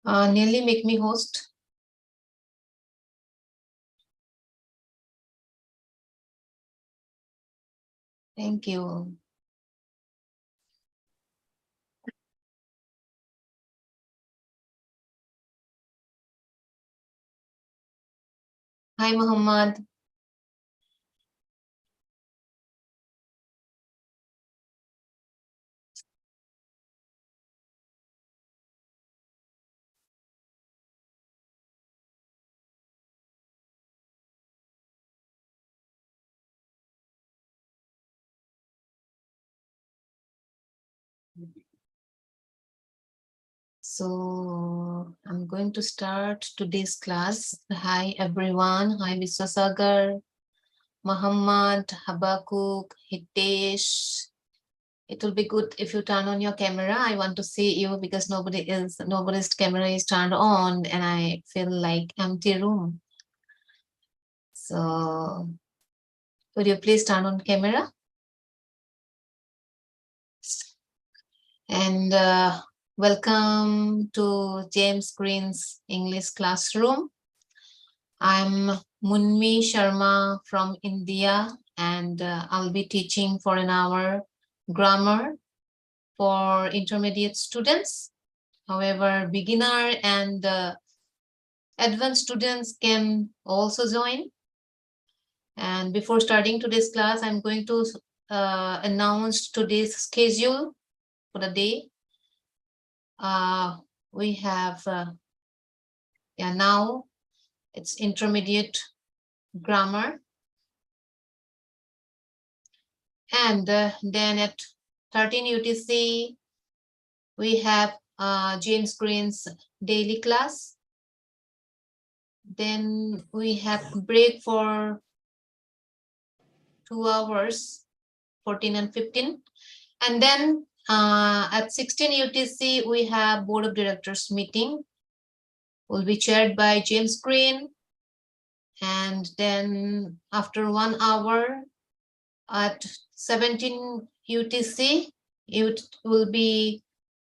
Nelly, make me host. Thank you. Hi, Muhammad. So I'm going to start today's class. Hi, everyone. Hi, Viswasagar, Muhammad, Habakuk, Hitesh. It will be good if you turn on your camera. I want to see you because nobody's camera is turned on and I feel like empty room. So would you please turn on camera? And welcome to James Green's English classroom. I'm Munmi Sharma from India, and I'll be teaching for an hour grammar for intermediate students. However, beginner and advanced students can also join. And before starting today's class, I'm going to announce today's schedule for the day. We have, now it's intermediate grammar. And then at 13 UTC, we have James Green's daily class. Then we have break for 2 hours, 14 and 15. And then at 16 UTC, we have Board of Directors meeting. Will be chaired by James Green. And then after 1 hour at 17 UTC, the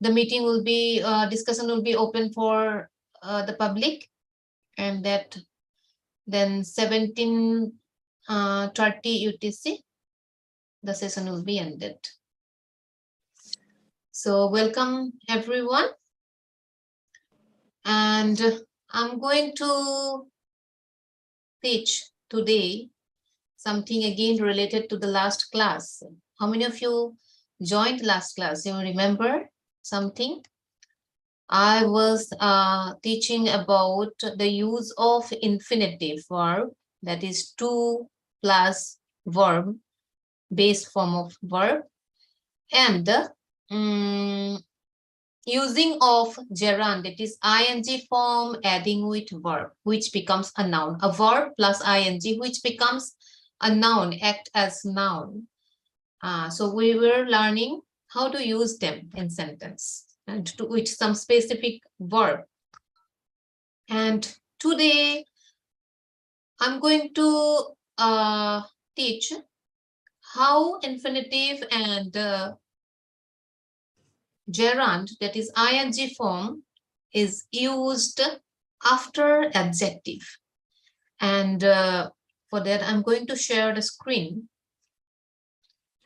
meeting will be, discussion will be open for the public, and that then 17:30 UTC, the session will be ended. So welcome everyone. And I'm going to teach today something again related to the last class. How many of you joined last class? You remember something? I was teaching about the use of infinitive verb, that is to plus verb, base form of verb, and using of gerund, that is ing form adding with verb, which becomes a noun. A verb plus ing, which becomes a noun, act as noun. So we were learning how to use them in sentence and to which some specific verb. And today I'm going to teach how infinitive and gerund, that is ing form, is used after adjective. And for that, I'm going to share the screen.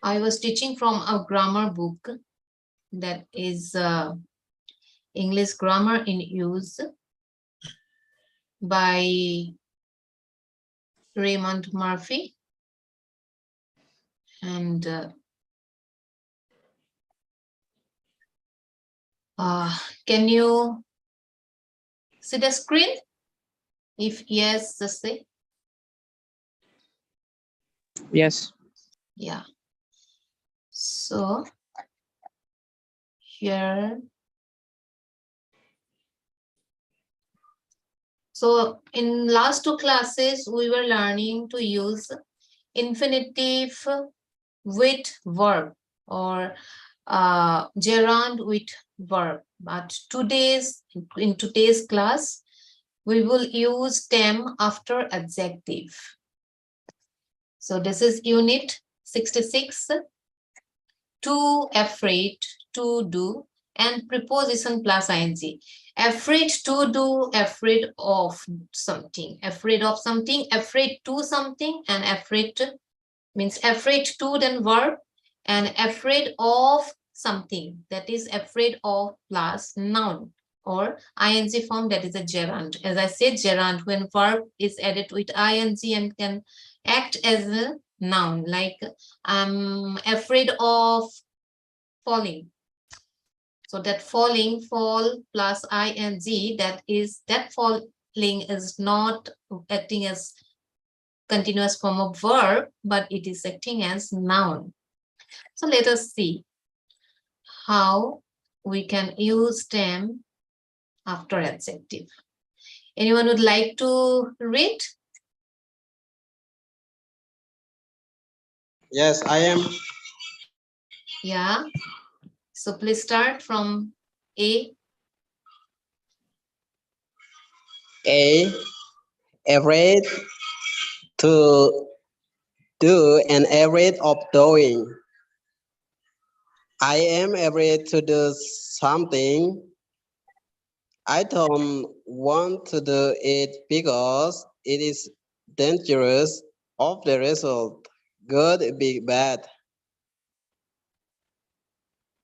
I was teaching from a grammar book, that is English Grammar in Use by Raymond Murphy. And can you see the screen? If yes, just say. Yes. Yeah. So here. So in last 2 classes, we were learning to use infinitive with verb or gerund with verb. But in today's class, we will use them after adjective. So this is unit 66. To, afraid, to do, and preposition plus ing. Afraid to do, afraid of something, afraid of something, afraid to something, and afraid to means afraid to, then verb, and afraid of something, that is afraid of plus noun or ing form, that is a gerund. As I said, gerund when verb is added with ing and can act as a noun, like I'm afraid of falling. So that falling, fall plus ing, that falling is not acting as continuous form of verb, but it is acting as noun. So let us see how we can use them after adjective. Anyone would like to read? Yes, I am. Yeah. So please start from A. A. Afraid to do and afraid of doing. I am afraid to do something. I don't want to do it because it is dangerous. Of the result, good be bad.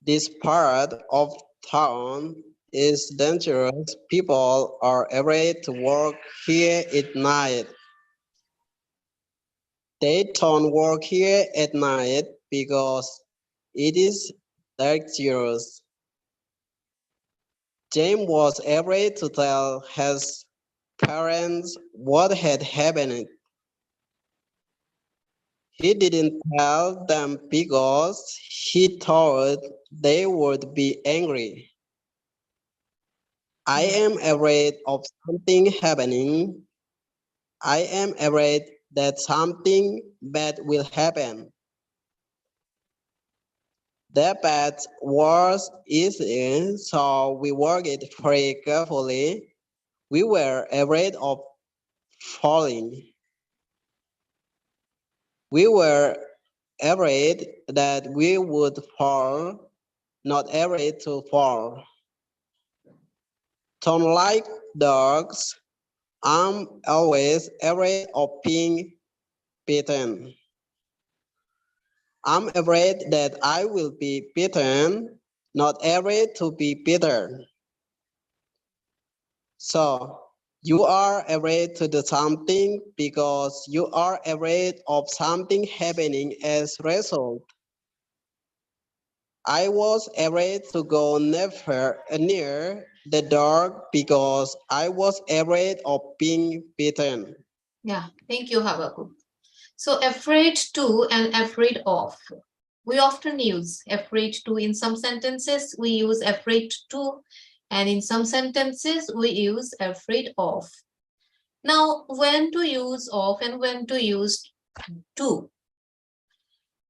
This part of town is dangerous. People are afraid to work here at night. They don't work here at night because it is dangerous. James was afraid to tell his parents what had happened. He didn't tell them because he thought they would be angry. I am afraid of something happening. I am afraid that something bad will happen. The bad was easy, so we worked very carefully. We were afraid of falling. We were afraid that we would fall, not afraid to fall. Don't like dogs. I'm always afraid of being bitten. I'm afraid that I will be bitten, not afraid to be bitten. So, you are afraid to do something because you are afraid of something happening as a result. I was afraid to go near the dog because I was afraid of being bitten. Yeah, thank you, Habakkuk. So afraid to and afraid of. We often use afraid to in some sentences, we use afraid to, and in some sentences, we use afraid of. Now, when to use of and when to use to.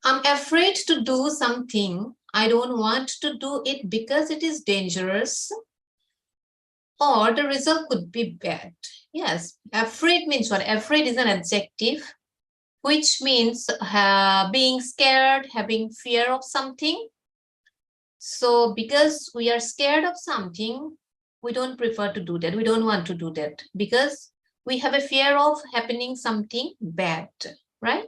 I'm afraid to do something. I don't want to do it because it is dangerous or the result could be bad. Yes, afraid means what? Afraid is an adjective, which means being scared, having fear of something. So because we are scared of something, we don't prefer to do that. We don't want to do that because we have a fear of happening something bad, right?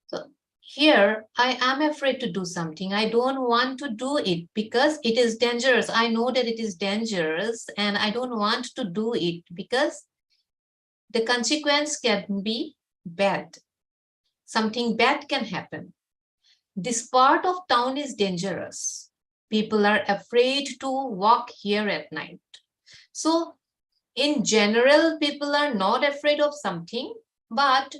So here I am afraid to do something. I don't want to do it because it is dangerous. I know that it is dangerous and I don't want to do it because the consequence can be bad. Something bad can happen. This part of town is dangerous. People are afraid to walk here at night. So in general, people are not afraid of something, but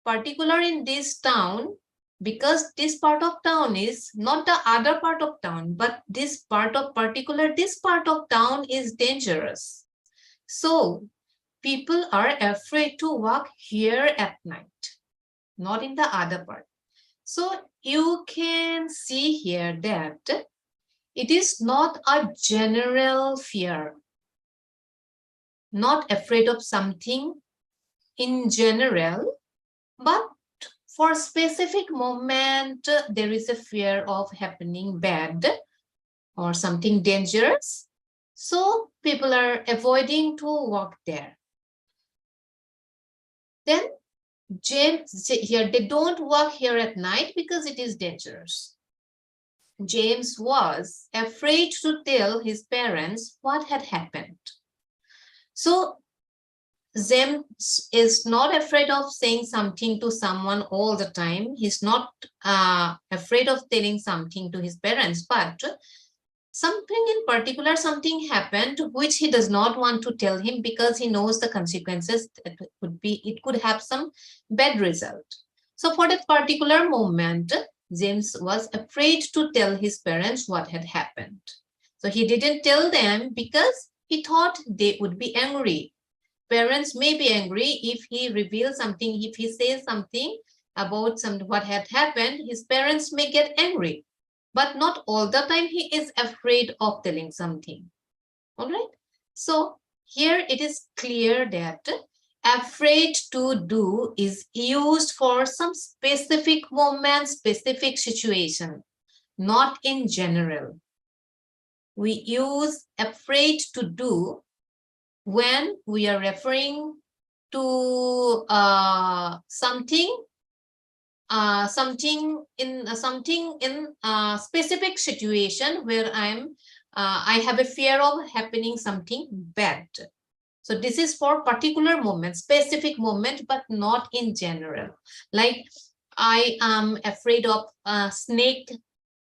particular in this town, because this part of town is not the other part of town, but this part of town is dangerous. So people are afraid to walk here at night, not in the other part. So you can see here that it is not a general fear, not afraid of something in general, but for a specific moment, there is a fear of happening bad or something dangerous. So people are avoiding to walk there. Then James here, they don't walk here at night because it is dangerous. James was afraid to tell his parents what had happened. So James is not afraid of saying something to someone all the time. He's not afraid of telling something to his parents, but something in particular, something happened which he does not want to tell him because he knows the consequences. It could have some bad result. So for that particular moment, James was afraid to tell his parents what had happened. So he didn't tell them because he thought they would be angry. Parents may be angry if he reveals something, if he says something about what had happened, his parents may get angry. But not all the time he is afraid of telling something. All right. So here it is clear that afraid to do is used for some specific moment, specific situation, not in general. We use afraid to do when we are referring to something in a specific situation where I have a fear of happening something bad. So this is for particular moment, specific moment, but not in general. Like I am afraid of a snake.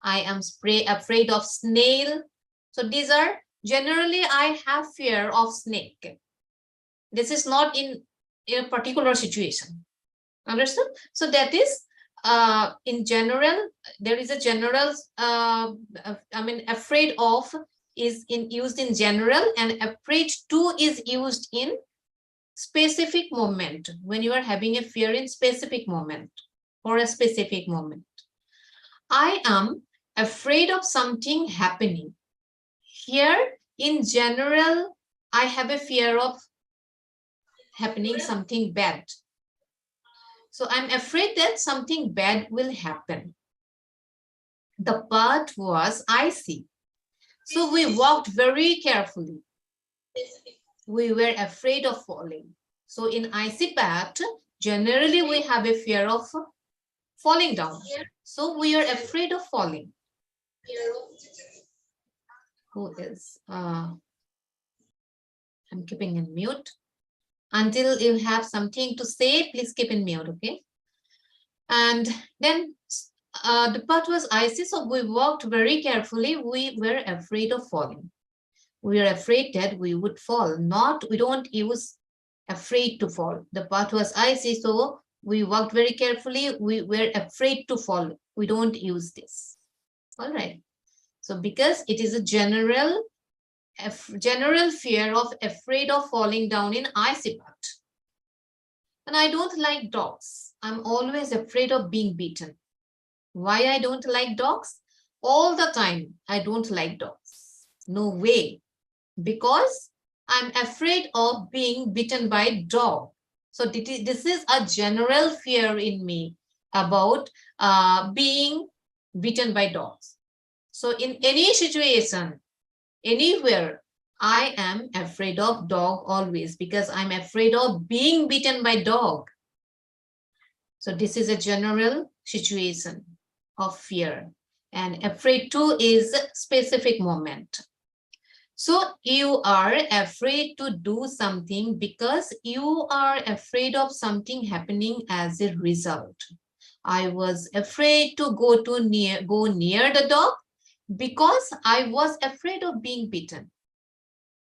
I am afraid of snail. So these are generally I have fear of snake. This is not in a particular situation. Understood? So that is in general, there is a general, afraid of is used in general, and afraid to is used in specific moment when you are having a fear in specific moment or a specific moment. I am afraid of something happening. Here, in general, I have a fear of happening something bad. So I'm afraid that something bad will happen. The path was icy. So we walked very carefully. We were afraid of falling. So in icy path, generally we have a fear of falling down. So we are afraid of falling. Who is? I'm keeping in mute. Until you have something to say, please keep in mute, okay? And then the path was icy, so we walked very carefully. We were afraid of falling. We are afraid that we would fall. We don't use afraid to fall. The path was icy, so we walked very carefully. We were afraid to fall. We don't use this. All right. So because it is a general fear of afraid of falling down in icy path. And I don't like dogs. I'm always afraid of being beaten. Why I don't like dogs? All the time, I don't like dogs. No way. Because I'm afraid of being bitten by a dog. So this is a general fear in me about being bitten by dogs. So in any situation, anywhere, I am afraid of dog always because I'm afraid of being bitten by dog. So this is a general situation of fear, and afraid to is specific moment. So you are afraid to do something because you are afraid of something happening as a result. I was afraid to go near the dog because I was afraid of being bitten.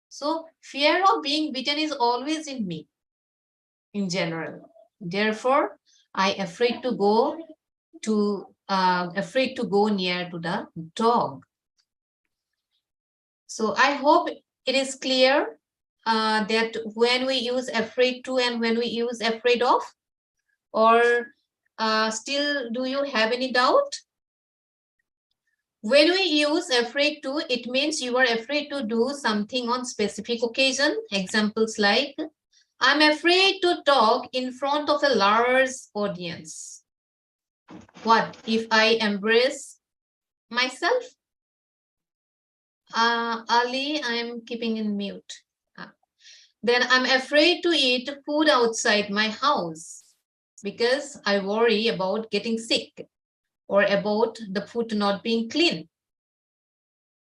So fear of being bitten is always in me in general. Therefore, I afraid to go near to the dog. So I hope it is clear that when we use afraid to and when we use afraid of, or still do you have any doubt? When we use afraid to, it means you are afraid to do something on specific occasion. Examples like, I'm afraid to talk in front of a large audience. What if I embrace myself? Ali, I'm keeping in mute. Then I'm afraid to eat food outside my house because I worry about getting sick or about the food not being clean.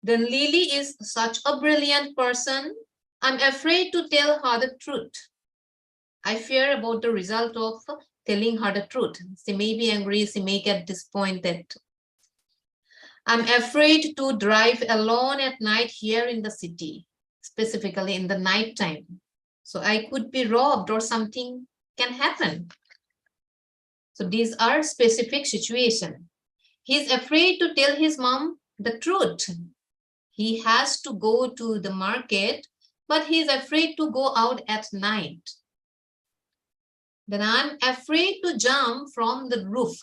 Then Lily is such a brilliant person. I'm afraid to tell her the truth. I fear about the result of telling her the truth. She may be angry, she may get disappointed. I'm afraid to drive alone at night here in the city, specifically in the night time. So I could be robbed or something can happen. So these are specific situations. He's afraid to tell his mom the truth. He has to go to the market, but he's afraid to go out at night. Then I'm afraid to jump from the roof.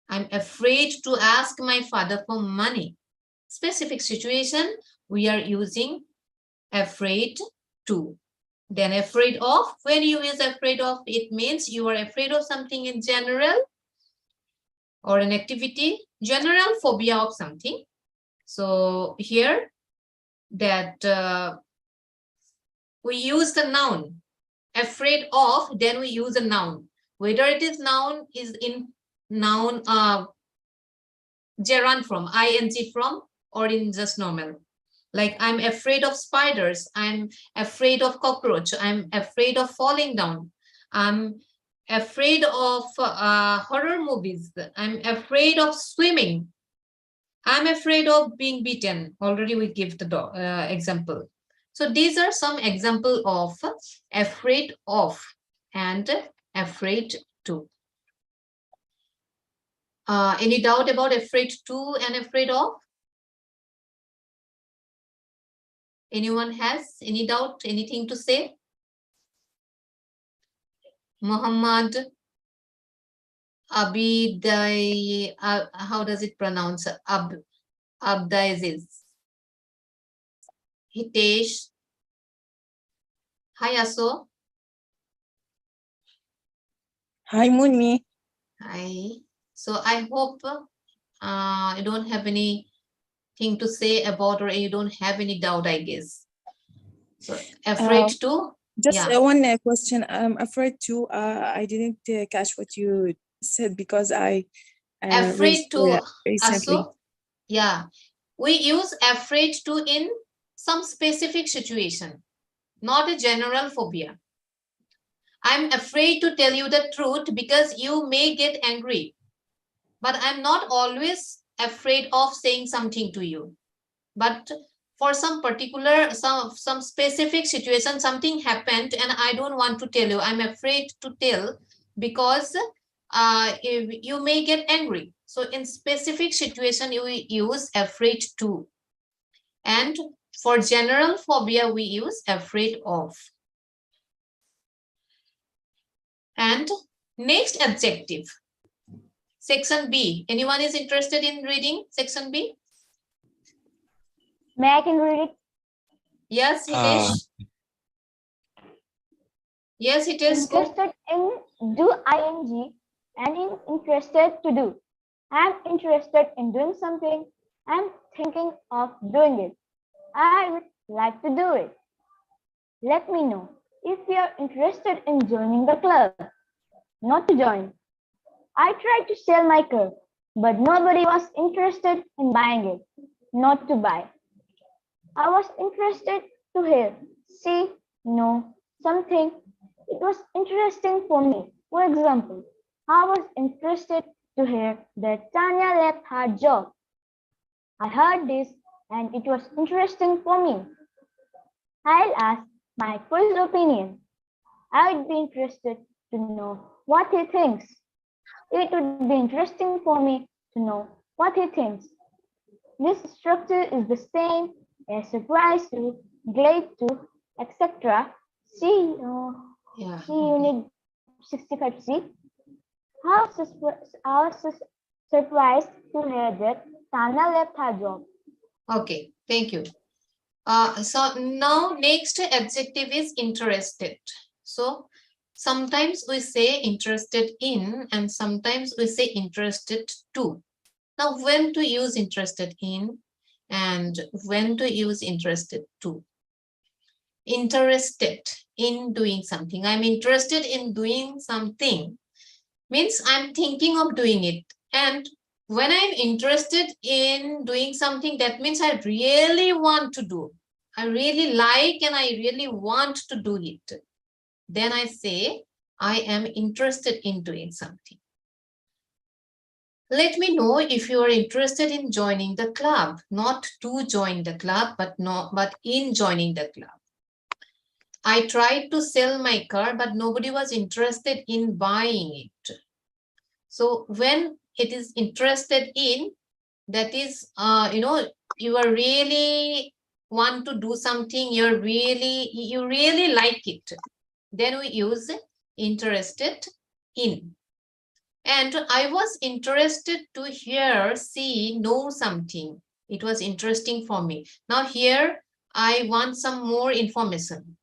I'm afraid to ask my father for money. Specific situation, we are using afraid to. Then afraid of, when you use afraid of, it means you are afraid of something in general or an activity, general phobia of something. So here that we use the noun, afraid of, then we use a noun. Whether it is noun is in noun gerund form, ing form, or in just normal. Like I'm afraid of spiders, I'm afraid of cockroach, I'm afraid of falling down, I'm afraid of horror movies, I'm afraid of swimming, I'm afraid of being beaten. Already we give the example. So these are some example of afraid of and afraid to. Any doubt about afraid to and afraid of? Anyone has any doubt, anything to say? Muhammad Abidai, how does it pronounce? Abdaiziz. Hitesh. Hi, Aso. Hi, Munmi. Hi. So I hope you don't have anything to say about, or you don't have any doubt, I guess. So afraid to? Just Yeah. one question. I'm afraid to. I didn't catch what you said because I Afraid raised to, recently. Aso? Yeah. We use afraid to in some specific situation, not a general phobia. I'm afraid to tell you the truth because you may get angry, but I'm not always afraid of saying something to you. But for some particular, some specific situation, something happened and I don't want to tell you. I'm afraid to tell because you may get angry. So in specific situation, you use afraid to. And for general phobia, we use afraid of. And next adjective, section B. Anyone is interested in reading section B? May I can read it? Yes, Hitesh. Yes, Hitesh. Go. Interested in do ing and in interested to do. I'm interested in doing something. I'm thinking of doing it. I would like to do it. Let me know if you're interested in joining the club. Not to join. I tried to sell my car, but nobody was interested in buying it. Not to buy. I was interested to hear, see, know something. It was interesting for me. For example, I was interested to hear that Tanya left her job. I heard this and it was interesting for me. I'll ask my his opinion. I would be interested to know what he thinks. It would be interesting for me to know what he thinks. This structure is the same as surprise to, glad to, etc. See, Yeah. see unit 65C. I was surprised to hear that Tana left her job. Okay, thank you. So now next adjective is interested. So sometimes we say interested in and sometimes we say interested to. Now when to use interested in? and when to use interested to. Interested in doing something. I'm interested in doing something means I'm thinking of doing it. And when I'm interested in doing something, that means I really want to do. I really like and I really want to do it. Then I say, I am interested in doing something. Let me know if you are interested in joining the club, not to join the club, but in joining the club. I tried to sell my car, but nobody was interested in buying it. So when it is interested in, that is, you are really want to do something, you really like it. Then we use interested in. And I was interested to hear, see, know something. It was interesting for me. Now here, I want some more information.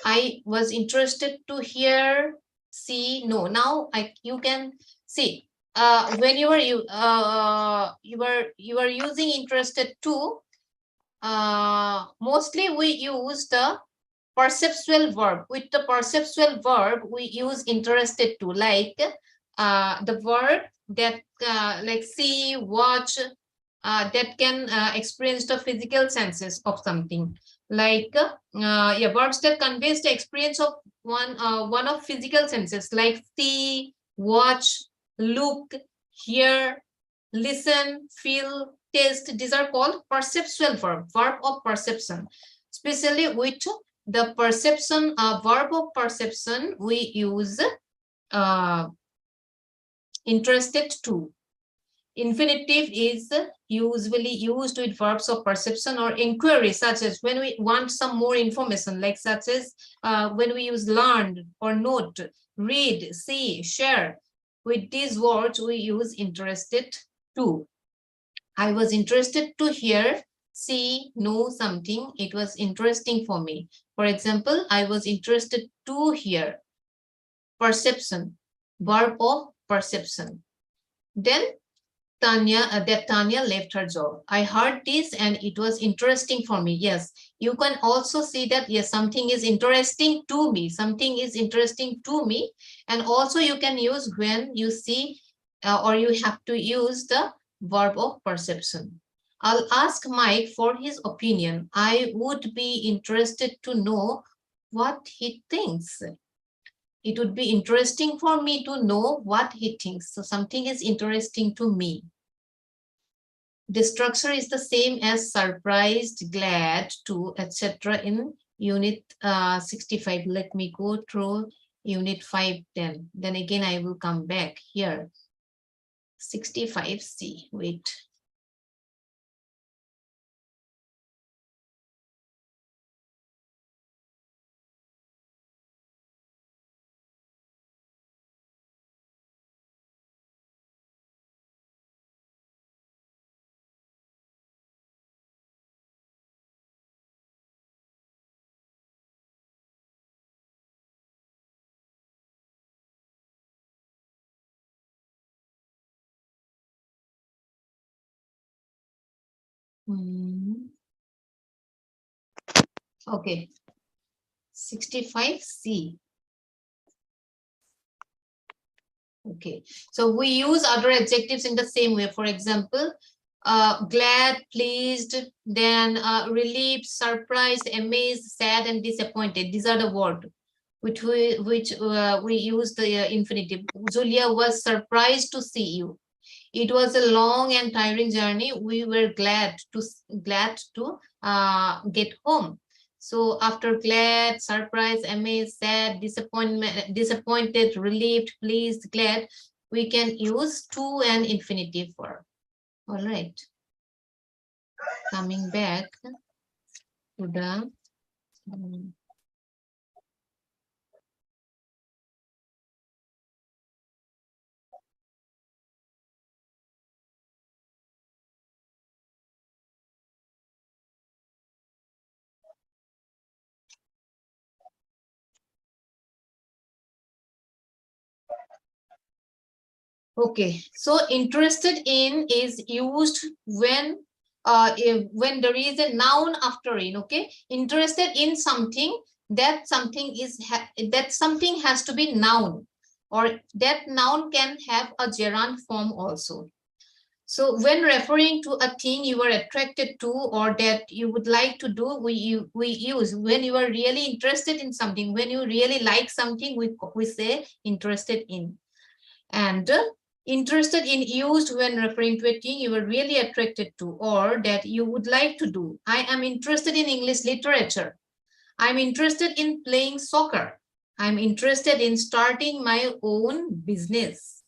I was interested to hear, see, know. Now you can see when you are using interested to. Mostly we use the perceptual verb. With the perceptual verb, we use interested to, like the verb that like see, watch, that can experience the physical senses of something. Like verbs that conveys the experience of one of physical senses, like see, watch, look, hear, listen, feel, taste. These are called perceptual verb of perception. Especially with the perception, verb of perception, we use interested to. Infinitive is usually used with verbs of perception or inquiry, such as when we want some more information, like such as when we use learn or note, read, see, share. With these words, we use interested to. I was interested to hear, see, know something. It was interesting for me. For example, I was interested to hear. Perception, verb of perception. Then Tanya left her job. I heard this and it was interesting for me. Yes, you can also see that, yes, something is interesting to me. Something is interesting to me. And also you can use when you see or you have to use the verb of perception. I'll ask Mike for his opinion. I would be interested to know what he thinks. It would be interesting for me to know what he thinks. So something is interesting to me. The structure is the same as surprised, glad, to, etc. in unit 65. Let me go through unit 5 then. Then again, I will come back here. 65C, wait. Okay, 65C. Okay, so we use other adjectives in the same way. For example, glad, pleased, then relieved, surprised, amazed, sad, and disappointed. These are the words which we use the infinitive. Julia was surprised to see you. It was a long and tiring journey. We were glad to get home. So after glad, surprised, amazed, sad, disappointed, relieved, pleased, glad, we can use to and infinitive verb. All right. Coming back to the okay, so interested in is used when when there is a noun after in, okay, interested in something, that something is that something has to be noun, or that noun can have a gerund form also. So when referring to a thing you are attracted to or that you would like to do, we use when you are really interested in something, when you really like something, we say interested in. And interested in used when referring to a thing you are really attracted to or that you would like to do. I am interested in English literature. I'm interested in playing soccer. I'm interested in starting my own business.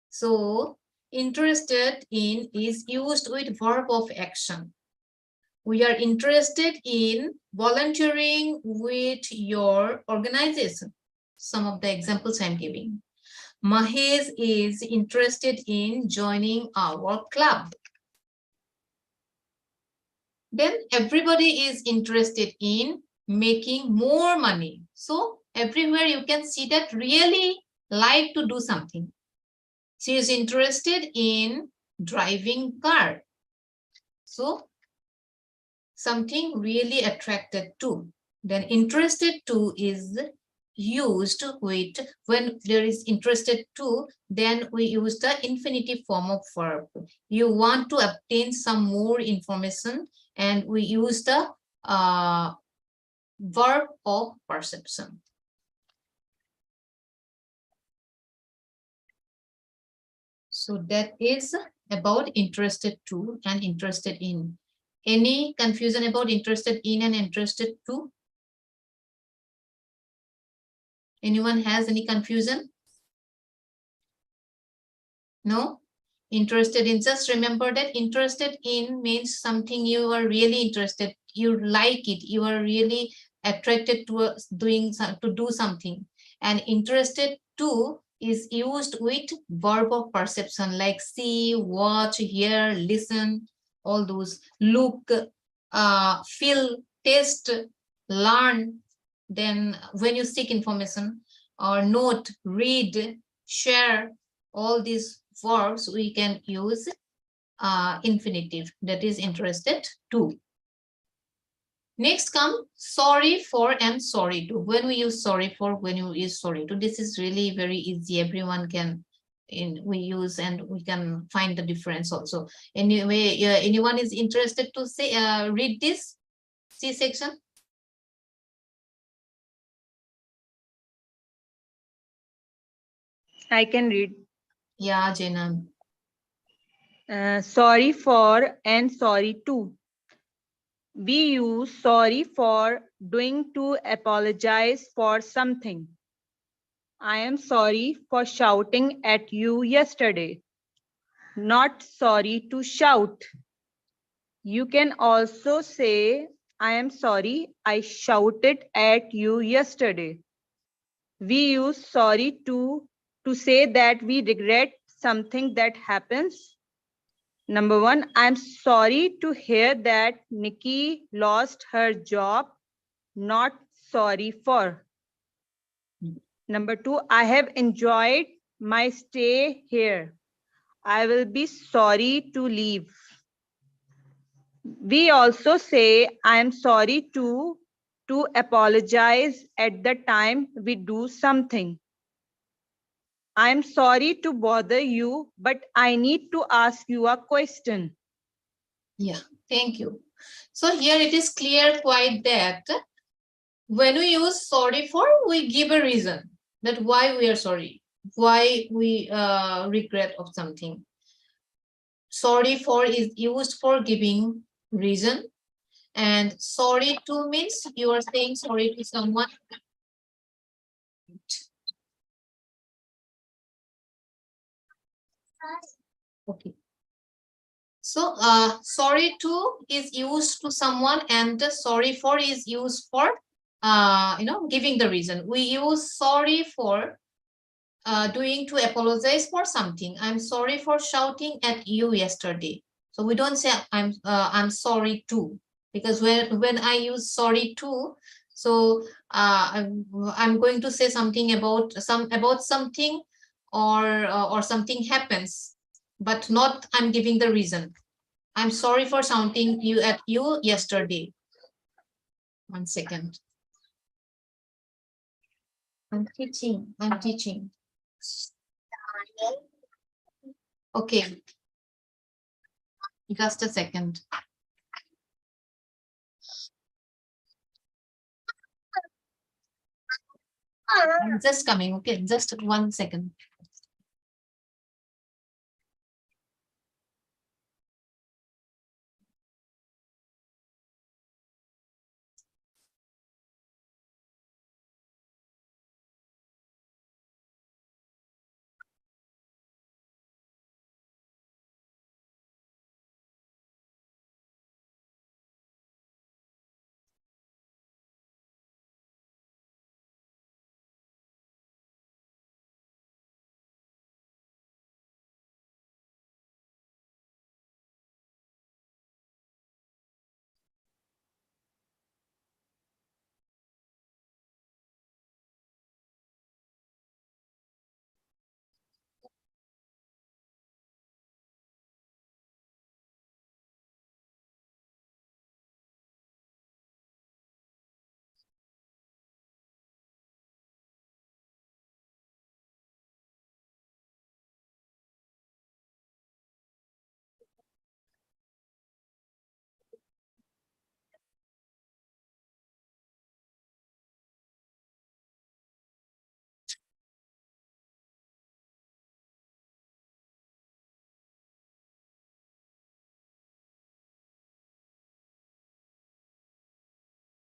So interested in is used with verb of action. We are interested in volunteering with your organization. Some of the examples I'm giving. Mahesh is interested in joining our club. Then everybody is interested in making more money. So everywhere you can see that really like to do something. She is interested in driving car. So something really attracted to. Then interested to is used with when there is interested to, then we use the infinitive form of verb. You want to obtain some more information and we use the verb of perception. So that is about interested to and interested in. Any confusion about interested in and interested to? Anyone has any confusion? No? Interested in, just remember that interested in means something you are really interested, you like it, you are really attracted to do something. And interested to is used with verb of perception like see, watch, hear, listen, all those, look, feel, taste, learn. Then when you seek information or note, read, share, all these verbs we can use infinitive, that is interested to. Next come sorry for and sorry to. When we use sorry for, when you use sorry to, this is really very easy, everyone can we use and we can find the difference also. Anyway, anyone is interested to say read this C section? I can read. Yeah, Jana. Sorry for and sorry to. We use sorry for doing to apologize for something. I am sorry for shouting at you yesterday. Not sorry to shout. You can also say, I am sorry I shouted at you yesterday. We use sorry to say that we regret something that happens. Number one, I'm sorry to hear that Nikki lost her job. Not sorry for. Number two, I have enjoyed my stay here. I will be sorry to leave. We also say, I am sorry to apologize at the time we do something. I'm sorry to bother you, but I need to ask you a question. Yeah, thank you. So here it is clear quite that when we use sorry for, we give a reason that why we are sorry, why we regret of something. Sorry for is used for giving reason, and sorry to means you are saying sorry to someone. Okay. So sorry to is used to someone and sorry for is used for giving the reason. We use sorry for doing to apologize for something. I'm sorry for shouting at you yesterday. So we don't say I'm sorry to, because when I use sorry to, so I'm going to say something about something or something happens, but not I'm giving the reason. I'm sorry for shouting at you yesterday. 1 second. I'm teaching. Okay. Just a second. I'm just coming, okay? Just 1 second.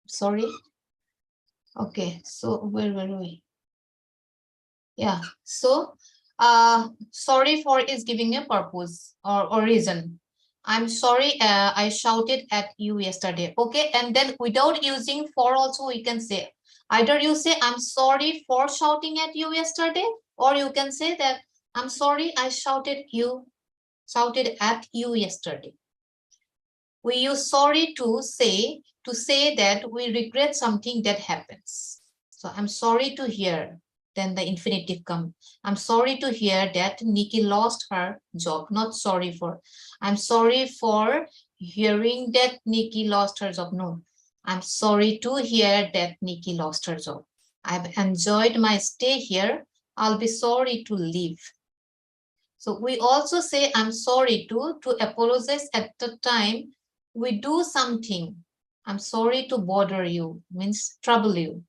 Sorry. Okay, so where were we? Yeah, so sorry for is giving a purpose or reason. I'm sorry, I shouted at you yesterday. Okay, and then without using for also we can say, either you say I'm sorry for shouting at you yesterday, or you can say that I'm sorry I shouted at you yesterday. We use sorry to say that we regret something that happens. So I'm sorry to hear, then the infinitive come. I'm sorry to hear that Nikki lost her job, not sorry for. I'm sorry for hearing that Nikki lost her job. No, I'm sorry to hear that Nikki lost her job. I've enjoyed my stay here. I'll be sorry to leave. So we also say I'm sorry to apologize at the time we do something. I'm sorry to bother you, means trouble you.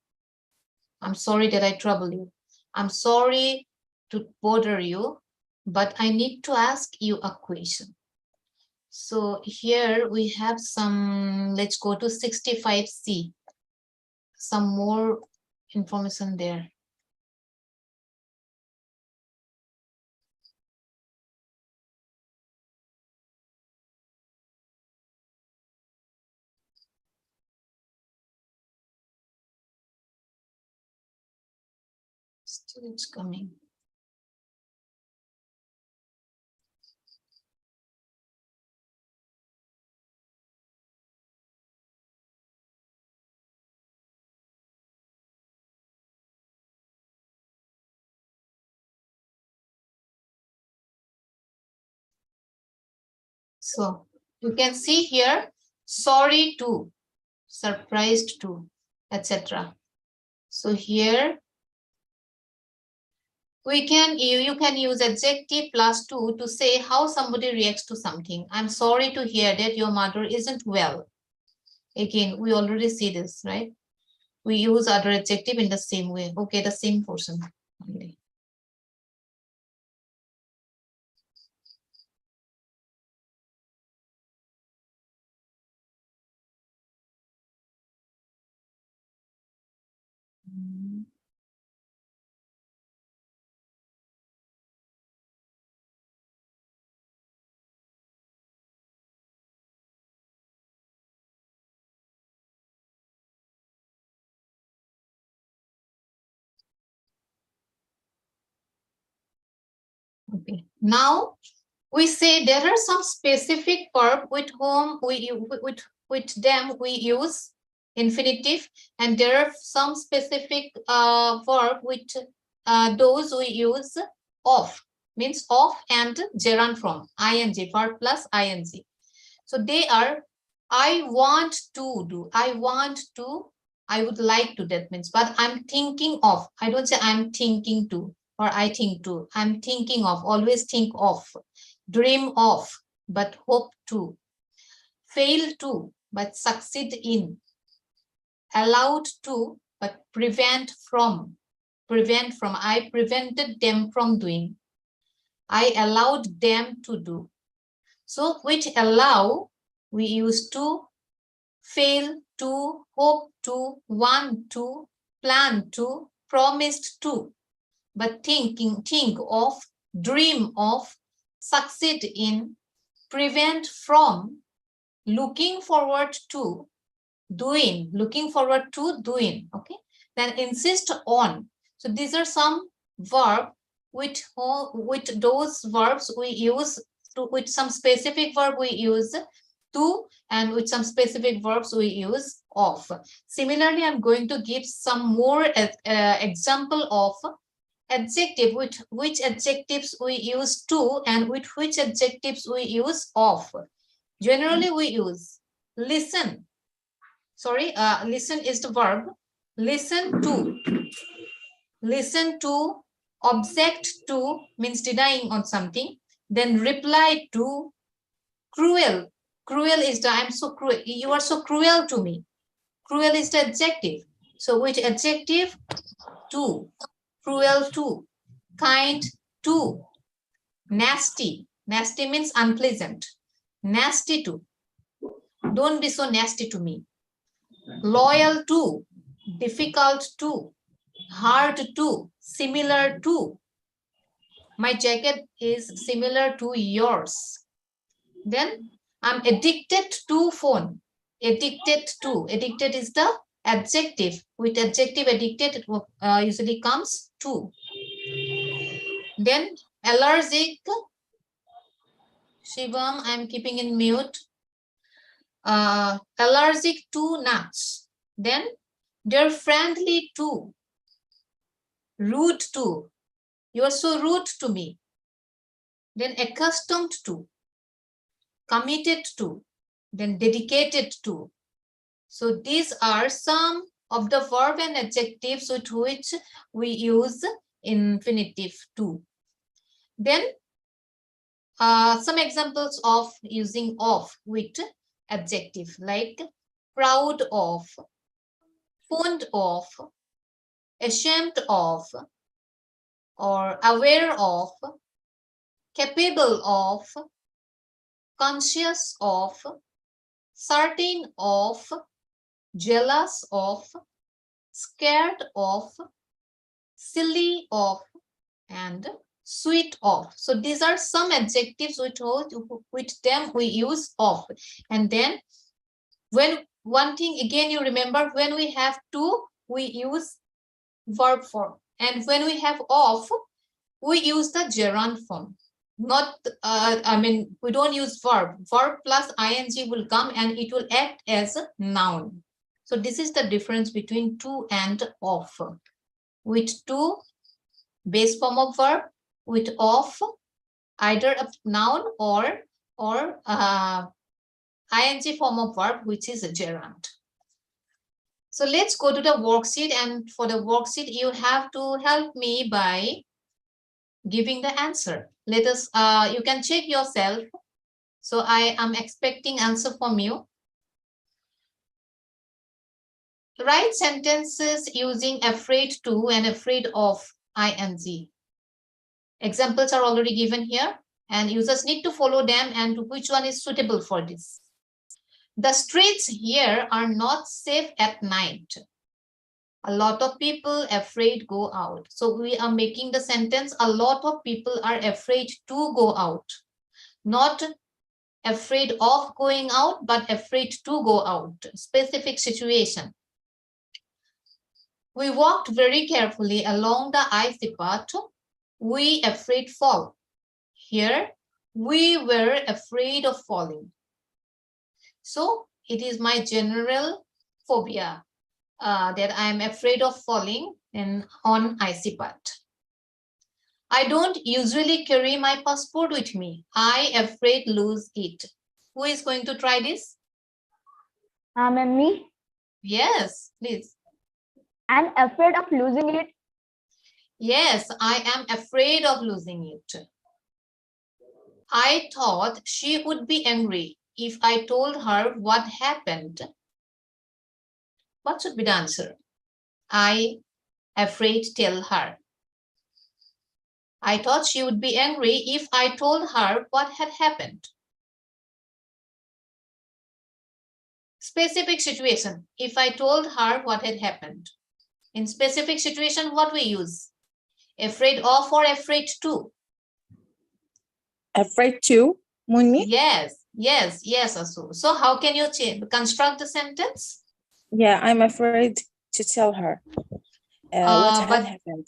I'm sorry that I trouble you. I'm sorry to bother you, but I need to ask you a question. So here we have some, let's go to 65C. Some more information there. Still it's coming. So you can see here, sorry to, surprised to, etc. So here we can you can use adjective plus to say how somebody reacts to something. I'm sorry to hear that your mother isn't well. Again, we already see this, right? We use other adjective in the same way. Okay, the same portion only. Okay, now we say there are some specific verb with whom with them we use infinitive, and there are some specific verb with those we use of, means of and gerund from, ing, verb plus ing. So they are, I want to do, I want to, I would like to, that means, but I'm thinking of. I don't say I'm thinking to or I think to. I'm thinking of, always think of, dream of, but hope to, fail to, but succeed in, allowed to, but prevent from, I prevented them from doing, I allowed them to do. So which allow, we use to, fail to, hope to, want to, plan to, promised to, but think of, dream of, succeed in, prevent from, looking forward to, doing, looking forward to doing. Okay, then insist on. So these are some verb with those verbs we use to, with some specific verb we use to, and with some specific verbs we use of. Similarly, I'm going to give some more example of adjective, with which adjectives we use to and with which adjectives we use of. Generally we use listen. Sorry, listen is the verb. Listen to. Listen to, object to means denying on something. Then reply to, cruel. Cruel is the, I'm so cruel, you are so cruel to me. Cruel is the adjective. So which adjective? To. Cruel to. Kind to. Nasty. Nasty means unpleasant. Nasty to. Don't be so nasty to me. Loyal to. Difficult to. Hard to. Similar to. My jacket is similar to yours. Then I'm addicted to phone. Addicted to. Addicted is the adjective. With adjective addicted, it usually comes to. Then allergic. Shivam, I'm keeping in mute. Allergic to nuts. Then they're friendly to. Rude to. You are so rude to me. Then accustomed to. Committed to. Then dedicated to. So these are some of the verb and adjectives with which we use infinitive to. Then some examples of using of with adjective, like proud of, fond of, ashamed of, or aware of, capable of, conscious of, certain of, jealous of, scared of, silly of, and sweet of. So these are some adjectives with them we use of. And then when one thing again, you remember, when we have to, we use verb form, and when we have of, we use the gerund form. Not I mean, we don't use verb. Verb plus ing will come and it will act as a noun. So this is the difference between to and of. With to, base form of verb. With of, either a noun or ing form of verb, which is a gerund. So let's go to the worksheet, and for the worksheet you have to help me by giving the answer. Let us you can check yourself. So I am expecting answer from you. Write sentences using afraid to and afraid of ing. Examples are already given here, and users need to follow them and which one is suitable for this. The streets here are not safe at night. A lot of people afraid go out. So we are making the sentence, a lot of people are afraid to go out. Not afraid of going out, but afraid to go out. Specific situation. We walked very carefully along the icy path. We afraid fall. Here, we were afraid of falling. So it is my general phobia that I am afraid of falling on icy path. I don't usually carry my passport with me. I afraid lose it. Who is going to try this? And me, Yes, please. I'm afraid of losing it. Yes, I am afraid of losing it. I thought she would be angry if I told her what happened. What should be the answer? I afraid tell her. I thought she would be angry if I told her what had happened. Specific situation, if I told her what had happened. In specific situation, what we use? Afraid of or afraid to? Afraid to, Munmi? Yes, Asu. So how can you construct the sentence? Yeah, I'm afraid to tell her what had but- happened.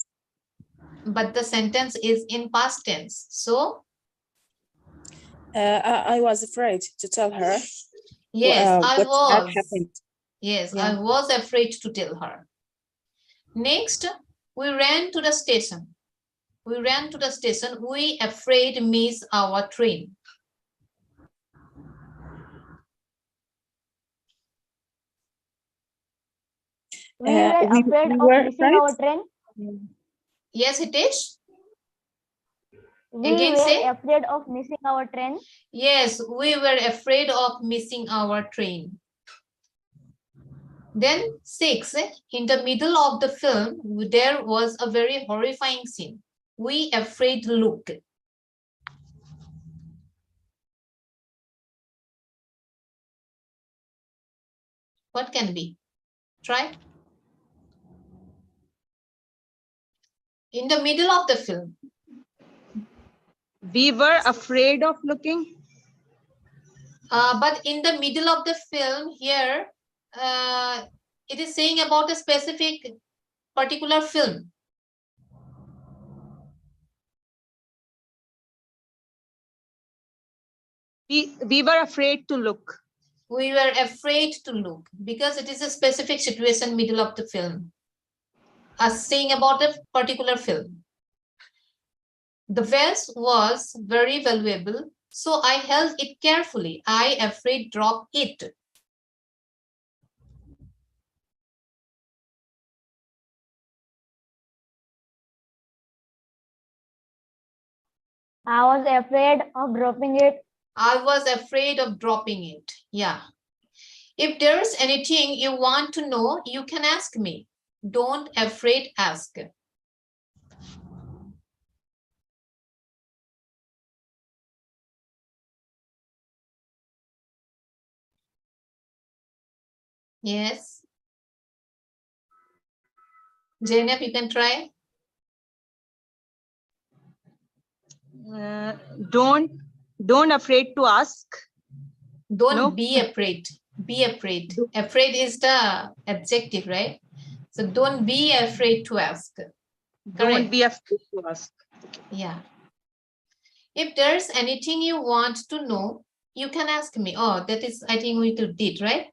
But the sentence is in past tense. So I was afraid to tell her yes, I what had was. happened. Yes, Yeah. I was afraid to tell her. Next, we ran to the station. We ran to the station. We afraid miss our train. We were we afraid of were missing our afraid. train. Yes, Hitesh? We Again were say? afraid of missing our train. Yes, we were afraid of missing our train. Then 6, in the middle of the film, there was a very horrifying scene. We afraid look. What can be? Try. In the middle of the film. We were afraid of looking. But in the middle of the film here, it is saying about a specific particular film. We were afraid to look. We were afraid to look because it is a specific situation middle of the film. Saying about a particular film. The vase was very valuable, so I held it carefully. I afraid drop it. I was afraid of dropping it. I was afraid of dropping it. Yeah. If there is anything you want to know, you can ask me. Don't afraid ask. Yes. Zainab, you can try. Don't afraid to ask. Don't No. be afraid. Be afraid. Afraid is the adjective, right? So don't be afraid to ask. Don't be afraid to ask. Yeah. If there's anything you want to know, you can ask me. Oh, that is, I think we did, right?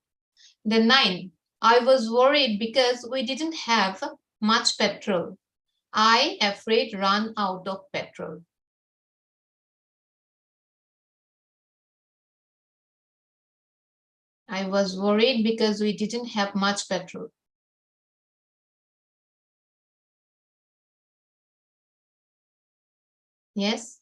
Then 9, I was worried because we didn't have much petrol. I afraid run out of petrol. I was worried because we didn't have much petrol. Yes.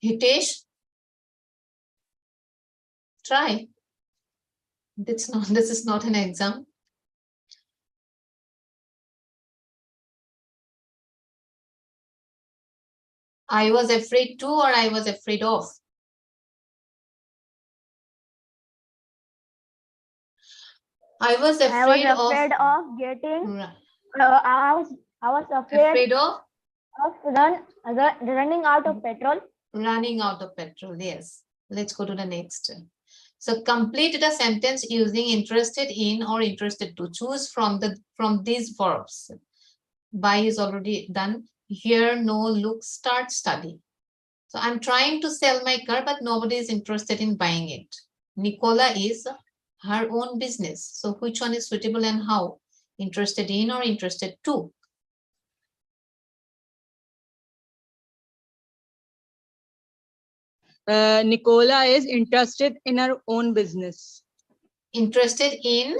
Hitesh, try. This is not an exam. I was afraid to, or I was afraid of. I was afraid of getting. Right. I was afraid Afraid of running out of petrol. running out of petrol. Yes. Let's go to the next. So complete the sentence using interested in or interested to. Choose from these verbs. Buy is already done. Hear, know, look, start, study. So I'm trying to sell my car, but nobody is interested in buying it. Nicola is her own business. So which one is suitable and how? Interested in or interested to? Nicola is interested in her own business. Interested in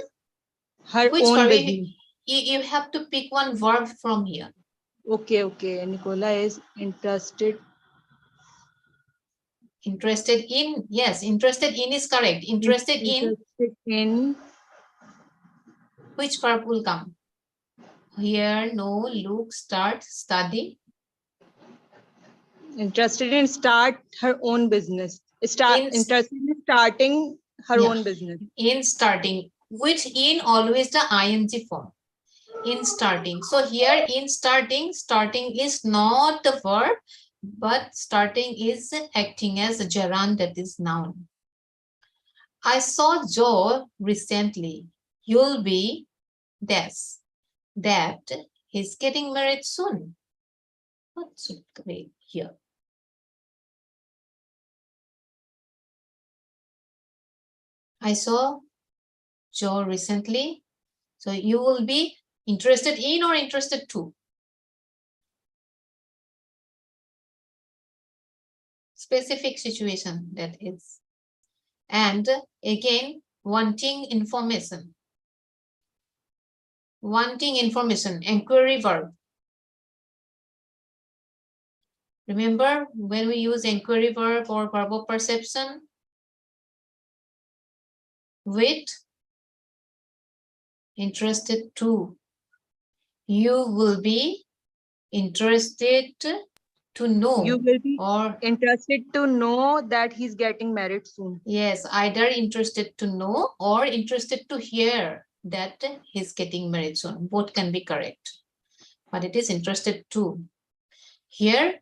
Her which own verb? business. You have to pick one verb from here. Okay, okay. Nicola is interested. Interested in, yes, interested in is correct. Interested in, which verb will come? Hear, know, look, start, study. Interested in start her own business. In- Interested in starting her Yeah. own business. In starting, which in always the ing form. In starting. So here in starting, starting is not the verb, but starting is acting as a gerund, that is noun. I saw Joe recently. You'll be this, that he's getting married soon. What should we here? I saw Joe recently. So you will be interested in or interested to? Specific situation, that is. And again, wanting information. Wanting information, inquiry verb. Remember when we use inquiry verb or verb of perception? With interested to. You will be interested to know. You will be or interested to know that he's getting married soon. yes, either interested to know or interested to hear that he's getting married soon. Both can be correct, but it is interested to. Here,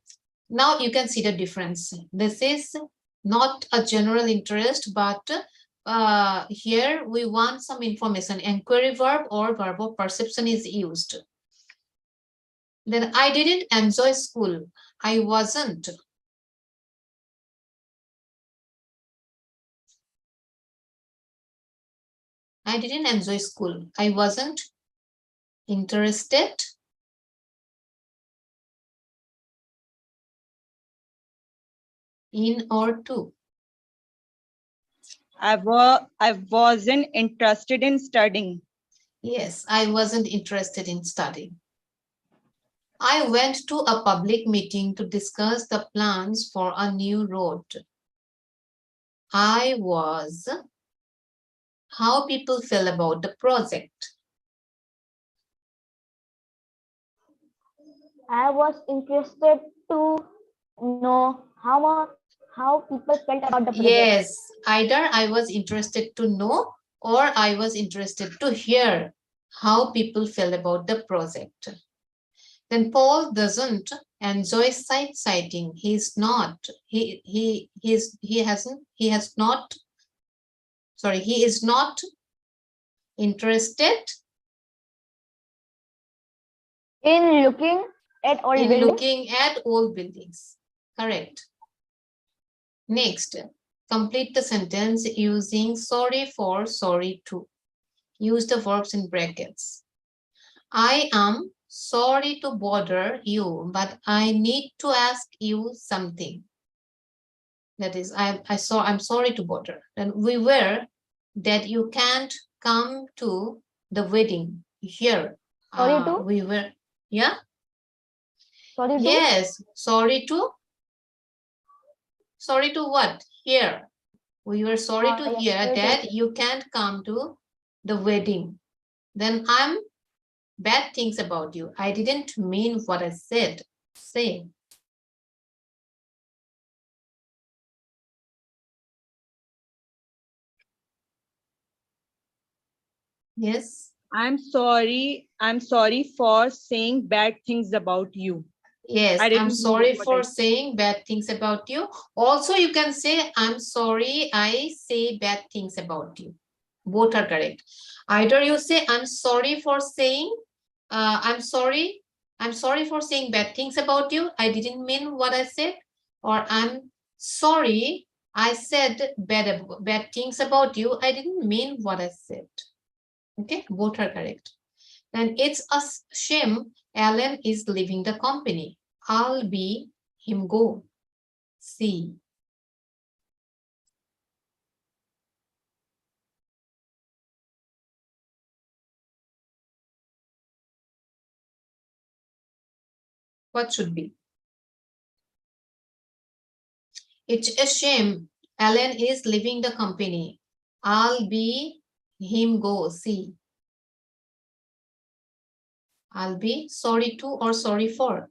now you can see the difference. This is not a general interest, but here we want some information. Inquiry verb or verb of perception is used. Then I didn't enjoy school. I wasn't. I didn't enjoy school. I wasn't interested in or to. I wasn't interested in studying. Yes, I wasn't interested in studying. I went to a public meeting to discuss the plans for a new road. I was how people feel about the project. I was interested to know how people felt about the project. Yes, either I was interested to know or I was interested to hear how people feel about the project. Then Paul doesn't enjoy sightseeing. He's not. He is not interested In looking at old in buildings. looking at old buildings. Correct. Next, complete the sentence using sorry for, sorry to. Use the verbs in brackets. I am sorry to bother you, but I need to ask you something. That is, I'm sorry to bother. And we were that you can't come to the wedding here. Sorry to? We were, yeah? Sorry to? Yes, sorry to what? Here. We were sorry to yeah, hear sorry to that hear. you can't come to the wedding. Then I'm bad things about you. I didn't mean what I said. Say. Yes. I'm sorry for saying bad things about you. Yes, I didn't I'm mean sorry what for I- saying bad things about you. Also, you can say, I'm sorry, I say bad things about you. Both are correct. Either you say, I'm sorry for saying, I'm sorry for saying bad things about you. I didn't mean what I said. Or I'm sorry, I said bad things about you. I didn't mean what I said. Okay, both are correct. Then it's a shame Alan is leaving the company. I'll be him go. See. What should be? It's a shame Alan is leaving the company. I'll be him go. See. I'll be sorry to or sorry for.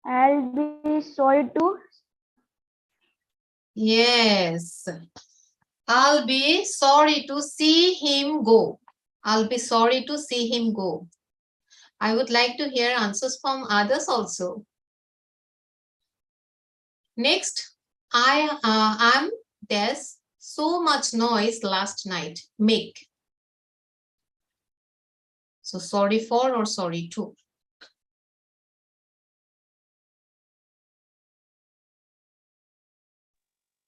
I'll be sorry to. Yes. I'll be sorry to see him go. I'll be sorry to see him go. I would like to hear answers from others also. Next, I'm there's so much noise last night. Make. So sorry for or sorry to.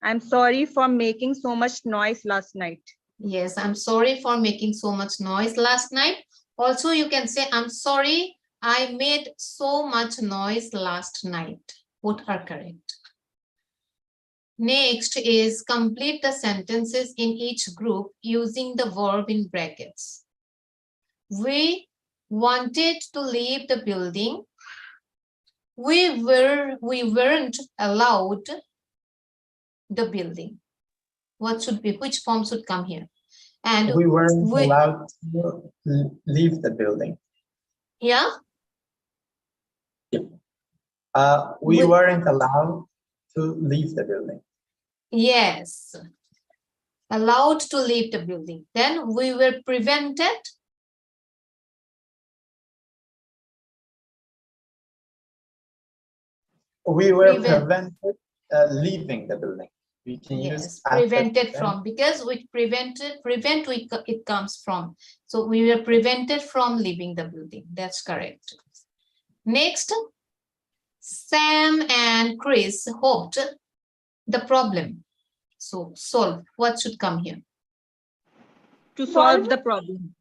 I'm sorry for making so much noise last night. Yes, I'm sorry for making so much noise last night. Also, you can say, I'm sorry I made so much noise last night. Both are correct. Next is complete the sentences in each group using the verb in brackets. We wanted to leave the building. We weren't allowed the building. What should be, which form should come here? And we weren't allowed to leave the building. Yeah. We weren't allowed to leave the building. Yes. Allowed to leave the building. Then we were prevented. We were prevented leaving the building. We can Yes, use prevented from, because we prevent, it comes from. So we were prevented from leaving the building. That's correct. Next, Sam and Chris hoped the problem. So solve. What should come here? To solve the problem.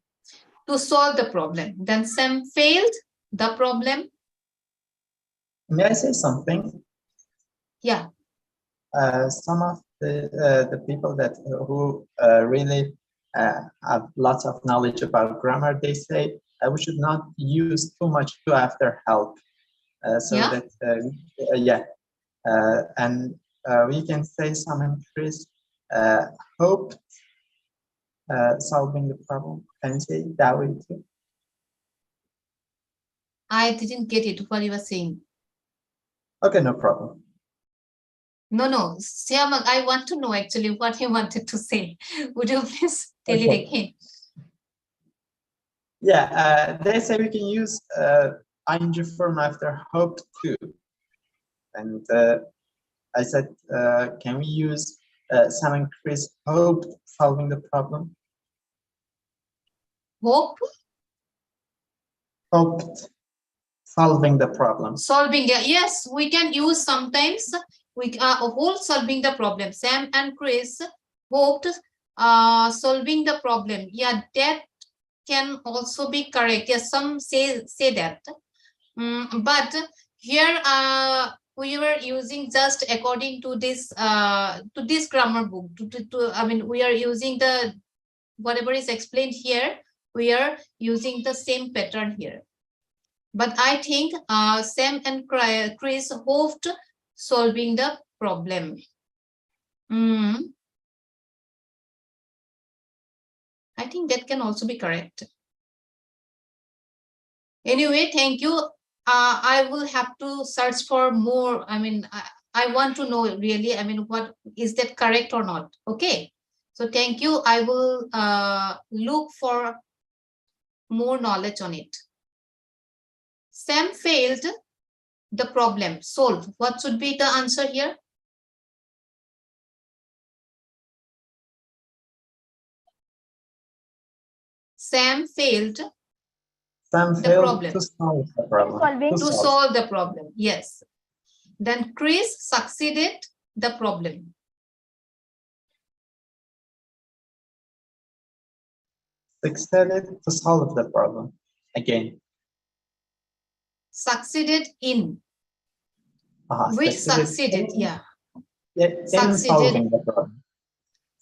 To solve the problem. Then Sam failed the problem. May I say something? Yeah. Some of the people that who really have lots of knowledge about grammar, they say we should not use too much to after help. And we can say Sam and Chris hoped solving the problem. Can you say that way too? I didn't get it, what you were saying. Okay, no problem. No, Sam, I want to know actually what you wanted to say. Would you please tell it again? Yeah, they say we can use ing form after hope too. And I said, can we use Sam and Chris hoped solving the problem? Hope? Hoped solving the problem. Solving, yes, we can use sometimes. We whole solving the problem. Sam and Chris hoped solving the problem. Yeah, that can also be correct. Yes, some say that. But here we were using just according to this grammar book. I mean, we are using the whatever is explained here. We are using the same pattern here. But I think Sam and Chris hoped solving the problem. I think that can also be correct. Anyway, thank you. I will have to search for more. I mean, I want to know really, I mean, what is that correct or not? Okay. So thank you. I will look for more knowledge on it. Sam failed the problem. Solve. What should be the answer here? Sam failed. Sam failed to solve the problem. To solve the problem. Yes. Then Chris succeeded the problem. Succeeded to solve the problem. Again. Succeeded in. Which succeeded, yeah. In solving the problem.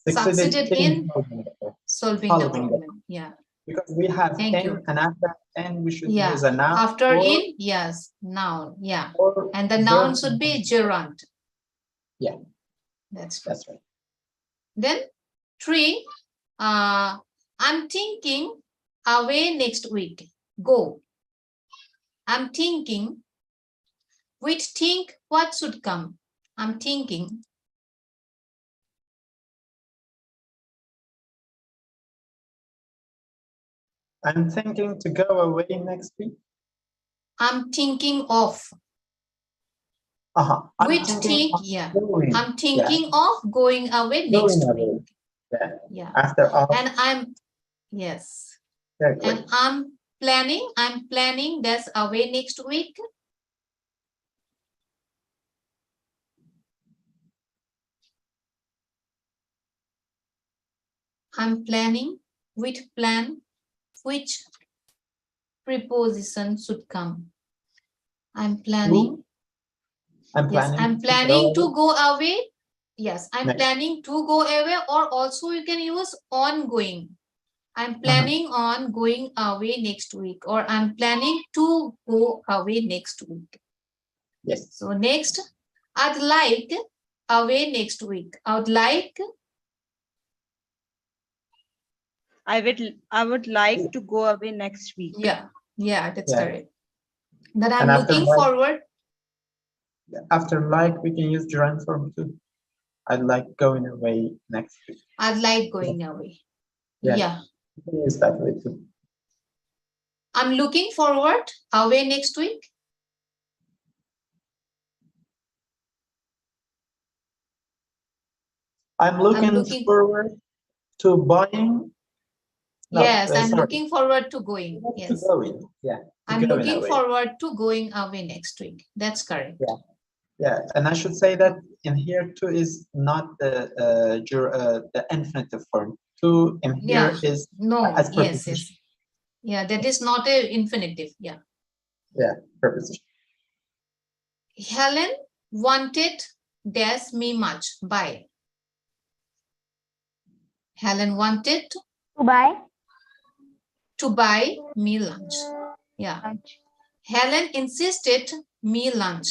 Succeeded in solving solving the solving the problem. Yeah. because we have Thank in, you. and after and we should Yeah. use a noun After or, in, yes, noun. Yeah. or And the noun verb. should be gerund. Yeah. That's right. That's right. Then 3, I'm thinking away next week. Go. I'm thinking. Which think what should come? I'm thinking. I'm thinking to go away next week. I'm thinking of. I'm Which thinking think, of yeah. going. I'm thinking of going away Going next away. week. Yeah. Yeah. After all. And I'm, yes. Very good. And I'm planning that's away next week. I'm planning, which plan, which preposition should come. I'm planning. I'm Yes, planning. I'm planning to go away. Yes, I'm Next. planning to go away, or also you can use ongoing. I'm planning on going away next week, or I'm planning to go away next week. Yes. So next, I'd like away next week. I would like. I would like to go away next week. Yeah, that's Yeah. correct. That And I'm after looking like- forward. After like, we can use gerund form too. I'd like going away next week. I'd like going away. Yeah. Yeah. We can use that way too. I'm looking forward away next week. I'm looking looking- forward to buying. No, Yes, I'm sorry. looking forward to going. To Yes. going. Yeah. to I'm going looking away. forward to going away next week. That's correct. Yeah. Yeah, and I should say that in here too is not the infinitive form. To in here is No, as yes, preposition. yes. Yeah, that is not a infinitive. Yeah. Preposition. Helen wanted dash me much. Buy. Helen wanted To buy to buy me lunch. Yeah. lunch. Helen insisted me lunch.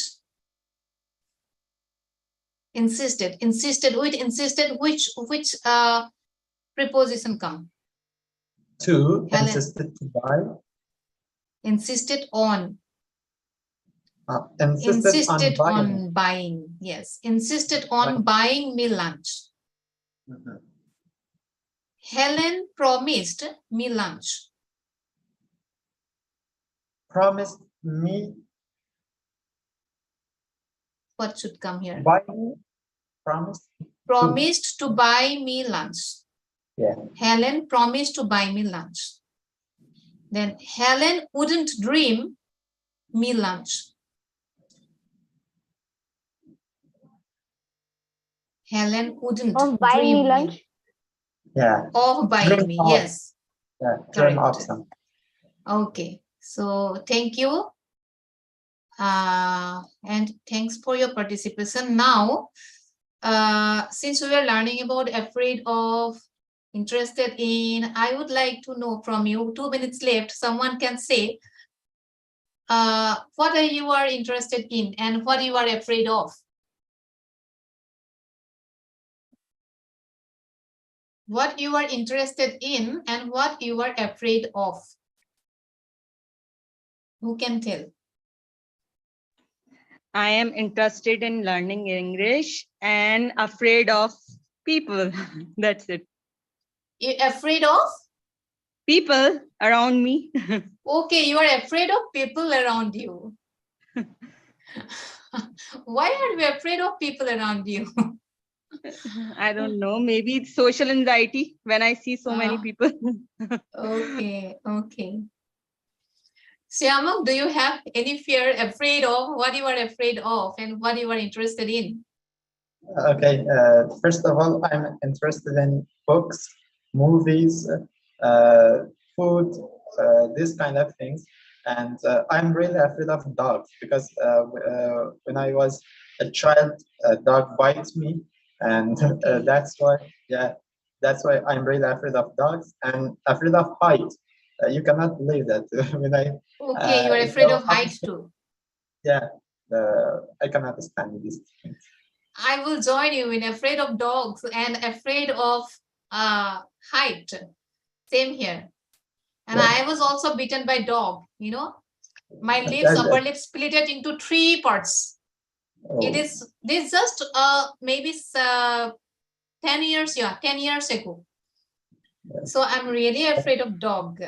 Insisted. Which preposition come? To Helen. insisted to buy. Insisted on. Insisted on buying. on buying. Yes. Insisted on buying me lunch. Mhm. Helen promised me lunch. Promised me What should come here? buy me. Promised. Promised to buy me lunch. Yeah. Helen promised to buy me lunch. Then Helen wouldn't dream me lunch. Helen wouldn't Of buying me dream lunch. Yeah. of buying Dream me. of. Yes. Yeah. Dream of Correct. something. Okay. So thank you. And thanks for your participation. Now, since we are learning about afraid of, interested in, I would like to know from you, 2 minutes left, someone can say, what are you are interested in and what you are afraid of? What you are interested in and what you are afraid of? Who can tell? I am interested in learning English and afraid of people. That's it. You afraid of? People around me. Okay, you are afraid of people around you. Why are you afraid of people around you? I don't know. Maybe it's social anxiety when I see so many Ah. people. Okay, okay. Syamam, do you have any fear, afraid of, what you are afraid of and what you are interested in? Okay. First of all, I'm interested in books, movies, food, this kind of things. And I'm really afraid of dogs because when I was a child, a dog bites me, and that's why. Yeah, that's why I'm really afraid of dogs and afraid of height. You cannot believe that when I Okay, you're afraid go of height up- too. Yeah, I cannot stand these things. I will join you in afraid of dogs and afraid of height. Same here. And Yeah. I was also bitten by dog, you know. My lips, upper lip split it into 3 parts. It is this just maybe 10 years, yeah, 10 years ago. So I'm really afraid of dog.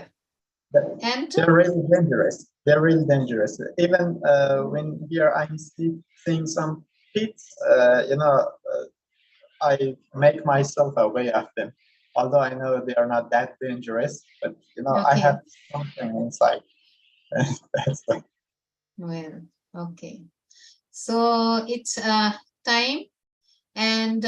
And They're really dangerous. They're really dangerous. Even when here I'm seeing some pits, I make myself away of them. Although I know they are not that dangerous, but I Okay. have something inside. That's like, well, okay. So it's time, and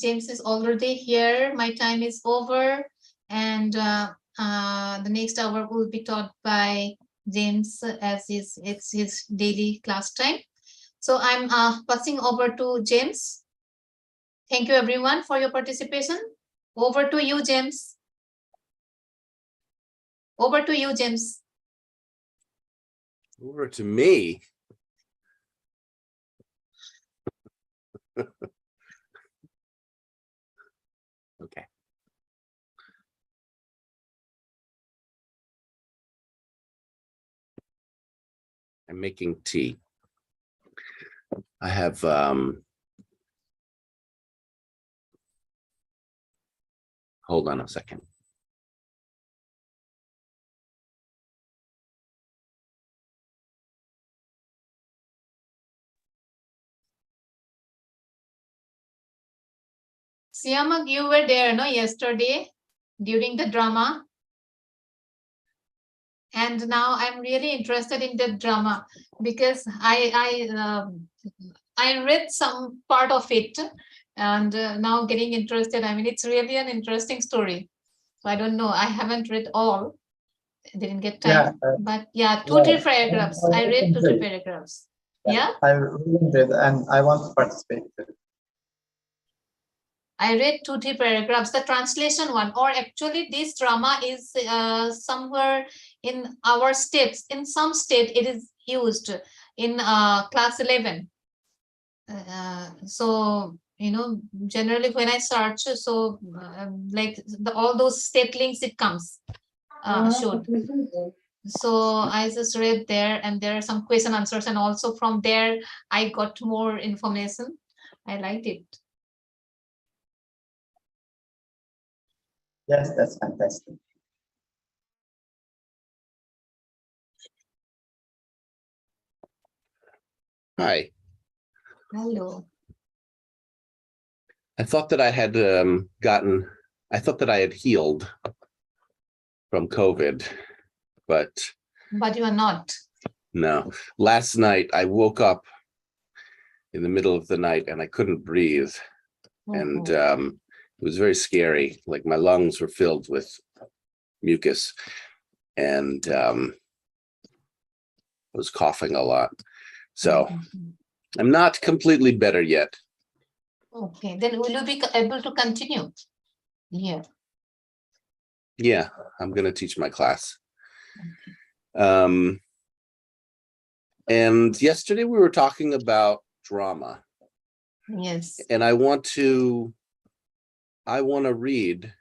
James is already here. My time is over, and the next hour will be taught by James as it's his daily class time. So I'm passing over to James. Thank you everyone for your participation. Over to you, James. Over to you, James. Over to me. Okay. I'm making tea. I have hold on a second. Siamak, you were there, no, yesterday during the drama. And now I'm really interested in the drama because I read some part of it, and now getting interested. I mean, it's really an interesting story. So I don't know. I haven't read all. I didn't get time. But yeah, two, yeah, three paragraphs. I read 2, 3 paragraphs. Yeah. I really did, and I want to participate. I read 2, 3 paragraphs, the translation one, or actually this drama is somewhere in our states. In some state, it is used in class 11. So, generally when I search, so like all those state links, it comes showed. So I just read there, and there are some question answers, and also from there I got more information. I liked it. Yes, that's fantastic. Hi. Hello. I thought that I had I thought that I had healed from COVID, but But you are not. no. Last night I woke up in the middle of the night and I couldn't breathe. And it was very scary. Like my lungs were filled with mucus, and I was coughing a lot. So I'm not completely better yet. Okay, then will you be able to continue? Yeah. Yeah, I'm going to teach my class. And yesterday we were talking about drama. Yes. And I want to read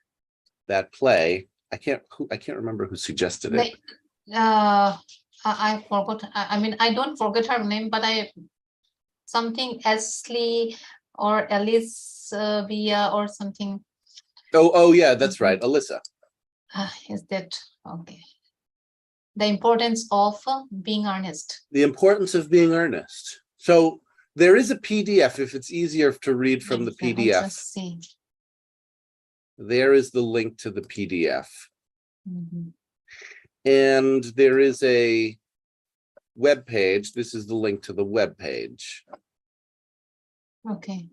that play. I can't remember who suggested it. I forgot. I mean, I don't forget her name, but something Ashley or Alice Via or something. Oh yeah, that's right, Alyssa. Is that okay? The importance of being earnest. The importance of being earnest. So there is a PDF if it's easier to read from the PDF. Just see. There is the link to the PDF. Mm-hmm. And there is a web page. This is the link to the web page. Okay.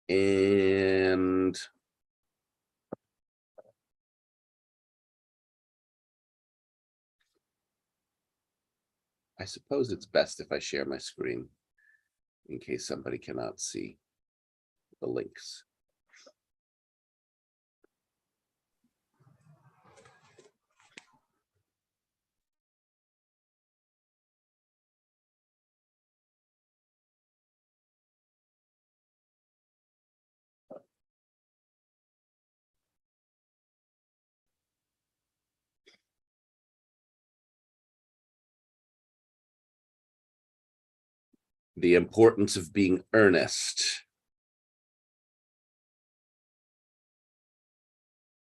And I suppose it's best if I share my screen in case somebody cannot see the links. The importance of being earnest.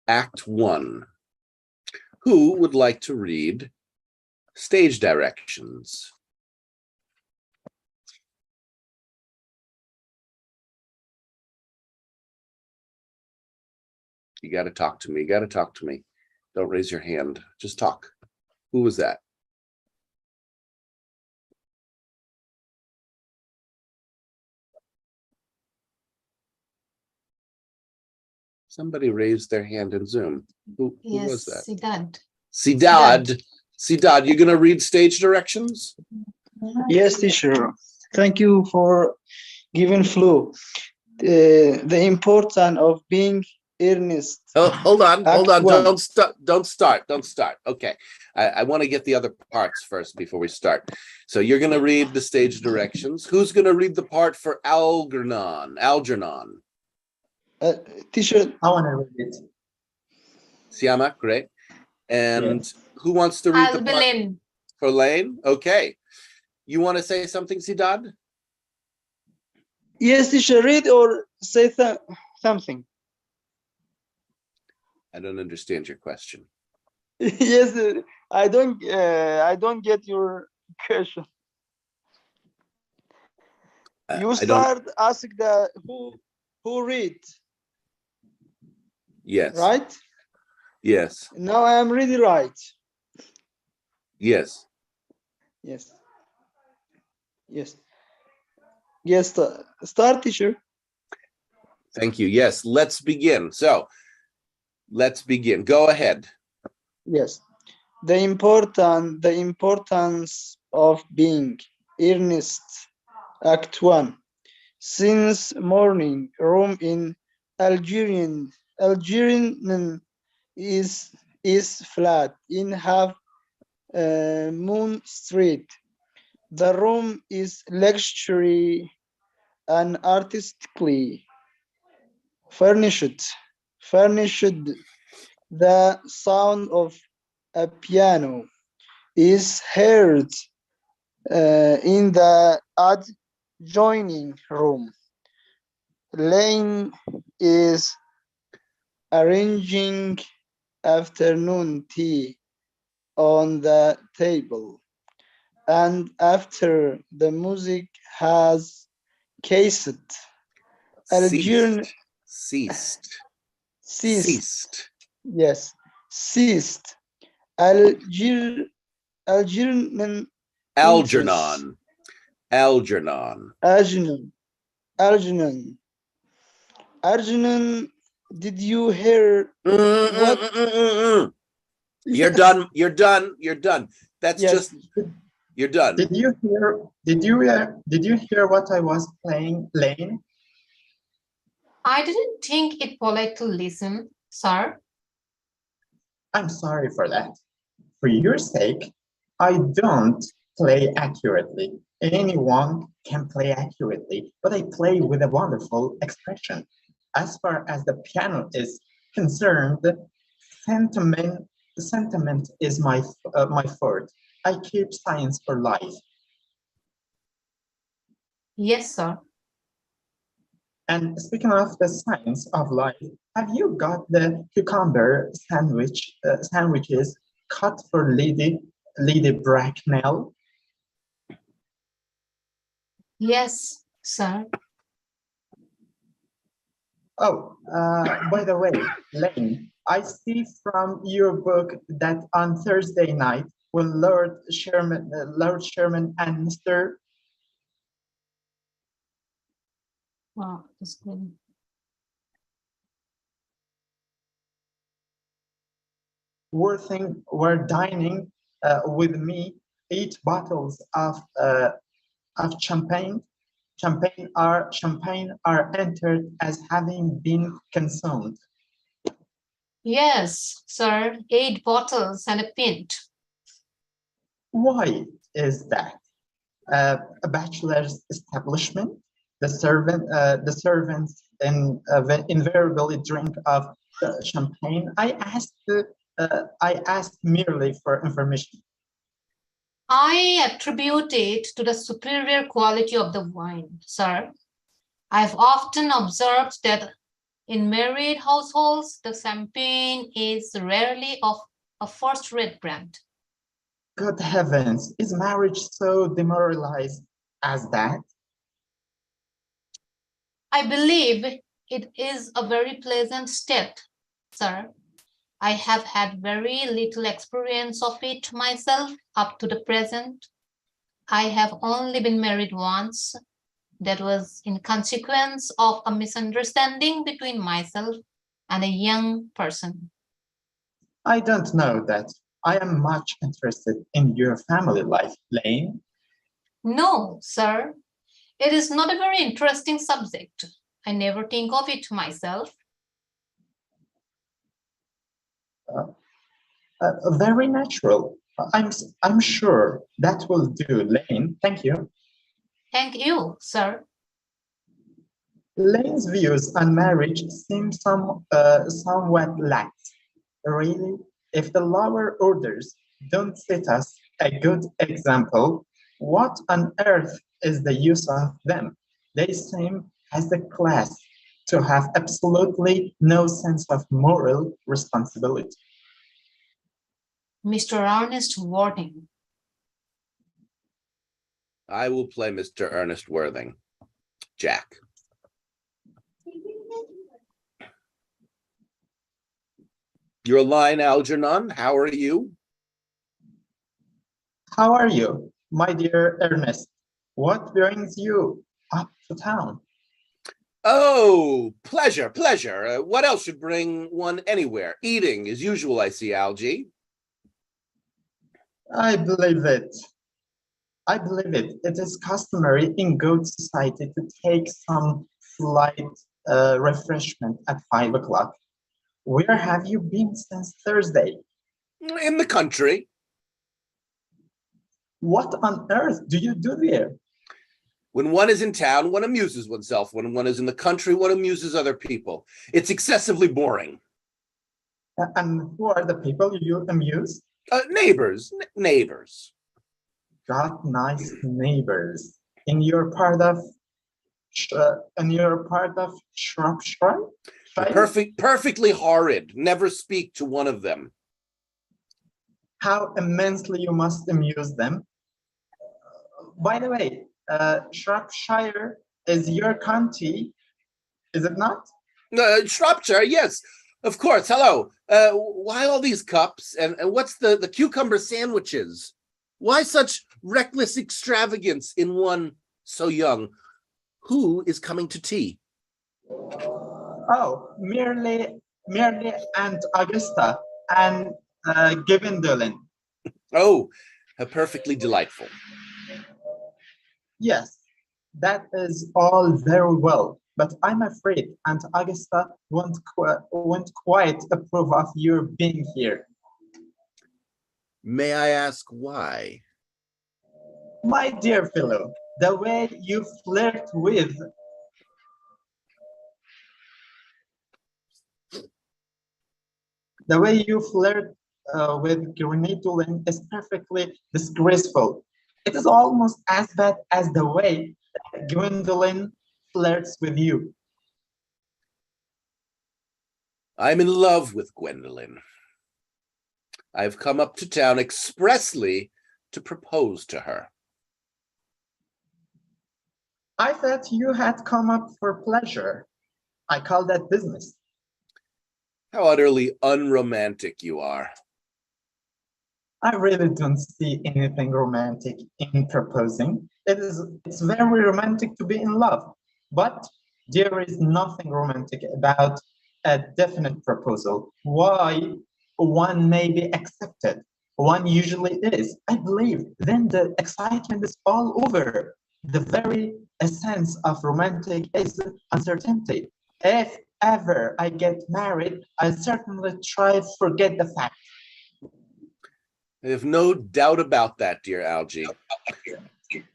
Act 1. Who would like to read stage directions? You got to talk to me. You got to talk to me. Don't raise your hand. Just talk. Who was that? Somebody raised their hand in Zoom. Who was that? Yes, Siddharth. Sidad. Sidad, you gonna read stage directions? Yes, teacher. Thank you for giving flow. The importance of being earnest. Oh, hold on. Act one. Don't start. Okay. I want to get the other parts first before we start. So you're gonna read the stage directions. Who's gonna read the part for Algernon? Teacher, I want to read it. Siama, great. And who wants to read the part Albelin. for Lane? Okay. You want to say something, Sidad? yes, teacher, read or say something. I don't understand your question. Yes, I don't get your question. You I don't. start ask the who read, Yes. right? Yes. Now I am really right. Yes. Yes. Yes, start, teacher. Thank you. Yes. Let's begin. So let's begin. Go ahead. Yes. The importance of being earnest. Act 1. Since morning, Rome in Algerian is flat in half Moon Street. The room is luxury and artistically furnished. The sound of a piano is heard in the adjoining room. Lane is arranging afternoon tea on the table, and after the music has ceased, Algerian Ceased. yes, ceased. Algerian Algernon. Algernon, did you hear what? You're done. That's Yes. just, you're done. Did you hear what I was playing, Lane? I didn't think it polite to listen, sir. I'm sorry for that. For your sake, I don't play accurately. Anyone can play accurately, but I play with a wonderful expression. As far as the piano is concerned, sentiment is my forte. I keep science for life. Yes, sir. And speaking of the science of life, have you got the cucumber sandwiches cut for Lady Bracknell? Yes, sir. Oh, by the way, Lane, I see from your book that on Thursday night, when Lord Sherman and Mr. Wow, that's good. Worthing were dining with me, 8 bottles of champagne are entered as having been consumed. Yes, sir, 8 bottles and a pint. Why is that? A bachelor's establishment, the servants invariably drink of champagne. I asked merely for information. I attribute it to the superior quality of the wine, sir. I've often observed that in married households, the champagne is rarely of a first-rate brand. Good heavens, is marriage so demoralized as that? I believe it is a very pleasant state, sir. I have had very little experience of it myself up to the present. I have only been married once. That was in consequence of a misunderstanding between myself and a young person. I don't know that. I am much interested in your family life, Lane. No, sir, it is not a very interesting subject. I never think of it myself. Very natural. I'm sure that will do, Lane. Thank you. Thank you, sir. Lane's views on marriage seem somewhat lax. Really, if the lower orders don't set us a good example, what on earth is the use of them? They seem, as the class, to have absolutely no sense of moral responsibility. Mr. Ernest Worthing. I will play Mr. Ernest Worthing. Jack. Your line, Algernon. How are you? How are you, my dear Ernest? What brings you up to town? Oh, pleasure. What else should bring one anywhere? Eating as usual, I see, Algie. I believe it. It is customary in good society to take some slight refreshment at 5 o'clock. Where have you been since Thursday? In the country. What on earth do you do there? When one is in town, one amuses oneself. When one is in the country, one amuses other people. It's excessively boring. And who are the people you amuse? Neighbors. Got nice neighbors in your part of Shropshire? Perfectly horrid. Never speak to one of them. How immensely you must amuse them. By the way, Shropshire is your county, is it not? Shropshire, yes, of course. Hello. Why all these cups? And what's the cucumber sandwiches? Why such reckless extravagance in one so young? Who is coming to tea? Oh, merely Aunt Augusta and Gwyndolyn. Oh, perfectly delightful. Yes, that is all very well, but I'm afraid Aunt Augusta won't quite approve of your being here. May I ask why? My dear fellow, the way you flirt with Gwyndolyn is perfectly disgraceful. It is almost as bad as the way that Gwyndolyn flirts with you. I'm in love with Gwendolen. I've come up to town expressly to propose to her. I thought you had come up for pleasure. I call that business. How utterly unromantic you are. I really don't see anything romantic in proposing. It's very romantic to be in love, but there is nothing romantic about a definite proposal. Why one may be accepted, one usually is, I believe, then the excitement is all over. The very essence of romantic is uncertainty. If ever I get married, I'll certainly try to forget the fact. I have no doubt about that, dear Algie.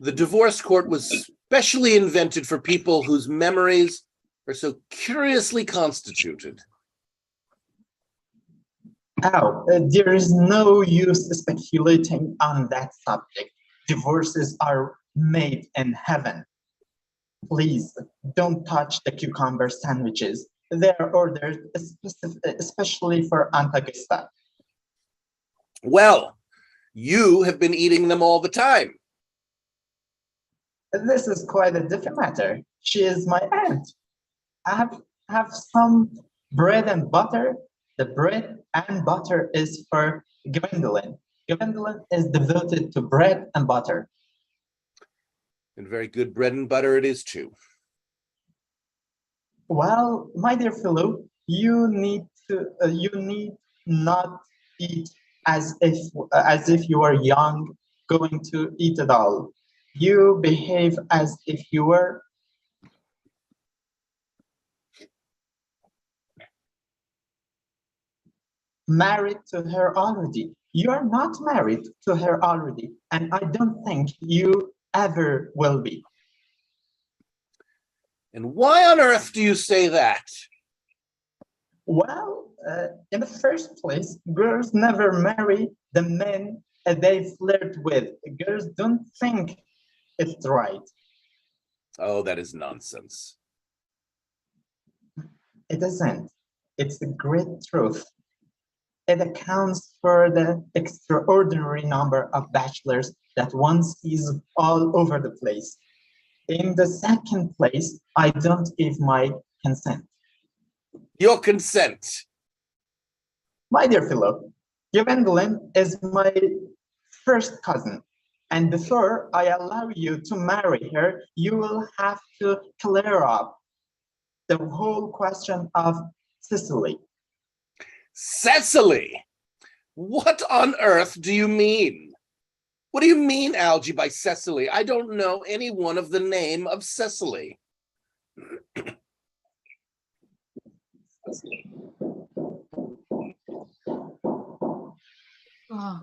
The divorce court was specially invented for people whose memories are so curiously constituted. Now, there is no use speculating on that subject. Divorces are made in heaven. Please don't touch the cucumber sandwiches. They're ordered especially for Aunt Augusta. Well, you have been eating them all the time. This is quite a different matter. She is my aunt. Have some bread and butter. The bread and butter is for Gwendolyn. Gwendolyn is devoted to bread and butter. And very good bread and butter it is too. Well, my dear fellow, you need not eat as if you are young, going to eat it all. You behave as if you were married to her already. You are not married to her already, and I don't think you ever will be. And why on earth do you say that? Well, in the first place, girls never marry the men they flirt with. Girls don't think it's right. Oh, that is nonsense. It isn't. It's the great truth. It accounts for the extraordinary number of bachelors that one sees all over the place. In the second place, I don't give my consent. Your consent. My dear fellow, Gwendolyn is my first cousin, and before I allow you to marry her, you will have to clear up the whole question of Sicily. Cecily? What on earth do you mean? What do you mean, Algie, by Cecily? I don't know anyone of the name of Cecily. Oh,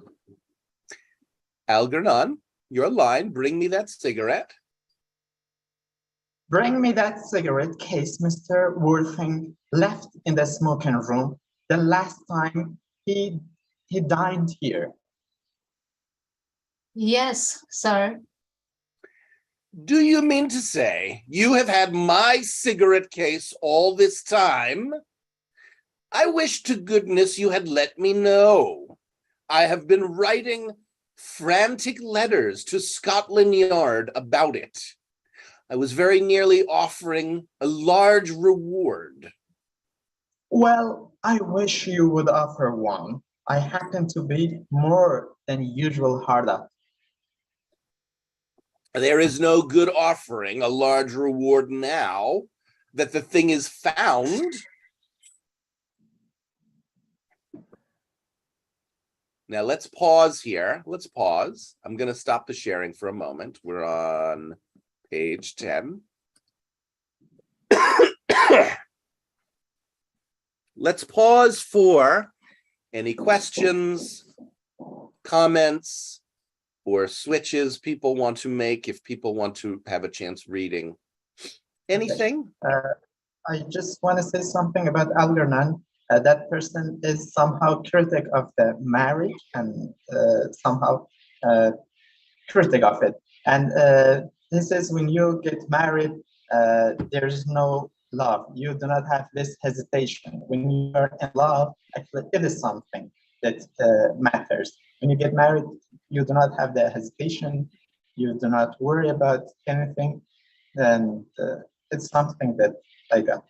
Algernon, your line, bring me that cigarette. Bring me that cigarette case Mr. Worthing left in the smoking room the last time he dined here. yes, sir. Do you mean to say you have had my cigarette case all this time? I wish to goodness you had let me know. I have been writing frantic letters to Scotland Yard about it. I was very nearly offering a large reward. Well, I wish you would offer one. I happen to be more than usual hard up. There is no good offering a large reward now that the thing is found. Now let's pause here. Let's pause. I'm going to stop the sharing for a moment. We're on page 10. Let's pause for any questions, comments, or switches people want to make if people want to have a chance reading. Anything? I just want to say something about Algernon. That person is somehow critic of the marriage and somehow critic of it. And he says when you get married, there's no love. You do not have this hesitation. When you are in love, actually it is something that matters. When you get married, you do not have the hesitation. You do not worry about anything. And it's something that I got.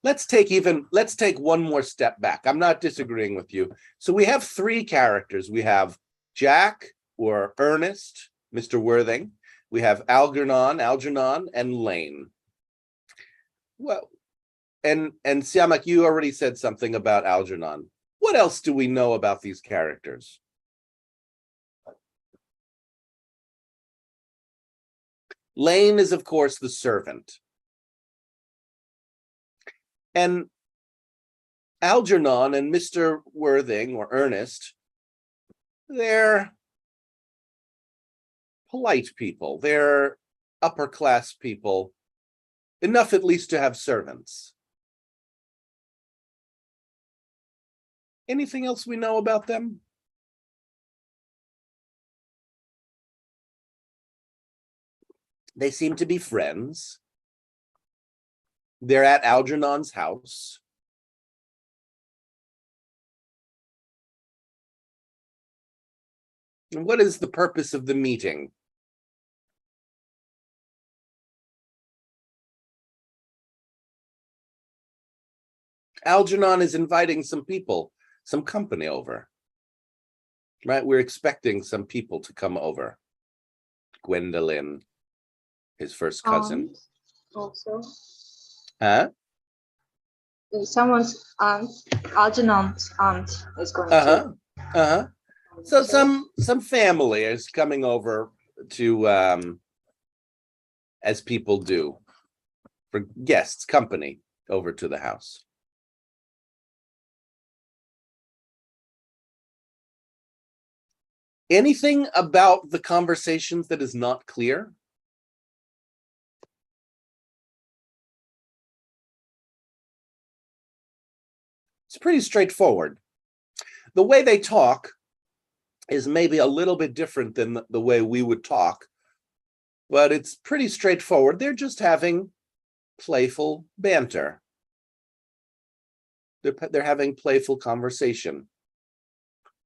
Let's take one more step back. I'm not disagreeing with you. So we have three characters. We have Jack or Ernest, Mr. Worthing. We have Algernon, and Lane. Well, and Siamak, you already said something about Algernon. What else do we know about these characters? Lane is, of course, the servant. And Algernon and Mr. Worthing, or Ernest, they're polite people. They're upper class people, enough at least to have servants. Anything else we know about them? They seem to be friends. They're at Algernon's house. And what is the purpose of the meeting? Algernon is inviting some people, some company over. Right? We're expecting some people to come over. Gwendolyn, his first cousin. Also, Huh? someone's aunt, Algernon's aunt, is going Uh-huh. to. Uh-huh. So some family is coming over to as people do, for guests, company over to the house. Anything about the conversations that is not clear? It's pretty straightforward. The way they talk is maybe a little bit different than the way we would talk, but it's pretty straightforward. They're just having playful banter. They're having playful conversation.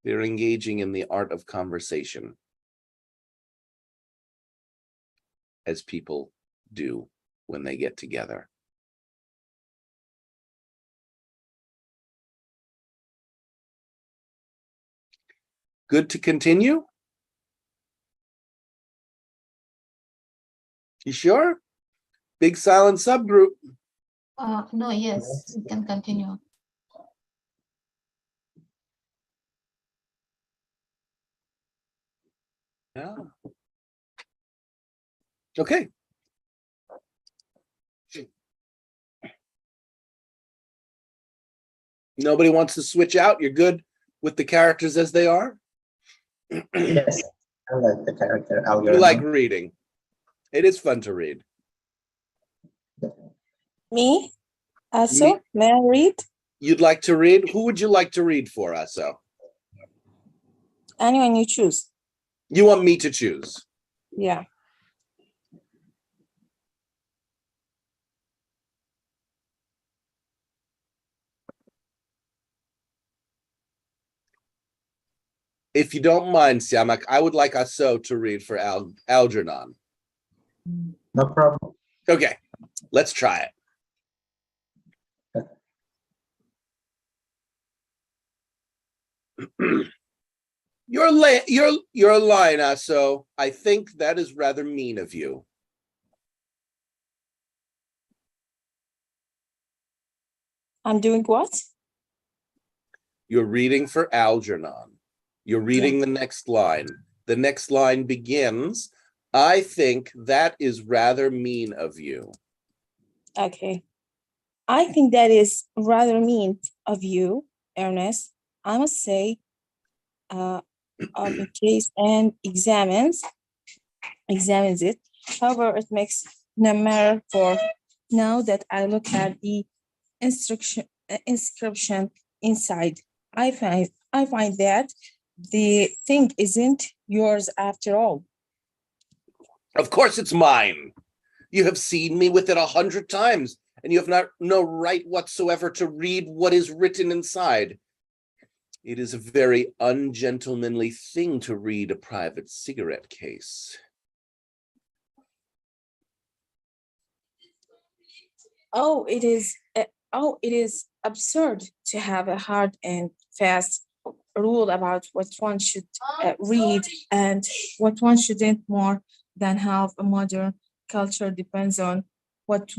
They're engaging in the art of conversation, as people do when they get together. Good to continue? You sure? Big silent subgroup. No, yes, you can continue. Yeah. Okay. Nobody wants to switch out? You're good with the characters as they are? Yes, I like the character You Algernon. like reading. It is fun to read. Me? Also, Me? may I read? You'd like to read? Who would you like to read for us? So Anyone you choose. you want me to choose? Yeah. If you don't mind, Siamak, I would like Aso to read for Algernon. No problem. Okay, let's try it. Your line, Aso. I think that is rather mean of you. I'm doing what? You're reading for Algernon. You're reading the next line. The next line begins, I think that is rather mean of you. Okay. I think that is rather mean of you, Ernest. I must say, of the case and examines it. However, it makes no matter for now that I look at the inscription inside. I find that the thing isn't yours after all. Of course it's mine. You have seen me with it 100 times, and you have no right whatsoever to read what is written inside. It is a very ungentlemanly thing to read a private cigarette case. It is absurd to have a hard and fast rule about what one should read and what one shouldn't, more than half a modern culture depends on what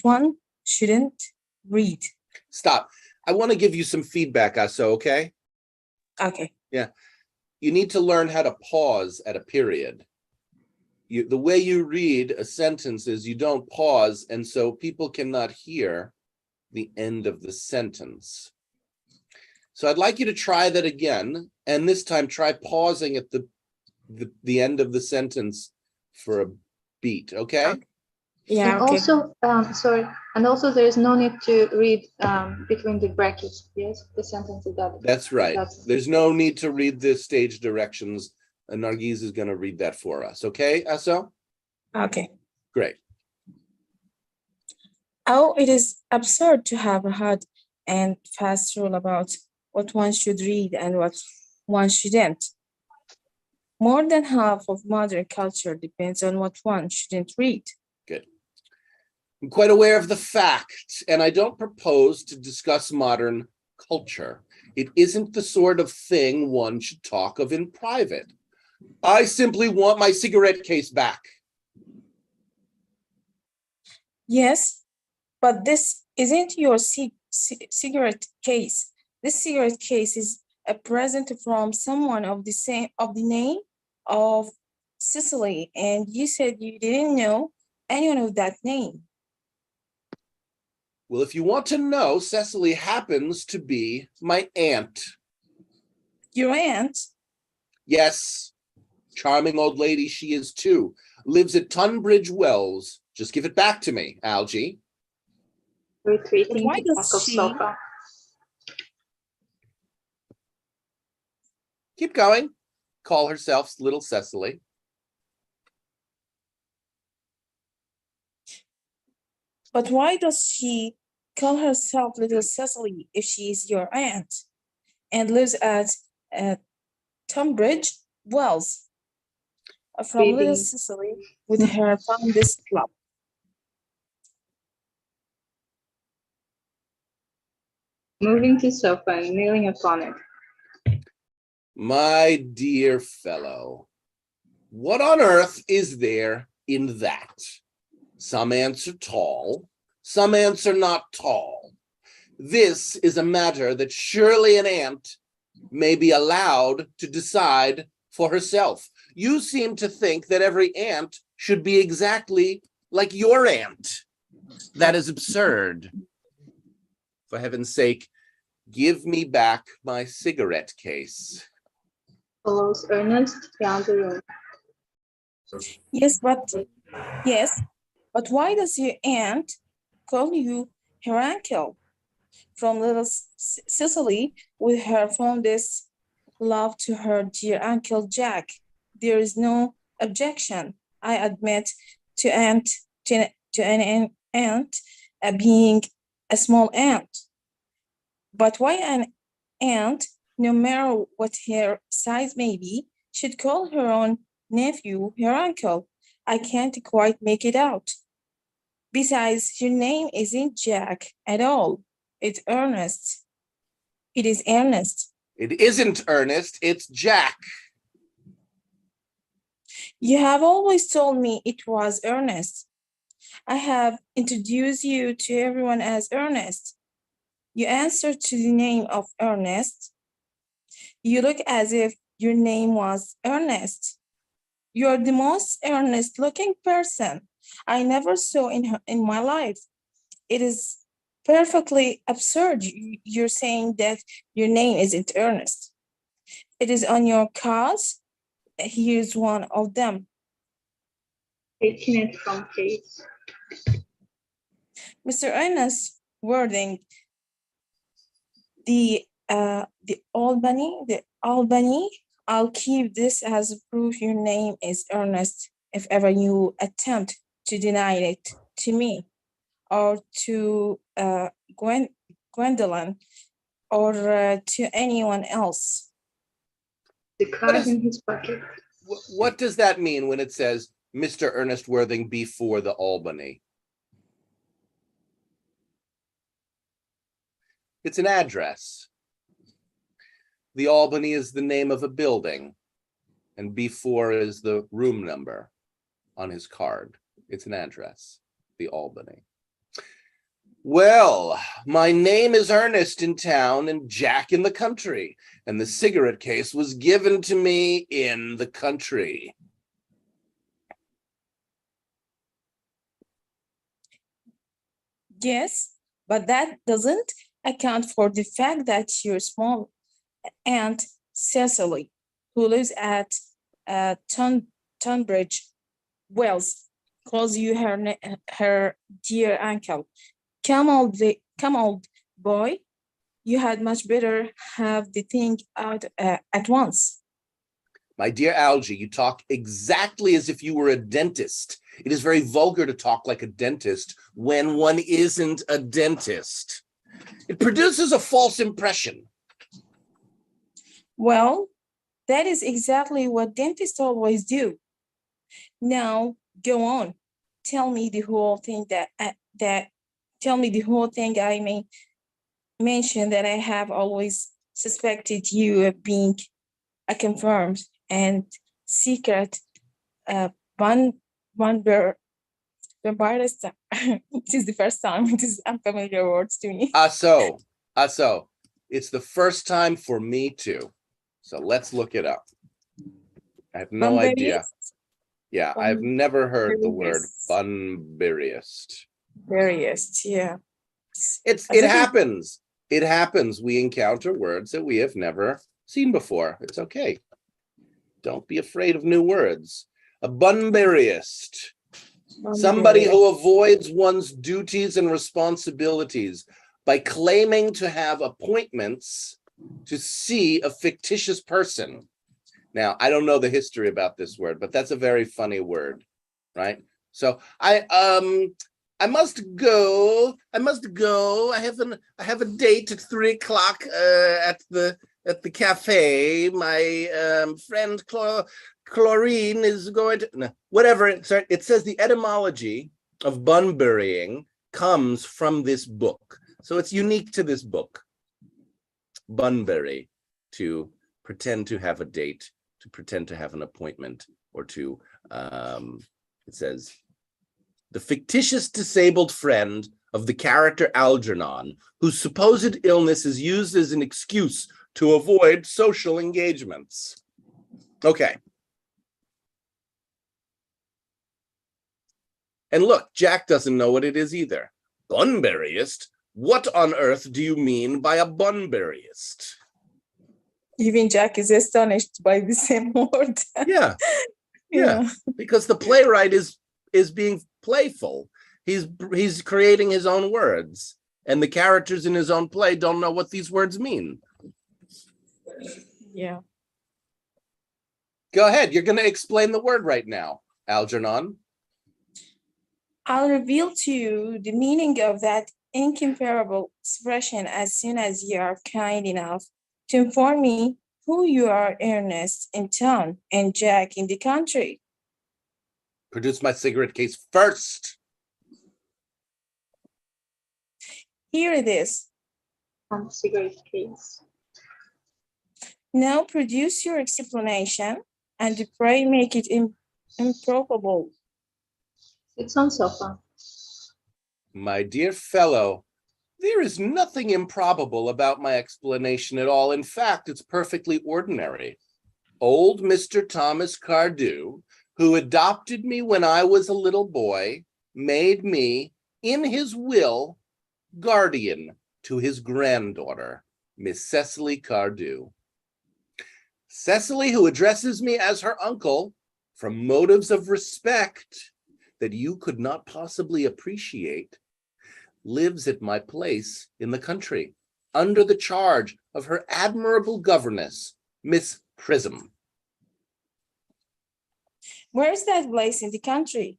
one shouldn't read. Stop. I want to give you some feedback, Aso, okay? Okay. You need to learn how to pause at a period. The way you read a sentence is you don't pause, and so people cannot hear the end of the sentence. So I'd like you to try that again, and this time try pausing at the end of the sentence for a beat, okay? Yeah, And okay. also, sorry, and also there is no need to read between the brackets. Yes, the sentence is that. That's right. That's- There's no need to read the stage directions. And Nargiz is going to read that for us, okay, Aso? Okay. Great. Oh, it is absurd to have a hard and fast rule about what one should read and what one shouldn't. More than half of modern culture depends on what one shouldn't read. Good. I'm quite aware of the fact, and I don't propose to discuss modern culture. It isn't the sort of thing one should talk of in private. I simply want my cigarette case back. Yes, but this isn't your cigarette case. This cigarette case is a present from someone of the name of Cicely, and you said you didn't know anyone of that name. Well, if you want to know, Cecily happens to be my aunt. Your aunt? Yes, charming old lady she is too. Lives at Tunbridge Wells. Just give it back to me, Algie. Retreating why to back does of she- sofa. Keep going. Call herself little Cecily. But why does she call herself little Cecily if she is your aunt and lives at Tunbridge Wells? From little Reading. Cecily with her founders club. Moving to sofa and kneeling upon it. My dear fellow, what on earth is there in that? Some ants are tall, some ants are not tall. This is a matter that surely an ant may be allowed to decide for herself. You seem to think that every ant should be exactly like your aunt. That is absurd. For heaven's sake, give me back my cigarette case. Follows Ernest round the room. Yes, but why does your aunt call you her uncle? From little Cecily with her fondest love to her dear Uncle Jack. There is no objection, I admit, to an aunt being a small aunt. But why an aunt, no matter what her size may be, should call her own nephew her uncle? I can't quite make it out. Besides, your name isn't Jack at all. It's Ernest. It is Ernest. It isn't Ernest, it's Jack. You have always told me it was Ernest. I have introduced you to everyone as Ernest. You answer to the name of Ernest. You look as if your name was Ernest. You're the most earnest looking person I never saw in my life. It is perfectly absurd. You're saying that your name isn't Ernest. It is on your cards. Here's one of them. Taking it from case. Mr. Ernest Worthing, the Albany. I'll keep this as proof your name is Ernest if ever you attempt to deny it to me or to Gwendolyn or to anyone else. The card in his pocket. What does that mean when it says Mr. Ernest Worthing before the Albany? It's an address. The Albany is the name of a building, and B4 is the room number on his card. It's an address, the Albany. Well, my name is Ernest in town and Jack in the country, and the cigarette case was given to me in the country. Yes, but that doesn't account for the fact that your small aunt Cecily, who lives at Tunbridge Wells, calls you her dear uncle. Come, old boy. You had much better have the thing out at once. My dear Algie, you talk exactly as if you were a dentist. It is very vulgar to talk like a dentist when one isn't a dentist. It produces a false impression. Well, that is exactly what dentists always do. Now, go on. Tell me the whole thing tell me the whole thing I may mention that I have always suspected you of being a confirmed and secret bombardist. It is the first time it is unfamiliar words to me. So, it's the first time for me too. So let's look it up. I have no idea. Yeah, I've never heard the word Bunburyist. Buryist, yeah. It happens. It happens. We encounter words that we have never seen before. It's okay. Don't be afraid of new words. A Bunburyist. Somebody who avoids one's duties and responsibilities by claiming to have appointments to see a fictitious person. Now, I don't know the history about this word, but that's a very funny word, right? So I must go. I have a date at 3 o'clock at the cafe. My friend Chlorine is going to, no, whatever. It says the etymology of Bunburying comes from this book. So it's unique to this book. Bunbury, to pretend to have a date, to pretend to have an appointment, or to, it says, the fictitious disabled friend of the character Algernon, whose supposed illness is used as an excuse to avoid social engagements. Okay. And look, Jack doesn't know what it is either. Bunburyist? What on earth do you mean by a Bunburyist? Even Jack is astonished by the same word. Yeah. Yeah. Because the playwright is being playful. He's creating his own words, and the characters in his own play don't know what these words mean. Yeah. Go ahead. You're going to explain the word right now, Algernon. I'll reveal to you the meaning of that incomparable expression as soon as you are kind enough to inform me who you are, Ernest in town and Jack in the country. Produce my cigarette case first. Here it is. Cigarette case. Now produce your explanation and pray make it improbable. It's on sofa. My dear fellow, there is nothing improbable about my explanation at all. In fact, it's perfectly ordinary. Old Mr. Thomas Cardew, who adopted me when I was a little boy, made me, in his will, guardian to his granddaughter, Miss Cecily Cardew. Cecily, who addresses me as her uncle from motives of respect that you could not possibly appreciate, lives at my place in the country under the charge of her admirable governess, Miss Prism. Where's that place in the country?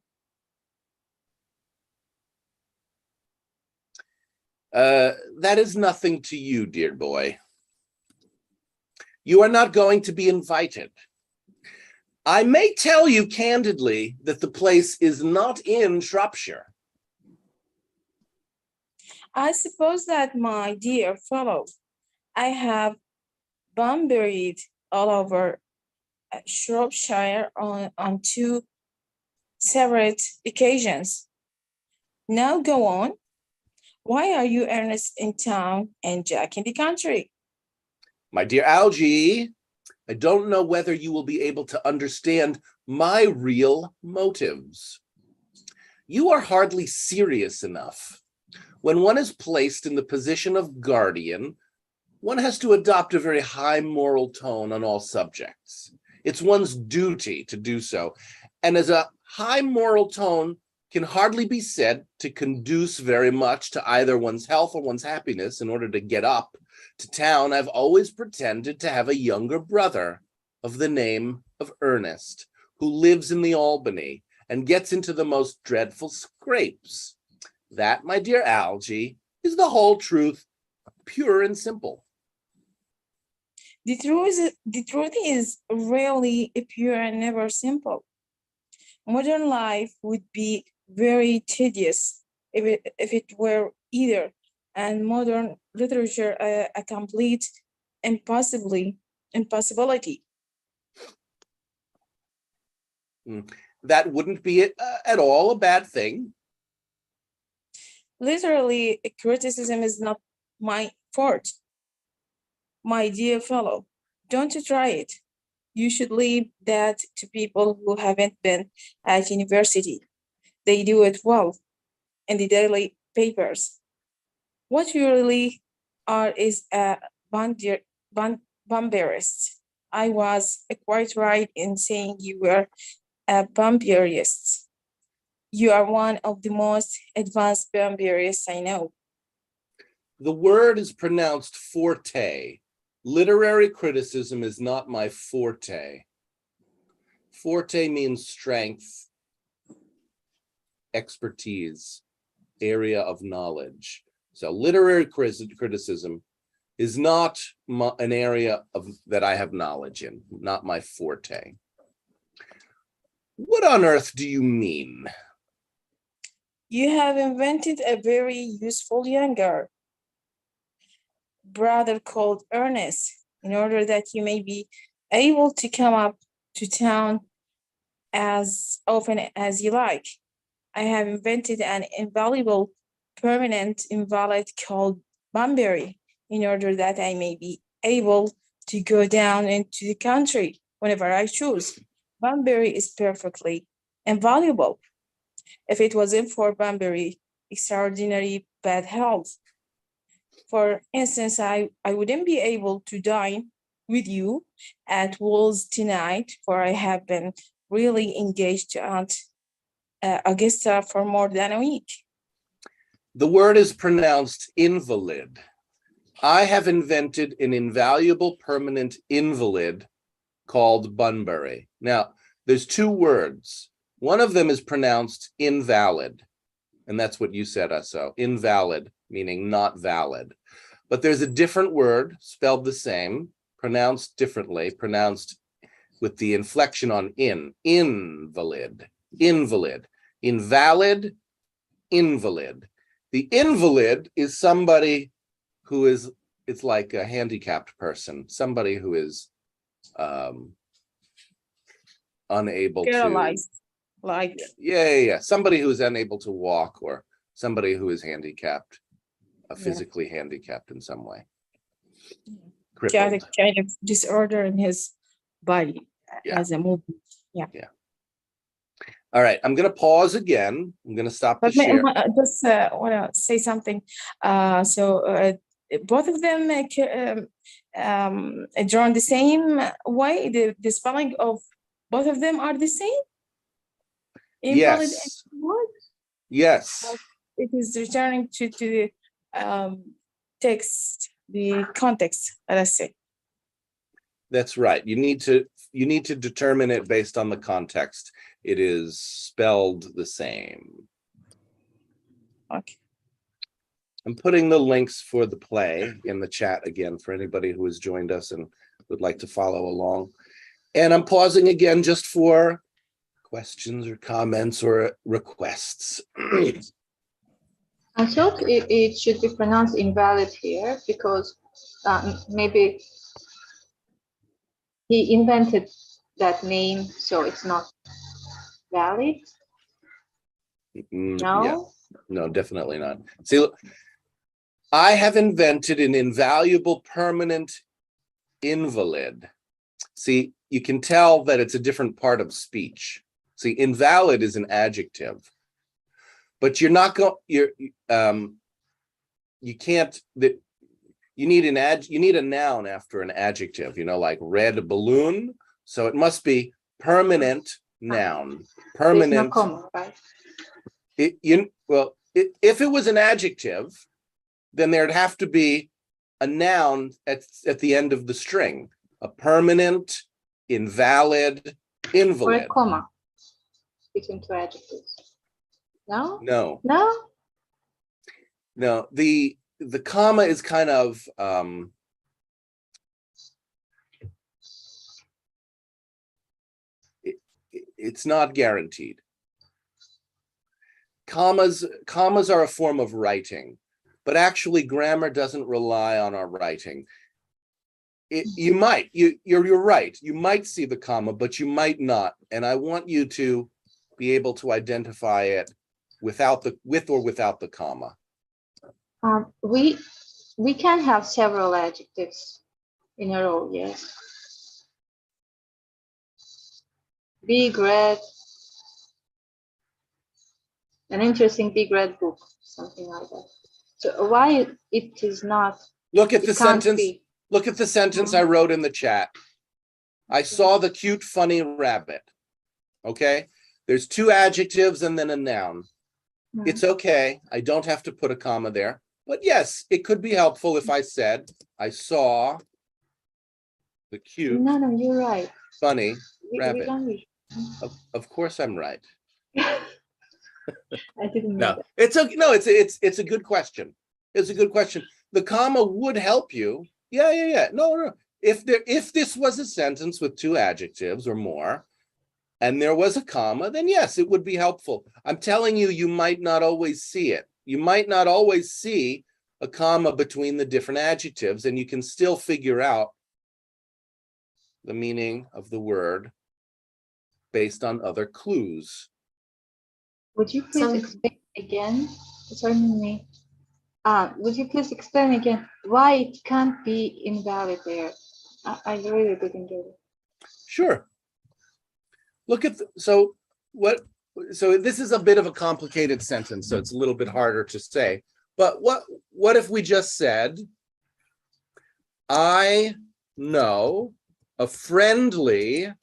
That is nothing to you, dear boy. You are not going to be invited. I may tell you candidly that the place is not in Shropshire. I suppose that, my dear fellow, I have Bunburied all over Shropshire on 2 separate occasions. Now go on. Why are you, Ernest, in town and Jack in the country? My dear Algie, I don't know whether you will be able to understand my real motives. You are hardly serious enough. When one is placed in the position of guardian, one has to adopt a very high moral tone on all subjects. It's one's duty to do so. And as a high moral tone can hardly be said to conduce very much to either one's health or one's happiness, in order to get up to town, I've always pretended to have a younger brother of the name of Ernest, who lives in the Albany and gets into the most dreadful scrapes. That, my dear Algie, is the whole truth, pure and simple. The truth is really pure and never simple. Modern life would be very tedious if it were either, and modern literature a complete impossibility. That wouldn't be at all a bad thing. Literally, criticism is not my forte. My dear fellow, don't you try it. You should leave that to people who haven't been at university. They do it well in the daily papers. What you really are is a bombarist. I was quite right in saying you were a bombarist. You are one of the most advanced bombarists I know. The word is pronounced forte. Literary criticism is not my forte. Forte means strength, expertise, area of knowledge. So literary criticism is not an area that I have knowledge in, not my forte. What on earth do you mean? You have invented a very useful younger brother called Ernest, in order that you may be able to come up to town as often as you like. I have invented an invaluable permanent invalid called Bunbury, in order that I may be able to go down into the country whenever I choose. Bunbury is perfectly invaluable. If it wasn't for Bunbury, extraordinary bad health. For instance, I wouldn't be able to dine with you at Wolves tonight, for I have been really engaged to Aunt Augusta for more than a week. The word is pronounced invalid. I have invented an invaluable permanent invalid called Bunbury. Now, there's two words. One of them is pronounced invalid, and that's what you said, Aso. Invalid, meaning not valid. But there's a different word, spelled the same, pronounced differently, pronounced with the inflection on invalid, invalid, invalid, invalid. The invalid is somebody who is, it's like a handicapped person, somebody who is unable Paralyzed, like yeah, somebody who is unable to walk, or somebody who is handicapped, physically handicapped in some way. got a Crippled. kind of disorder in his body Yeah. as a movement. All right, I'm going to pause again. I'm going to stop the But may, share. just want to say something. Both of them drawn the same way. The spelling of both of them are the same. Invalid and Yes. invalid? Yes. It is returning to the text, the context, let us say. That's right. You need to determine it based on the context. It is spelled the same. Okay. I'm putting the links for the play in the chat again for anybody who has joined us and would like to follow along. And I'm pausing again just for questions or comments or requests. I thought it should be pronounced invalid here because maybe he invented that name, so it's not valid. No? Yeah. No, definitely not. See, I have invented an invaluable permanent invalid. See, you can tell that it's a different part of speech. See, invalid is an adjective, but you're not going, you can't, you need a noun after an adjective, you know, like red balloon. So it must be permanent noun, There's no permanent. comma, right? If it was an adjective, then there'd have to be a noun at the end of the string, a permanent, invalid, Or invalid. a comma between two adjectives. No? No, No? no, the comma is kind of, it's not guaranteed. Commas are a form of writing, but actually grammar doesn't rely on our writing. You're right. You might see the comma, but you might not. And I want you to be able to identify it with or without the comma. We can have several adjectives in a row, yes. Big red, an interesting big red book, something like that. So why it is not? Look at It the can't sentence. be. Look at the sentence I wrote in the chat. I saw the cute, funny rabbit. Okay, there's two adjectives and then a noun. Mhm. It's okay. I don't have to put a comma there. But yes, it could be helpful if I said, I saw the cute, No, you're right. funny We rabbit. don't use. Of course I'm right. I didn't know No, that. it's a good question. It's a good question. The comma would help you. Yeah. No. If this was a sentence with two adjectives or more, and there was a comma, then yes, it would be helpful. I'm telling you, you might not always see it. You might not always see a comma between the different adjectives, and you can still figure out the meaning of the word based on other clues. Would you please explain again? Sorry, me. Would you please explain again why it can't be invalid there? I really didn't get it. Sure. Look at so this is a bit of a complicated sentence, so it's a little bit harder to say. But what if we just said, I know a friendly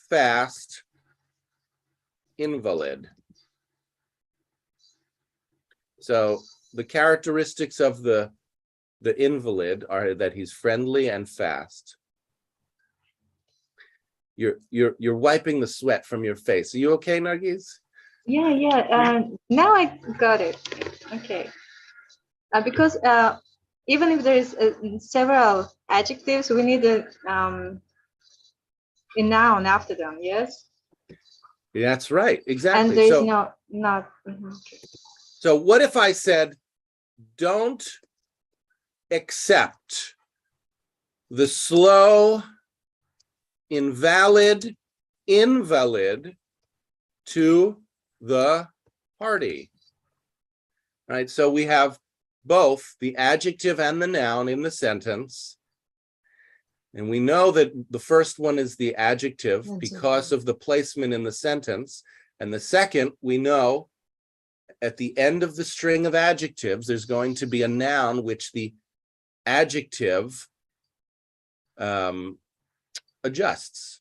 fast invalid. So the characteristics of the invalid are that he's friendly and fast. You're wiping the sweat from your face. Are you okay, Nargis? Yeah. Now I got it. Okay. Because even if there is several adjectives, we need a noun after them. Yes. That's right. Exactly. And there is not. So what if I said, don't accept the slow, invalid to the party? Right. So we have both the adjective and the noun in the sentence. And we know that the first one is the adjective because of the placement in the sentence. And the second, we know at the end of the string of adjectives, there's going to be a noun which the adjective adjusts,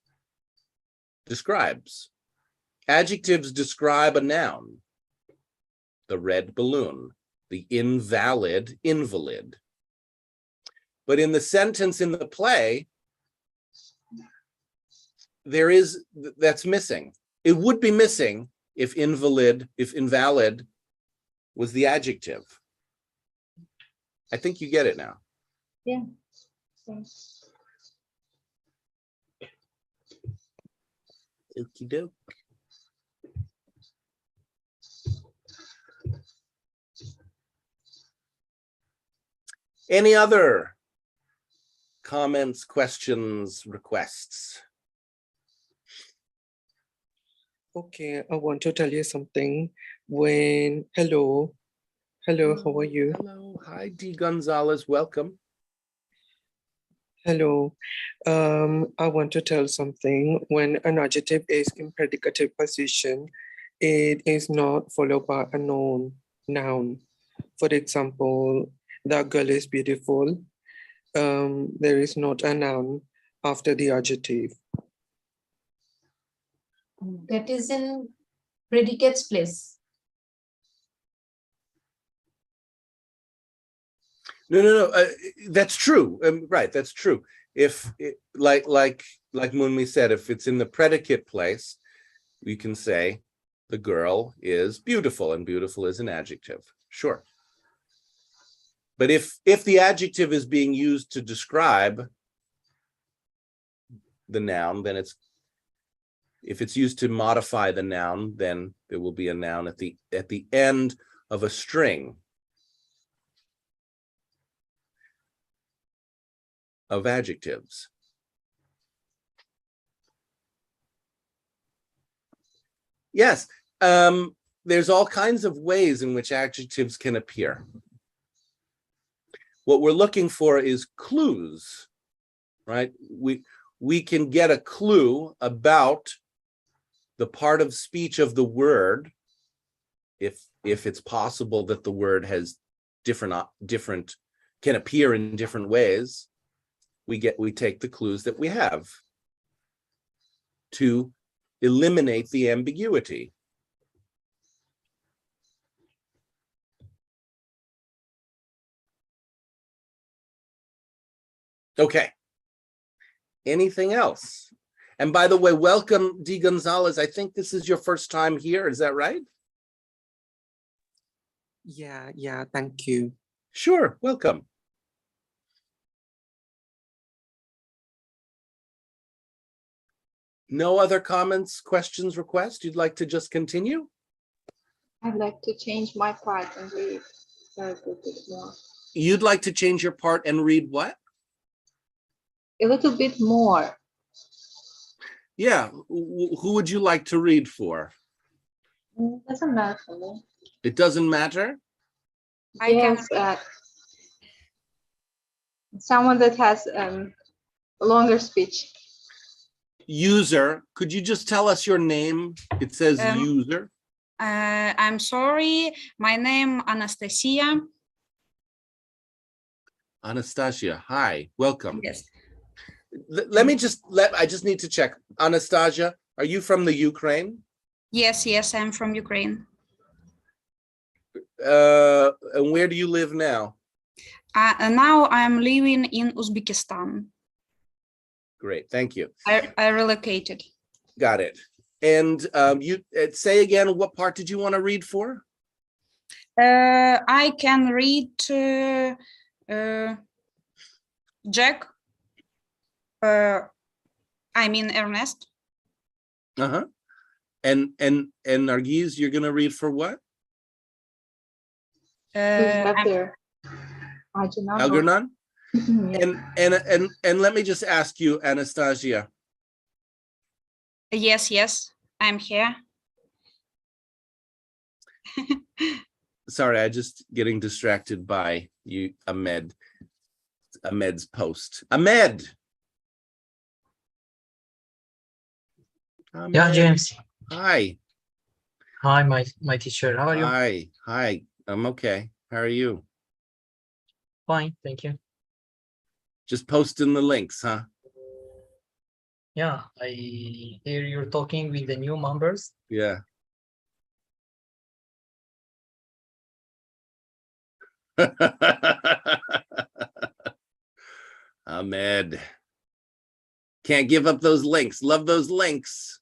describes. Adjectives describe a noun. The red balloon, the invalid, invalid. But in the sentence in the play, that's missing. It would be missing if invalid was the adjective. I think you get it now. Yeah. Thanks. Okie doke. Any other comments, questions, requests? Okay, I want to tell you something. When, hello, how are you? Hello, hi, D. Gonzalez, welcome. Hello. I want to tell something. When an adjective is in predicative position, it is not followed by a noun. For example, that girl is beautiful. There is not a noun after the adjective. That is in predicate's place. No, that's true. Right, that's true. If like Munmi said, if it's in the predicate place, we can say the girl is beautiful, and beautiful is an adjective. Sure. But if the adjective is being used to describe the noun, then if it's used to modify the noun, then there will be a noun at the end of a string of adjectives. Yes, there's all kinds of ways in which adjectives can appear. What we're looking for is clues, right? We can get a clue about the part of speech of the word if it's possible that the word has different can appear in different ways. We take the clues that we have to eliminate the ambiguity. Okay. Anything else? And by the way, welcome, D. Gonzalez. I think this is your first time here. Is that right? Yeah, thank you. Sure, welcome. No other comments, questions, requests? You'd like to just continue? I'd like to change my part and read a little bit more. You'd like to change your part and read what? A little bit more. Yeah, who would you like to read for? Doesn't matter for me. It doesn't matter? Yes, someone that has a longer speech. User, could you just tell us your name? It says user. I'm sorry, my name Anastasia. Anastasia, hi, welcome. Yes. I just need to check. Anastasia, are you from the Ukraine? Yes, I'm from Ukraine. And where do you live now? And now I'm living in Uzbekistan. Great, thank you. I relocated. Got it. And you say again, what part did you want to read for? I can read Jack. I mean Ernest. Uh-huh. And Nargiz, you're gonna read for what? Algernon? And let me just ask you, Anastasia. Yes, I'm here. Sorry, I just getting distracted by you, Ahmed's post. Ahmed. Yeah, James. Hi. Hi, my teacher. How are you? Hi. I'm okay. How are you? Fine, thank you. Just posting the links, huh? Yeah, I hear you're talking with the new members. Yeah. Ahmed. Can't give up those links. Love those links.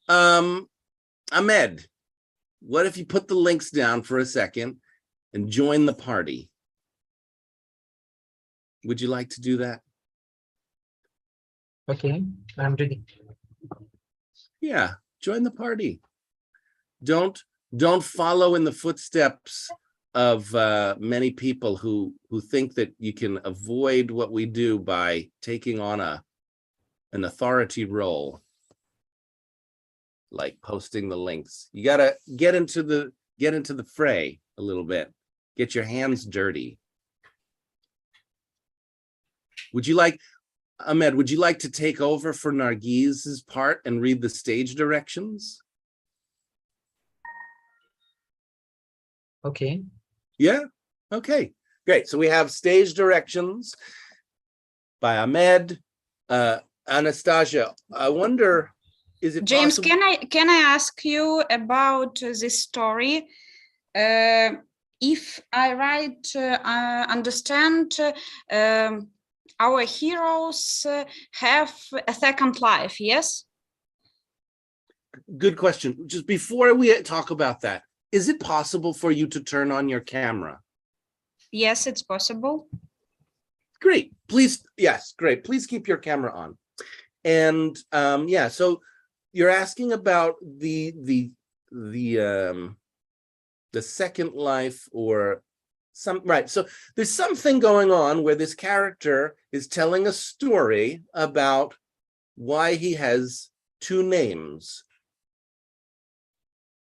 Ahmed, what if you put the links down for a second and join the party? Would you like to do that? Okay, I'm ready. Yeah, join the party. Don't follow in the footsteps of many people who think that you can avoid what we do by taking on an authority role. like posting the links. You gotta get into the fray a little bit. Get your hands dirty. Would you like, Ahmed, would you like to take over for Nargiz's part and read the stage directions? Okay. Yeah, okay, great. So we have stage directions by Ahmed. Anastasia, I wonder, is it James, possible? can I ask you about this story? If I understand, our heroes have a second life, yes? Good question. Just before we talk about that, is it possible for you to turn on your camera? Yes, it's possible. Great, please, yes, great. Please keep your camera on. And yeah, so you're asking about the second life or some, right? So there's something going on where this character is telling a story about why he has two names.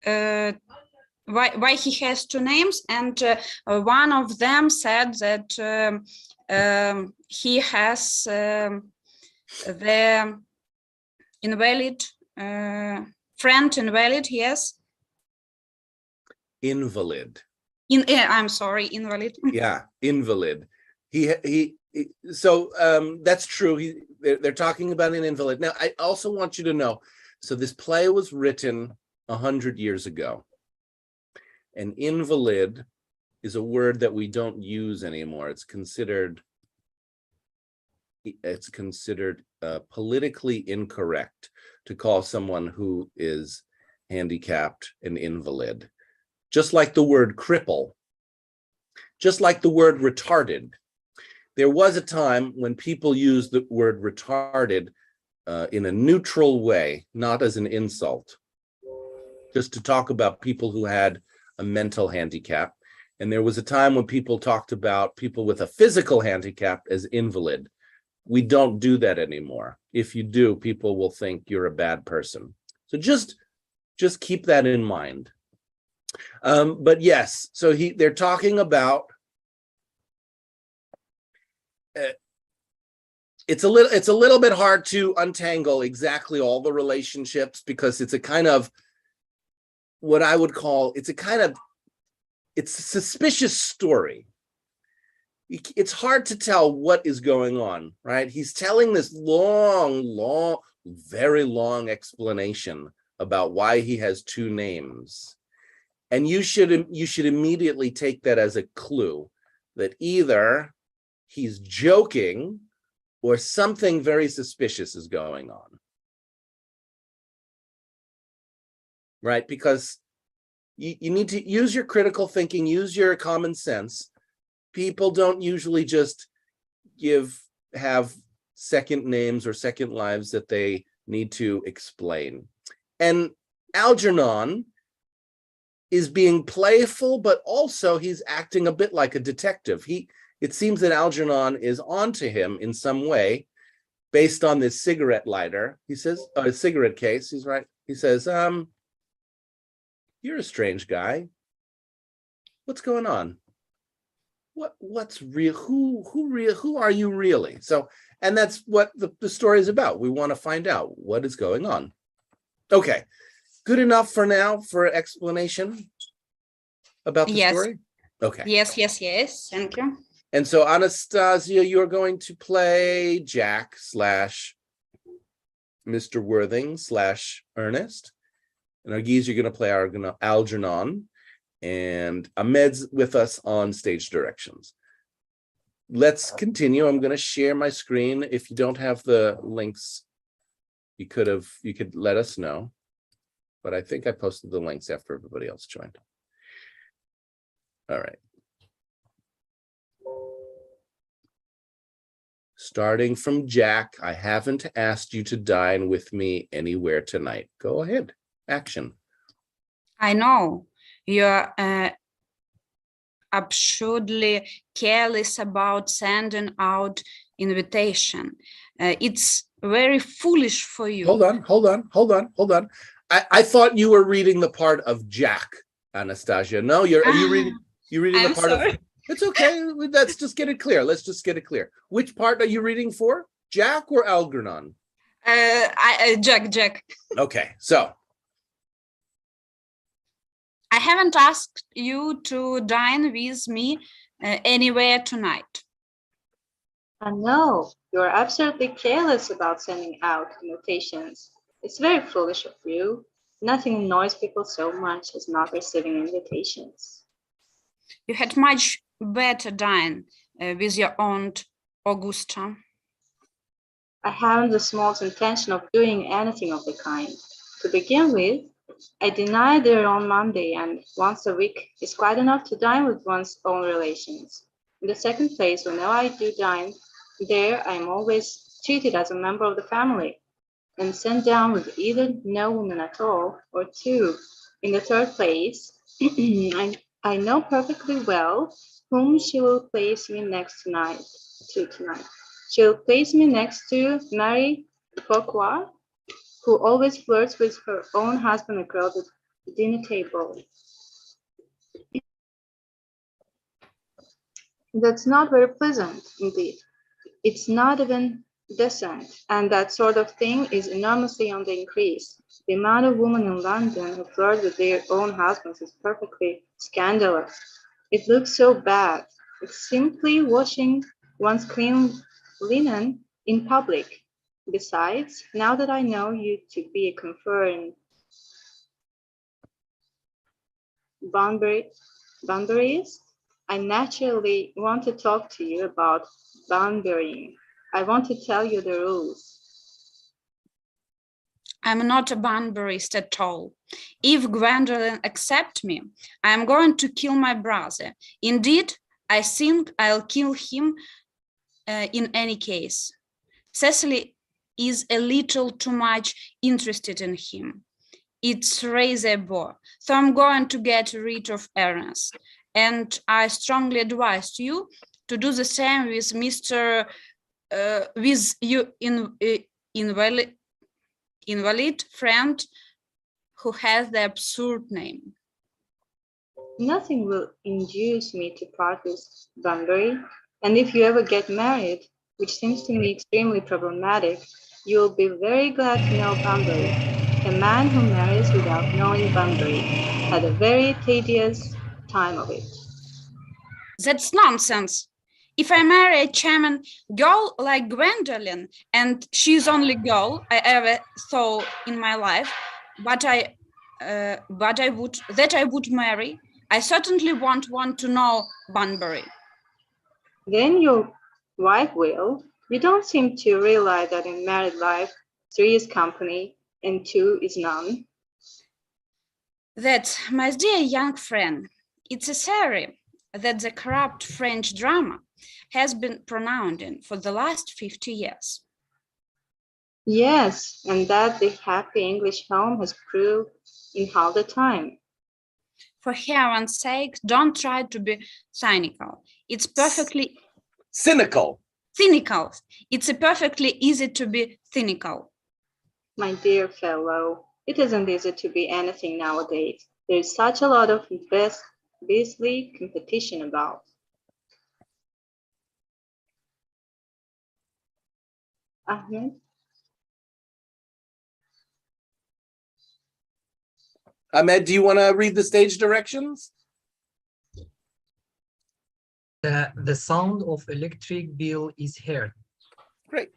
Why he has two names, and one of them said that he has the invalid friend invalid, yes. Invalid. I'm sorry, invalid. Yeah, invalid. So that's true. They're talking about an invalid. Now, I also want you to know, so this play was written 100 years ago. An invalid is a word that we don't use anymore. It's considered politically incorrect to call someone who is handicapped an invalid. Just like the word cripple, just like the word retarded. There was a time when people used the word retarded in a neutral way, not as an insult, just to talk about people who had a mental handicap. And there was a time when people talked about people with a physical handicap as invalid. We don't do that anymore. If you do, people will think you're a bad person. So just keep that in mind. But yes, so they're talking about it's a little bit hard to untangle exactly all the relationships, because it's a kind of what I would call, it's a suspicious story. It's hard to tell what is going on, right? He's telling this long, very long explanation about why he has two names. And you should immediately take that as a clue that either he's joking or something very suspicious is going on. Right? Because you need to use your critical thinking, use your common sense. People don't usually just have second names or second lives that they need to explain. And Algernon is being playful, but also he's acting a bit like a detective. It seems that Algernon is onto him in some way based on this cigarette lighter. He says, a cigarette case, he's right. He says, you're a strange guy. What's going on? What's real? Who are you really? So, and that's what the story is about. We want to find out what is going on. Okay, good enough for now for explanation about the story? Okay. Yes, thank you. And so Anastasia, you're going to play Jack / Mr. Worthing / Ernest. And Nargiz, you're going to play Algernon. And Ahmed's with us on stage directions. Let's continue. I'm going to share my screen. If you don't have the links, you could let us know. But I think I posted the links after everybody else joined. All right. Starting from Jack, I haven't asked you to dine with me anywhere tonight. Go ahead. Action. I know you're absolutely careless about sending out invitation. It's very foolish for you. Hold on. I thought you were reading the part of Jack, Anastasia. No, are you reading I'm the part sorry. of? It's okay. Let's just get it clear. Let's just get it clear. Which part are you reading for? Jack or Algernon? Jack. Okay, so I haven't asked you to dine with me anywhere tonight. No, you're absolutely careless about sending out invitations. It's very foolish of you. Nothing annoys people so much as not receiving invitations. You had much better dine with your aunt Augusta. I haven't the smallest intention of doing anything of the kind. To begin with, I dine there on Monday, and once a week is quite enough to dine with one's own relations. In the second place, whenever I do dine there, I am always treated as a member of the family and sent down with either no woman at all or two. In the third place, I know perfectly well whom she will place me next tonight. She'll place me next to Mary Farquhar, who always flirts with her own husband across the dinner table. That's not very pleasant, indeed. It's not even decent, and that sort of thing is enormously on the increase. The amount of women in London who flirt with their own husbands is perfectly scandalous. It looks so bad. It's simply washing one's clean linen in public. Besides, now that I know you to be a confirmed Bunburyist, I naturally want to talk to you about Bunburying. I want to tell you the rules. I'm not a Bunburyist at all. If Gwendolen accepts me, I am going to kill my brother. Indeed, I think I'll kill him in any case. Cecily is a little too much interested in him. It's rather a bore, so I'm going to get rid of Ernest. And I strongly advise you to do the same with Mr. With your invalid friend who has the absurd name. Nothing will induce me to part with Bunbury, and if you ever get married, which seems to me extremely problematic, you'll be very glad to know Bunbury. A man who marries without knowing Bunbury had a very tedious time of it. That's nonsense. If I marry a charming girl like Gwendolen, and she's the only girl I ever saw in my life, but I would marry, I certainly won't want to know Bunbury. Then your wife will. You don't seem to realize that in married life, 3 is company and 2 is none. That, my dear young friend, it's a theory that the corrupt French drama has been pronouncing for the last 50 years. Yes, and that the happy English home has proved in all the time. For heaven's sake, don't try to be cynical. It's perfectly cynical. It's perfectly easy to be cynical. My dear fellow, it isn't easy to be anything nowadays. There's such a lot of beastly competition about. Ahmed? Ahmed, do you want to read the stage directions? The sound of electric bell is heard. Great.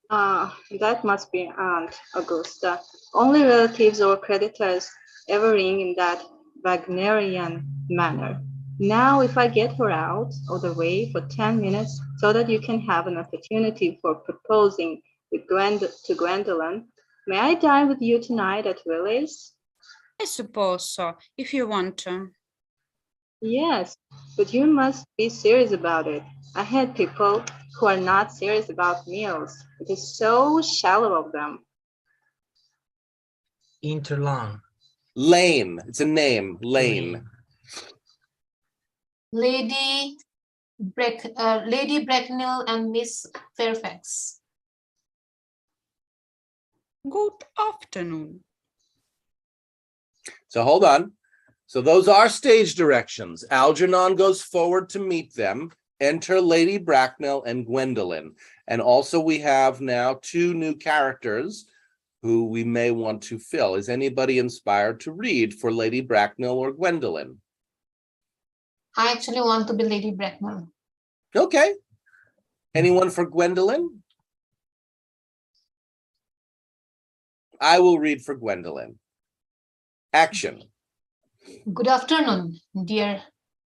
That must be Aunt Augusta. Only relatives or creditors ever ring in that Wagnerian manner. Now, if I get her out of the way for 10 minutes so that you can have an opportunity for proposing with to Gwendolen, may I dine with you tonight at Willie's? I suppose so, if you want to. Yes, but you must be serious about it. I hate people who are not serious about meals. It is so shallow of them. Interlawn. Lane. It's a name. Lane. Lady Bracknell and Miss Fairfax. Good afternoon. So hold on. So those are stage directions. Algernon goes forward to meet them. Enter Lady Bracknell and Gwendolyn. And also we have now 2 new characters who we may want to fill. Is anybody inspired to read for Lady Bracknell or Gwendolyn? I actually want to be Lady Bracknell. Okay. Anyone for Gwendolyn? I will read for Gwendolyn. Action. Good afternoon, dear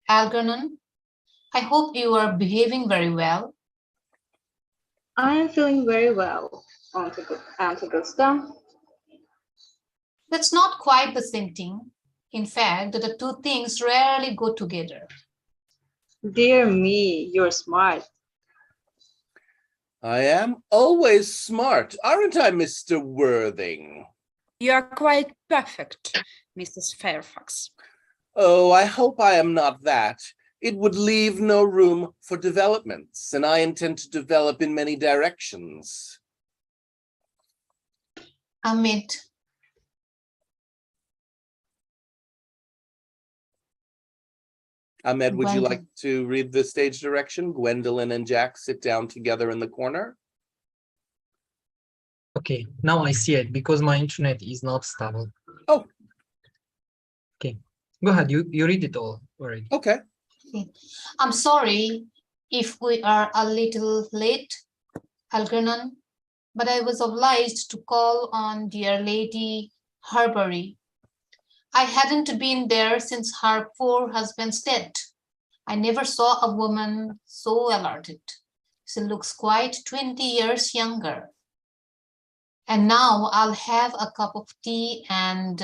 Algernon. I hope you are behaving very well. I am feeling very well, Aunt Augusta. That's not quite the same thing. In fact, the 2 things rarely go together. Dear me, you're smart. I am always smart, aren't I, Mr. Worthing? You are quite perfect, Mrs. Fairfax. Oh, I hope I am not that. It would leave no room for developments, and I intend to develop in many directions. Amit, Ahmed, would you like Gwendolyn. to read the stage direction? Gwendolyn and Jack sit down together in the corner. Okay, now I see it because my internet is not stable. Oh. Okay, go ahead. You read it all already. Okay. I'm sorry if we are a little late, Algernon, but I was obliged to call on dear Lady Harbury. I hadn't been there since her poor husband's death. I never saw a woman so alerted. She looks quite 20 years younger. And now I'll have a cup of tea and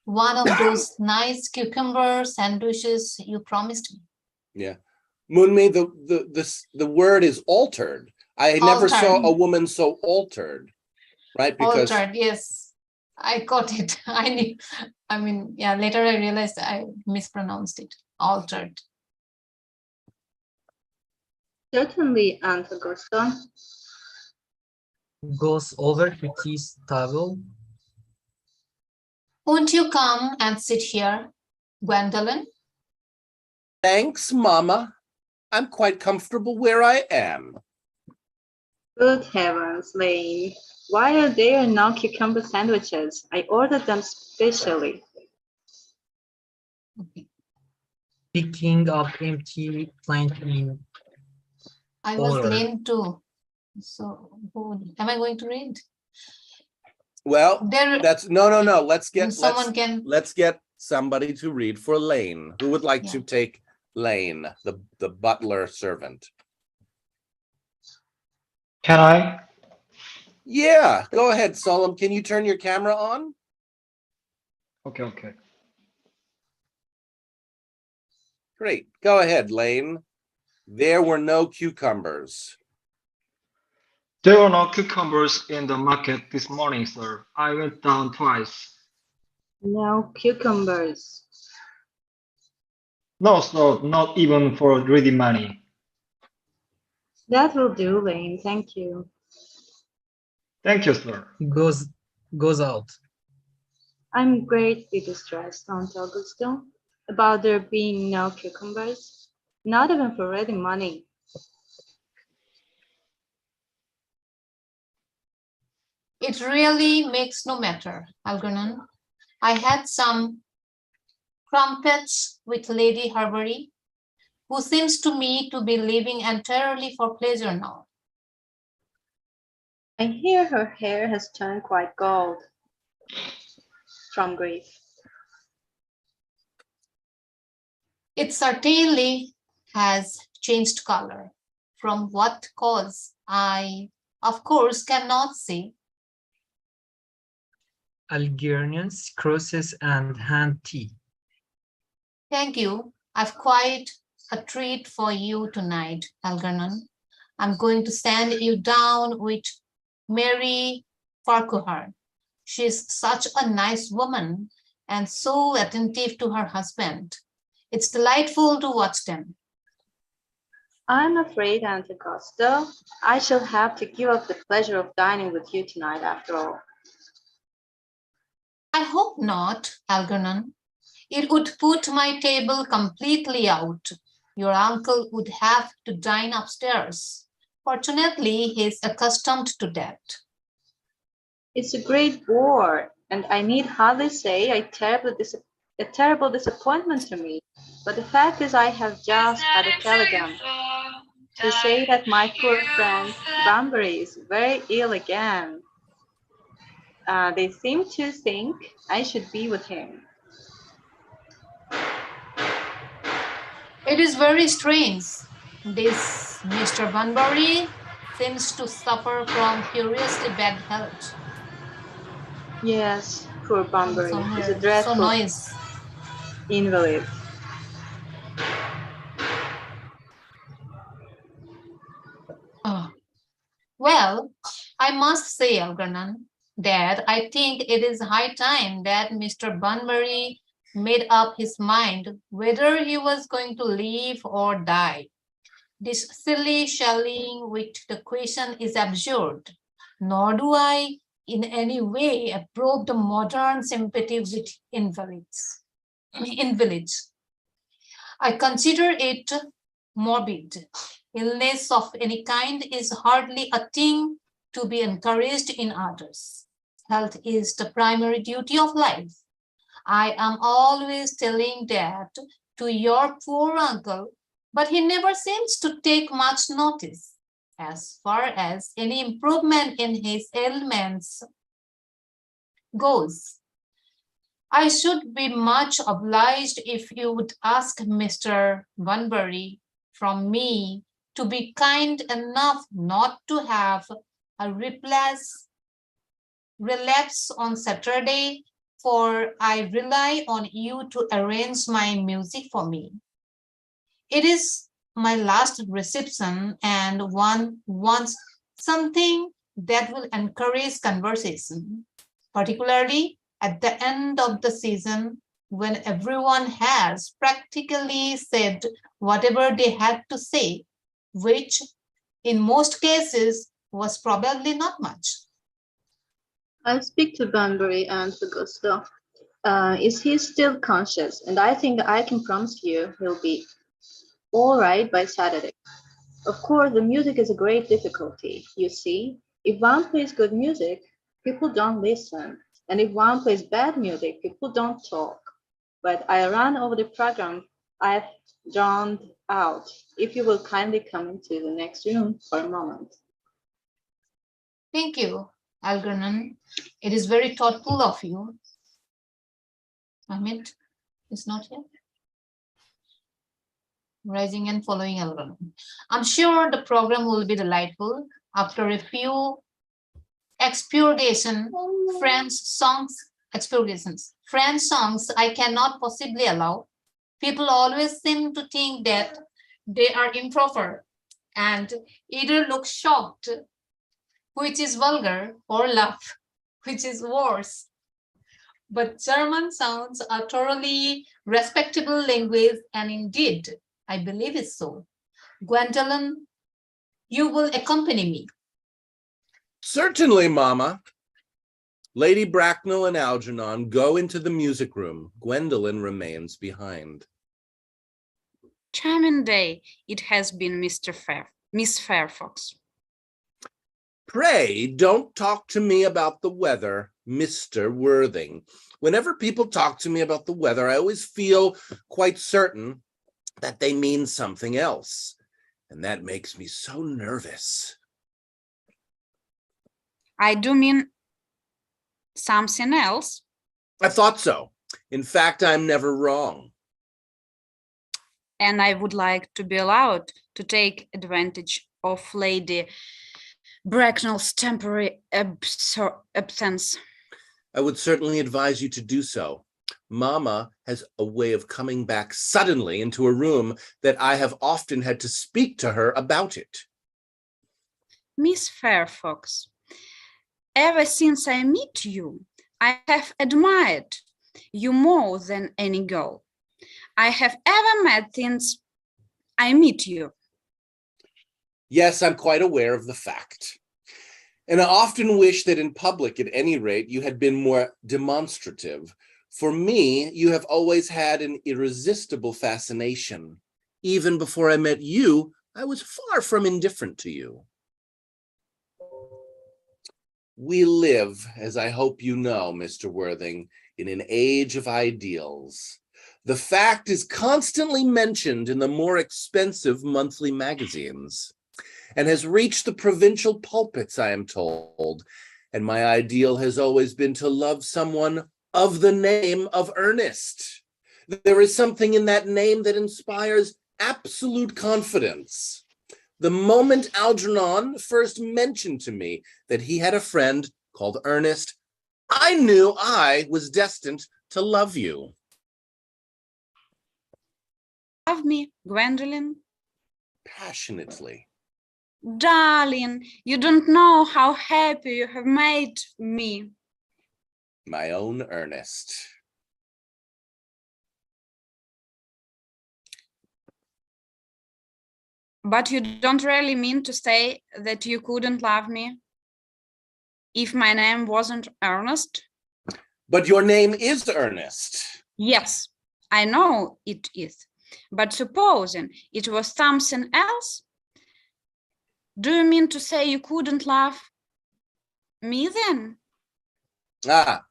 one of those nice cucumber sandwiches you promised me. Yeah. Munmi, the word is altered. I never saw Altered. a woman so altered, right? Because Altered, yes. I got it. Yeah, later I realized I mispronounced it. Altered. Certainly, Aunt Augusta. Goes over to his table. Won't you come and sit here, Gwendolyn? thanks, Mama. I'm quite comfortable where I am. Good heavens, Lane. Why are there no cucumber sandwiches? I ordered them specially. Picking up empty plant in I was order. lame too. So am I going to read? Well, There, that's no. Let's get somebody to read for Lane. Who would like to take Lane, the butler servant? Can I? Yeah, go ahead, Solom. Can you turn your camera on? Okay. Great. Go ahead, Lane. There were no cucumbers. There were no cucumbers in the market this morning, sir. I went down twice. No cucumbers. No, sir, not even for ready money. That will do, Lane. Thank you. Thank you, sir. Goes out. I'm greatly distressed, Aunt Augusta, about there being no cucumbers, not even for ready money. it really makes no matter, Algernon. I had some crumpets with Lady Harbury, who seems to me to be living entirely for pleasure now. I hear her hair has turned quite gold from grief. It certainly has changed color. From what cause, I, of course, cannot say. Algerians, crosses, and hand tea. Thank you. I've quite a treat for you tonight, Algernon. I'm going to send you down with Mary Farquhar. She's such a nice woman and so attentive to her husband. It's delightful to watch them. I'm afraid, Aunt Augusta, I shall have to give up the pleasure of dining with you tonight after all. I hope not, Algernon. It would put my table completely out. Your uncle would have to dine upstairs. Fortunately, he's accustomed to that. It's a great bore, and I need hardly say a terrible disappointment to me. But the fact is I have just had a telegram to say that my poor friend Bunbury is very ill again. They seem to think I should be with him. It is very strange. This Mr. Bunbury seems to suffer from curiously bad health. Yes, poor Bunbury is a So dreadful noise. invalid. Oh. Well, I must say, Algernon, that I think it is high time that Mr. Bunbury made up his mind whether he was going to live or die. This silly shelling with the question is absurd, nor do I in any way approve the modern sympathy with invalids. I consider it morbid. Illness of any kind is hardly a thing to be encouraged in others. Health is the primary duty of life. I am always telling that to your poor uncle, but he never seems to take much notice. As far as any improvement in his ailments goes, I should be much obliged if you would ask Mr. Bunbury from me to be kind enough not to have a relapse on Saturday, for I rely on you to arrange my music for me. It is my last reception, and one wants something that will encourage conversation, particularly at the end of the season when everyone has practically said whatever they had to say, which in most cases was probably not much. I'll speak to Bunbury and Augusto. Is he still conscious? And I think I can promise you he'll be all right by Saturday. Of course, the music is a great difficulty. You see, if one plays good music, people don't listen. And if one plays bad music, people don't talk. But I ran over the program I've drawn out. If you will kindly come into the next room for a moment. Thank you, Algernon. It is very thoughtful of you. Amit is not here. Rising and following Algernon. I'm sure the program will be delightful. After a few French songs I cannot possibly allow. People always seem to think that they are improper and either look shocked, which is vulgar, or laugh, which is worse. But German sounds are thoroughly respectable language, and indeed, I believe it's so. Gwendolen, you will accompany me. Certainly, Mama. Lady Bracknell and Algernon go into the music room. Gwendolen remains behind. Charming day it has been, Miss Fairfax. Pray don't talk to me about the weather, Mr. Worthing. Whenever people talk to me about the weather, I always feel quite certain that they mean something else. And that makes me so nervous. I do mean something else. I thought so. In fact, I'm never wrong. And I would like to be allowed to take advantage of Lady Bracknell's temporary absence. I would certainly advise you to do so. Mama has a way of coming back suddenly into a room that I have often had to speak to her about it. Miss Fairfax, ever since I met you, I have admired you more than any girl I have ever met since I met you. Yes, I'm quite aware of the fact. And I often wish that in public, at any rate, you had been more demonstrative. For me, you have always had an irresistible fascination. Even before I met you, I was far from indifferent to you. We live, as I hope you know, Mr. Worthing, in an age of ideals. The fact is constantly mentioned in the more expensive monthly magazines and has reached the provincial pulpits, I am told. And my ideal has always been to love someone of the name of Ernest. There is something in that name that inspires absolute confidence. The moment Algernon first mentioned to me that he had a friend called Ernest, I knew I was destined to love you. Love me, Gwendolyn? Passionately. Darling, you don't know how happy you have made me. My own Ernest. But you don't really mean to say that you couldn't love me if my name wasn't Ernest? But your name is Ernest. Yes, I know it is. But supposing it was something else, do you mean to say you couldn't love me then? Ah,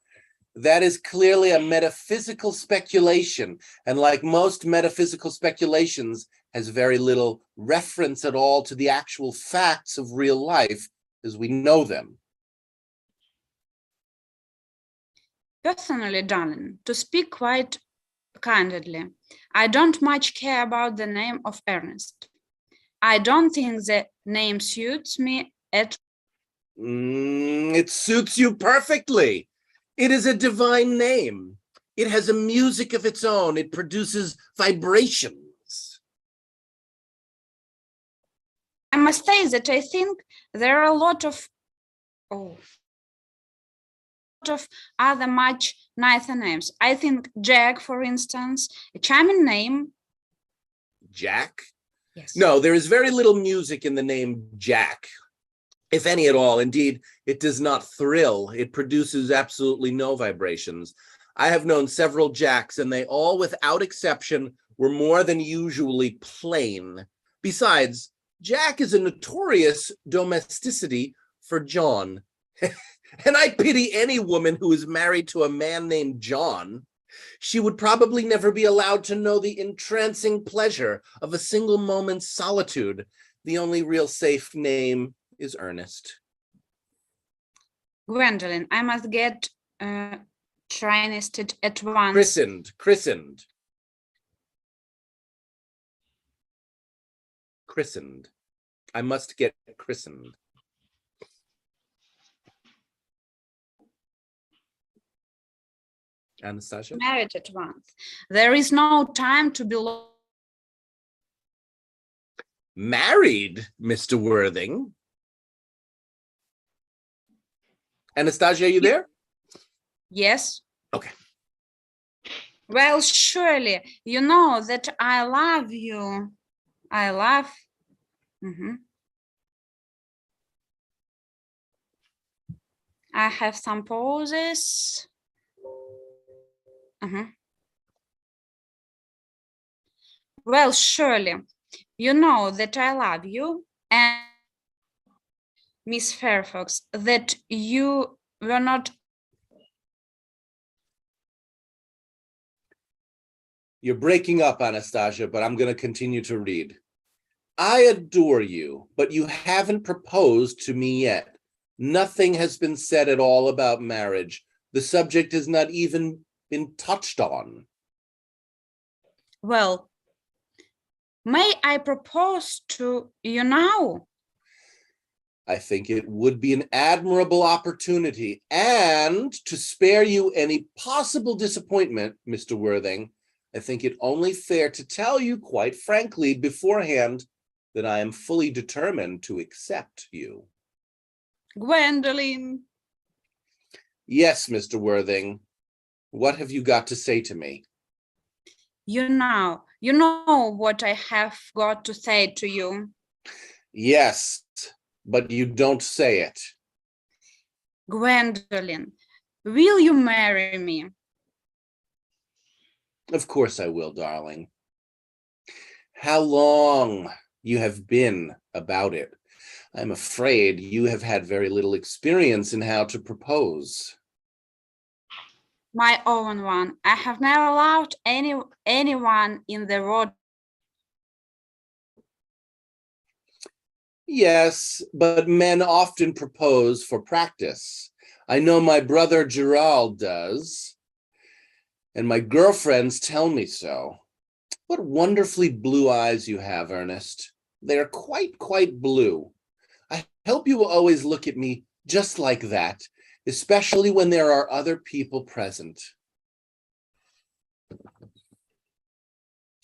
that is clearly a metaphysical speculation, and like most metaphysical speculations, has very little reference at all to the actual facts of real life as we know them. Personally, darling, to speak quite candidly, I don't much care about the name of Ernest. I don't think the name suits me at all. It suits you perfectly. It is a divine name. It has a music of its own. It produces vibrations. I must say that I think there are a lot of other much nicer names. I think Jack, for instance, a charming name. Jack? Yes. No, there is very little music in the name Jack, if any at all. Indeed, it does not thrill. It produces absolutely no vibrations. I have known several Jacks, and they all, without exception, were more than usually plain. Besides, Jack is a notorious domesticity for John. And I pity any woman who is married to a man named John. She would probably never be allowed to know the entrancing pleasure of a single moment's solitude. The only real safe name is Ernest. Gwendolyn, I must get trinested at once. Christened. I must get christened. Anastasia? Married at once. There is no time to be Married, Mr. Worthing? Anastasia, are you there? Yes. Okay. Well, surely you know that I love you. I love. I have some pauses. Well, surely you know that I love you, and Miss Fairfax, that you were not. You're breaking up, Anastasia, but I'm going to continue to read. I adore you, but you haven't proposed to me yet. Nothing has been said at all about marriage. The subject has not even been touched on. Well, may I propose to you now? I think it would be an admirable opportunity, and to spare you any possible disappointment, Mr. Worthing, I think it only fair to tell you quite frankly beforehand that I am fully determined to accept you. Gwendolyn. Yes, Mr. Worthing. What have you got to say to me? You know what I have got to say to you. Yes, but you don't say it. Gwendolyn, will you marry me? Of course I will, darling. How long you have been about it? I'm afraid you have had very little experience in how to propose. My own one. I have never loved anyone in the world. Yes, but men often propose for practice. I know my brother Gerald does, and my girlfriends tell me so. What wonderfully blue eyes you have, Ernest. They are quite blue. I hope you will always look at me just like that, especially when there are other people present.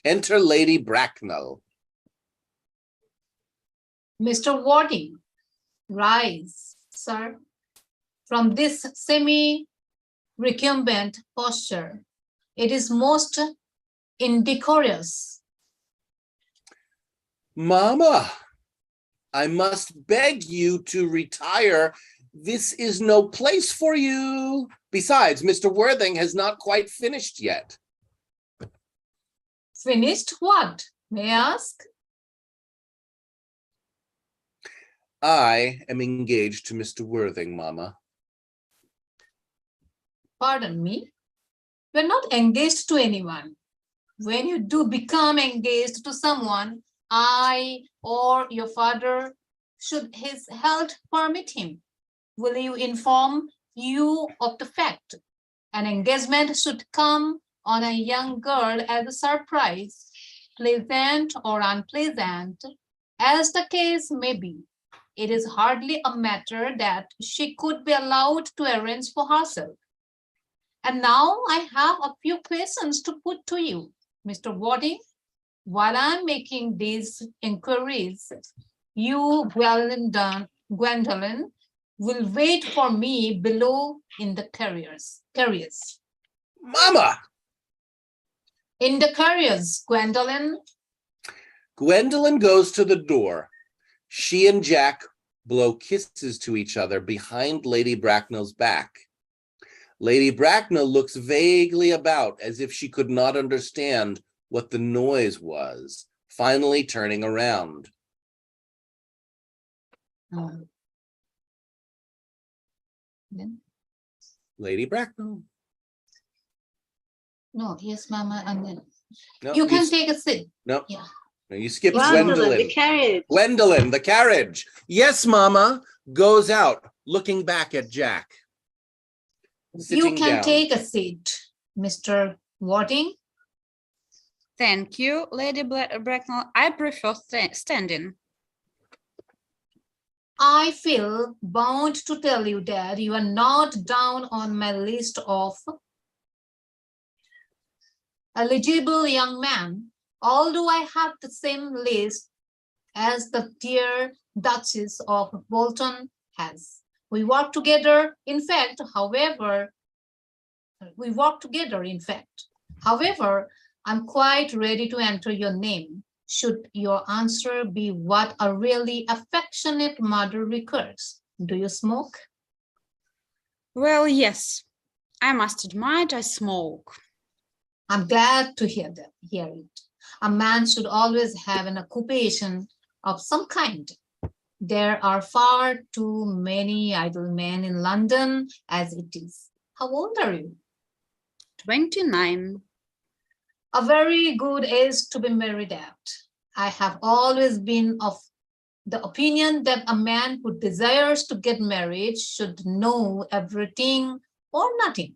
Enter Lady Bracknell. Mr. Warding, rise, sir, from this semi-recumbent posture. It is most indecorous. Mama, I must beg you to retire. This is no place for you. Besides, Mr. Worthing has not quite finished yet. Finished what, may I ask? I am engaged to Mr. Worthing, Mama. Pardon me? We're not engaged to anyone. When you do become engaged to someone, I or your father, should his health permit him, will you inform you of the fact? An engagement should come on a young girl as a surprise, pleasant or unpleasant, as the case may be. It is hardly a matter that she could be allowed to arrange for herself. And now I have a few questions to put to you, Mr. Warding. While I'm making these inquiries, you, Gwendolyn, will wait for me below in the carriers. Mama! In the carriers, Gwendolyn. Gwendolyn goes to the door. She and Jack blow kisses to each other behind Lady Bracknell's back. Lady Bracknell looks vaguely about as if she could not understand what the noise was, finally turning around. Lady Bracknell. No, yes, Mama, and then No, you can take a seat. No, Yeah. no, you skipped Gwendolyn, Gwendolyn. the carriage. Gwendolyn, the carriage. Yes, Mama, goes out, looking back at Jack. You Sitting can down. take a seat, Mr. Warding. Thank you, Lady Bracknell. I prefer standing. I feel bound to tell you that you are not down on my list of eligible young men, although I have the same list as the dear Duchess of Bolton has. We work together, in fact. However, I'm quite ready to enter your name, should your answer be what a really affectionate mother requires. Do you smoke? Well, yes, I must admit I smoke. I'm glad to hear it. A man should always have an occupation of some kind. There are far too many idle men in London as it is. How old are you? 29. A very good age to be married at. I have always been of the opinion that a man who desires to get married should know everything or nothing.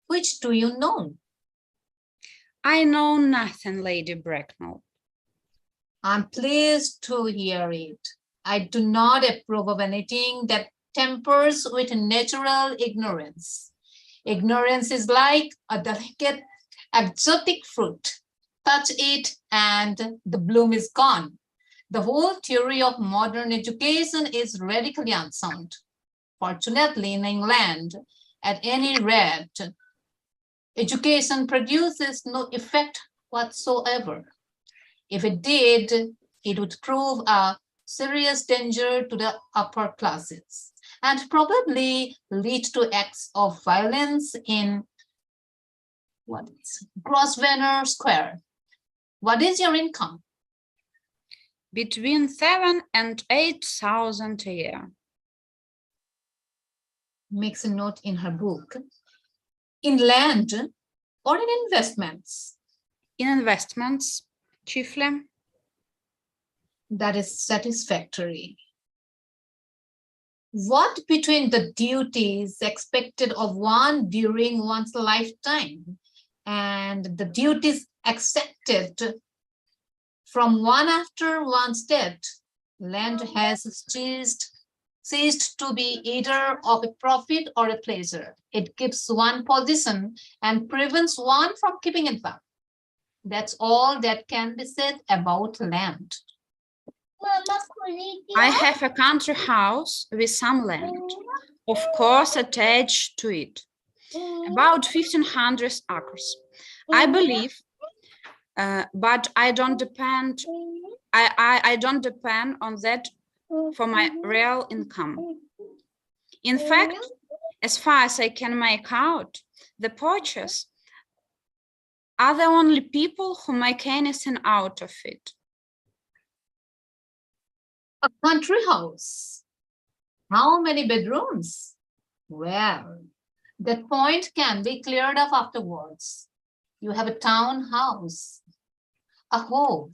Which do you know? I know nothing, Lady Bracknell. I'm pleased to hear it. I do not approve of anything that tempers with natural ignorance. Ignorance is like a delicate exotic fruit. Touch it and the bloom is gone. The whole theory of modern education is radically unsound. Fortunately, in England, at any rate, education produces no effect whatsoever. If it did, it would prove a serious danger to the upper classes. and probably lead to acts of violence in Grosvenor Square. What is your income? Between 7,000 and 8,000 a year. Makes a note in her book. In land or in investments? In investments, chiefly. That is satisfactory. What between the duties expected of one during one's lifetime and the duties accepted from one after one's death, land has ceased to be either of a profit or a pleasure. It gives one position and prevents one from keeping it back. That's all that can be said about land. I have a country house with some land, of course attached to it, about 1,500 acres. I believe, but I don't depend. I don't depend on that for my real income. In fact, as far as I can make out, the poachers are the only people who make anything out of it. A country house. How many bedrooms? Well, that point can be cleared up afterwards. You have a townhouse, a home,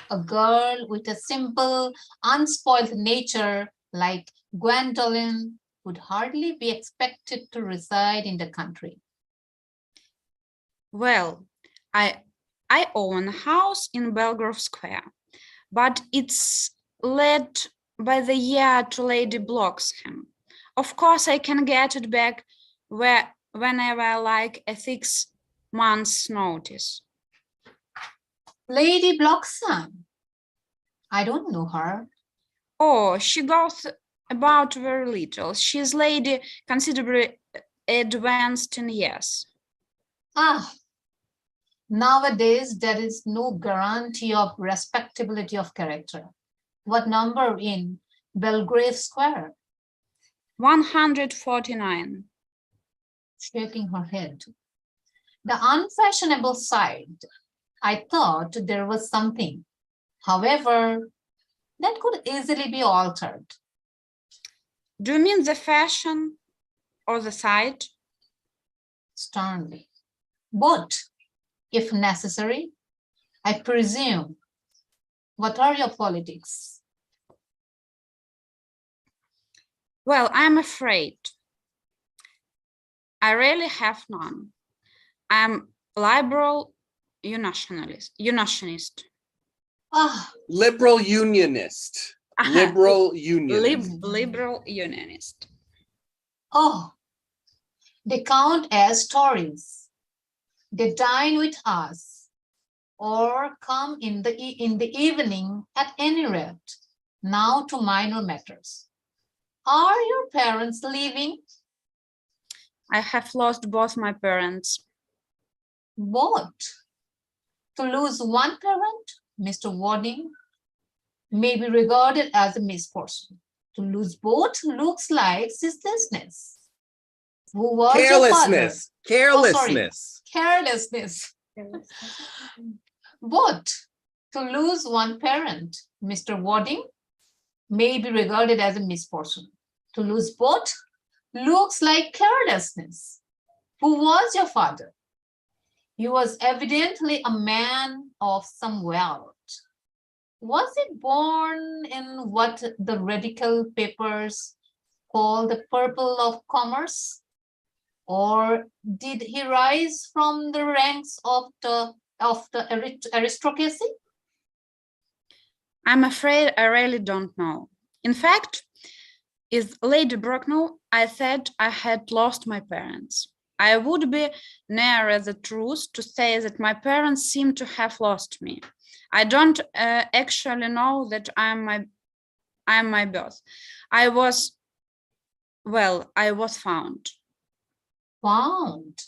a girl with a simple, unspoiled nature like Gwendolen would hardly be expected to reside in the country. Well, I own a house in Belgrove Square, but it's let by the year to Lady Bloxham. Of course, I can get it back whenever I like a 6 months notice. Lady Bloxham? I don't know her. Oh, she goes about very little. She's lady considerably advanced in years. Ah, nowadays there is no guarantee of respectability of character. What number in Belgrave Square? 149. Shaking her head. The unfashionable side. I thought there was something. However, that could easily be altered. Do you mean the fashion or the side? Sternly. Both, if necessary. I presume. What are your politics? Well, I'm afraid I really have none. I'm liberal unionist. Ah, Liberal unionist. Liberal unionist. Liberal unionist. oh, they count as Tories. They dine with us or come in the evening at any rate. Now to minor matters. Are your parents living? I have lost both my parents. Both. To lose one parent, Mr. Wadding, may be regarded as a misfortune. To lose both looks like senselessness. Who was your father? Carelessness. Carelessness. Both. To lose one parent, Mr. Wadding, may be regarded as a misfortune. To lose both looks like carelessness. Who was your father? He was evidently a man of some wealth. Was he born in what the radical papers call the purple of commerce? Or did he rise from the ranks of the aristocracy? I'm afraid I really don't know. In fact, as Lady Bracknell, I said I had lost my parents. I would be nearer the truth to say that my parents seem to have lost me. I don't actually know that I am my birth. I was found. Found.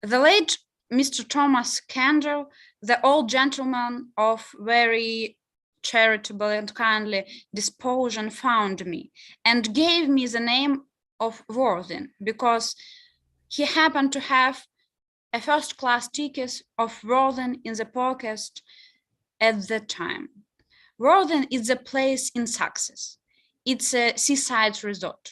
The late Mr. Thomas Kendall, the old gentleman of very charitable and kindly disposition found me and gave me the name of Worthing because he happened to have a first-class ticket of Worthing in the pocket at that time. Worthing is a place in Sussex. It's a seaside resort.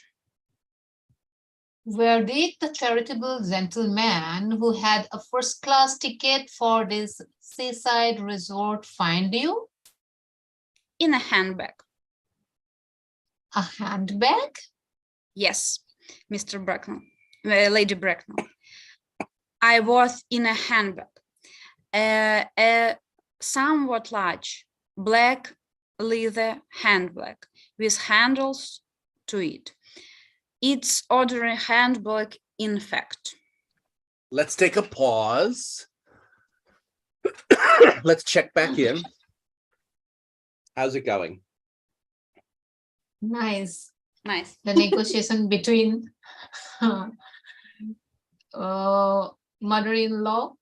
Where did the charitable gentleman who had a first-class ticket for this seaside resort find you? In a handbag. A handbag? Yes, Mr. Bracknell, Lady Bracknell. I was in a handbag, a somewhat large black leather handbag with handles to it. It's ordinary handbag, in fact. Let's take a pause. Let's check back in. How's it going? Nice. Nice. The negotiation between mother-in-law.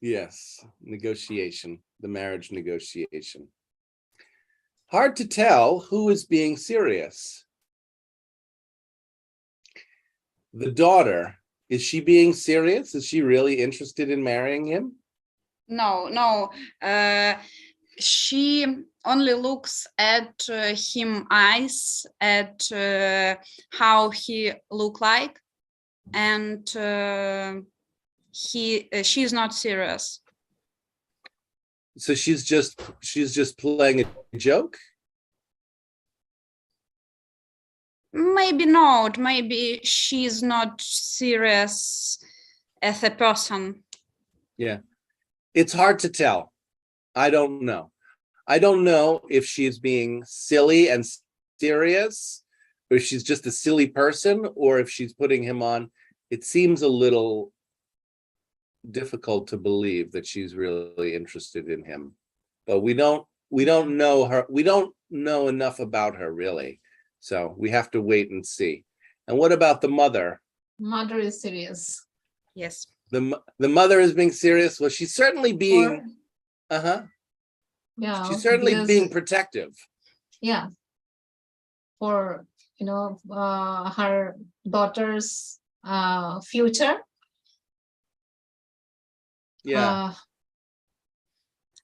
Yes, negotiation, the marriage negotiation. Hard to tell who is being serious. The daughter, is she being serious? Is she really interested in marrying him? No. She only looks at him eyes, at how he look like, and she's not serious. So she's just playing a joke? Maybe not. Maybe she's not serious as a person. Yeah. It's hard to tell. I don't know. I don't know if she's being silly and serious, or if she's just a silly person, or if she's putting him on. It seems a little difficult to believe that she's really interested in him. But we don't know her. We don't know enough about her, really. So we have to wait and see. And what about the mother? Mother is serious. Yes. The mother is being serious. Well, she's certainly being, Yeah. she's certainly because- being protective. Yeah. For, her daughter's future. Yeah.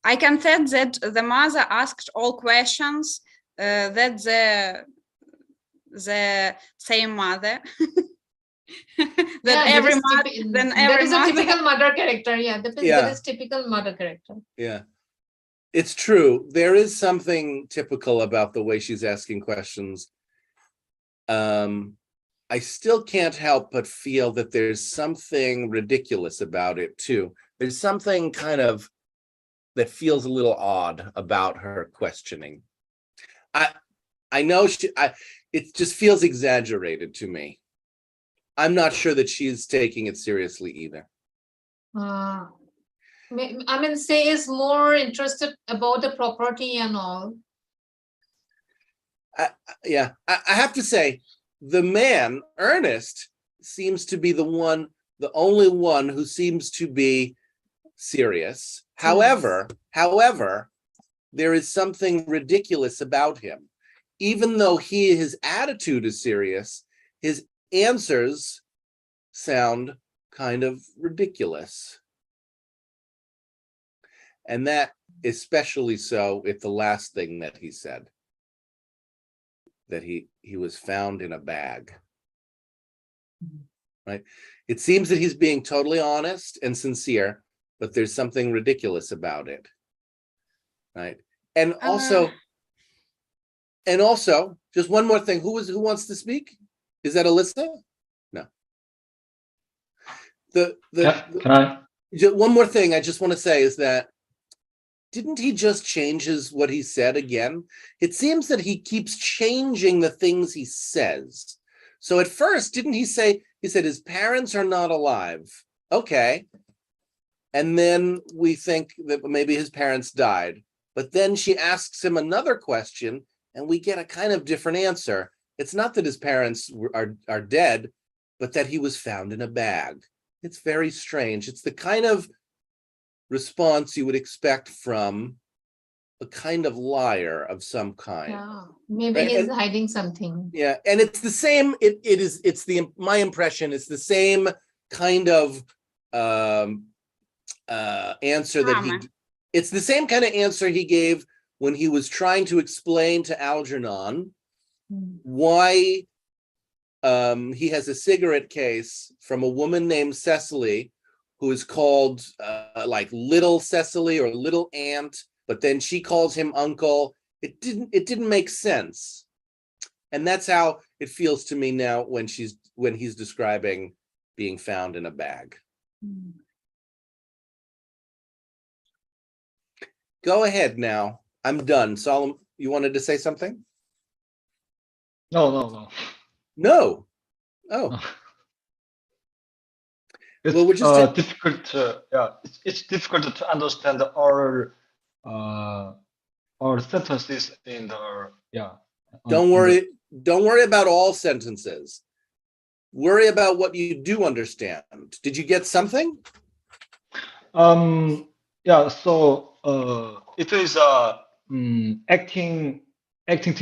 I can tell that the mother asked all questions that the same mother. That every mother, then that every is a mother. typical mother character. Yeah, that Yeah. is typical mother character. Yeah. It's true. There is something typical about the way she's asking questions. I still can't help but feel that there's something ridiculous about it too. There's something kind of that feels a little odd about her questioning. I know it just feels exaggerated to me. I'm not sure that she's taking it seriously either. I mean, say is more interested about the property and all. Yeah, I have to say, the man, Ernest, seems to be the only one who seems to be serious. However, there is something ridiculous about him. Even though his attitude is serious, his answers sound kind of ridiculous. And that especially so with the last thing that he said, that he was found in a bag. Right? It seems that he's being totally honest and sincere, but there's something ridiculous about it. Right? And also, just one more thing. Who wants to speak? Is that Alyssa? No. Can I? One more thing I just want to say is that, didn't he just change what he said again? It seems that he keeps changing the things he says. So at first, didn't he said his parents are not alive. Okay. And then we think that maybe his parents died. But then she asks him another question and we get a kind of different answer. It's not that his parents are dead, but that he was found in a bag. It's very strange. It's the kind of response you would expect from a kind of liar of some kind. Yeah, maybe Right, he's and- hiding something. Yeah, and it's the same, my impression, it's the same kind of answer that Drama. it's the same kind of answer he gave when he was trying to explain to Algernon Mm. why he has a cigarette case from a woman named Cecily, who is called like Little Cecily or Little Aunt, but then she calls him uncle. It didn't make sense. And that's how it feels to me now when he's describing being found in a bag. Mm. Go ahead now. I'm done. Solomon, you wanted to say something? No. No. Oh, It's Well, we're just difficult to, it's difficult to understand our sentences in the, don't worry about all sentences. Worry about what you do understand. Did you get something? So it is a acting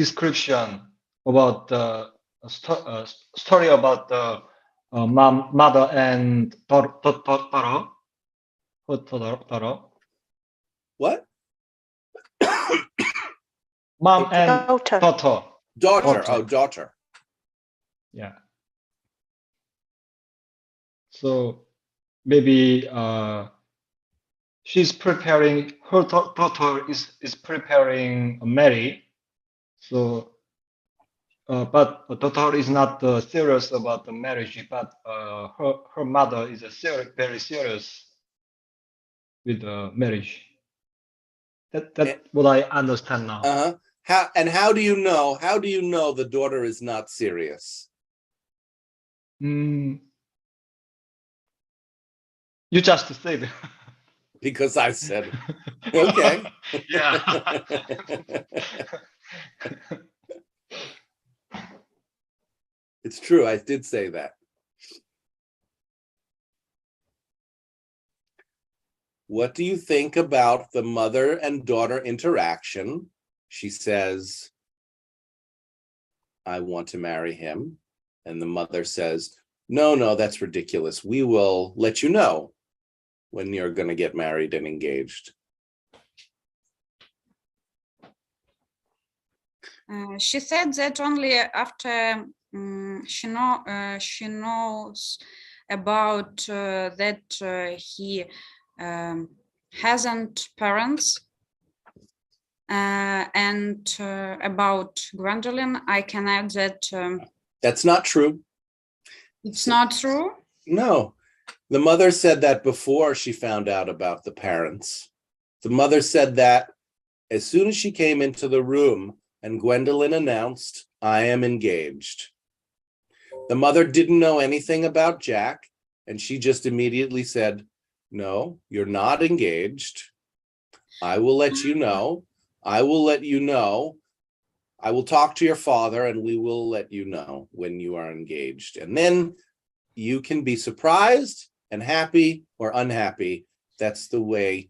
description about the story about the mother and daughter. What? Mom and Daughter. daughter. Daughter. Oh, daughter. Yeah. So maybe she's preparing, her daughter is preparing Mary. So, but the daughter is not serious about the marriage, but her mother is very serious with the marriage. That's what I understand now. Uh-huh. How do you know? How do you know the daughter is not serious? You just said. Because I said it. Okay. Yeah. It's true. I did say that. What do you think about the mother and daughter interaction? She says, I want to marry him. And the mother says, no, that's ridiculous. We will let you know when you're going to get married and engaged. She said that only after she knows about that he hasn't parents, and about Gwendolyn, I can add that That's not true. it's not true. No, the mother said that before she found out about the parents. The mother said that as soon as she came into the room and Gwendolyn announced, I am engaged. The mother didn't know anything about Jack, and she just immediately said, no, you're not engaged. I will let you know. I will let you know. I will talk to your father and we will let you know when you are engaged. And then you can be surprised and happy or unhappy. That's the way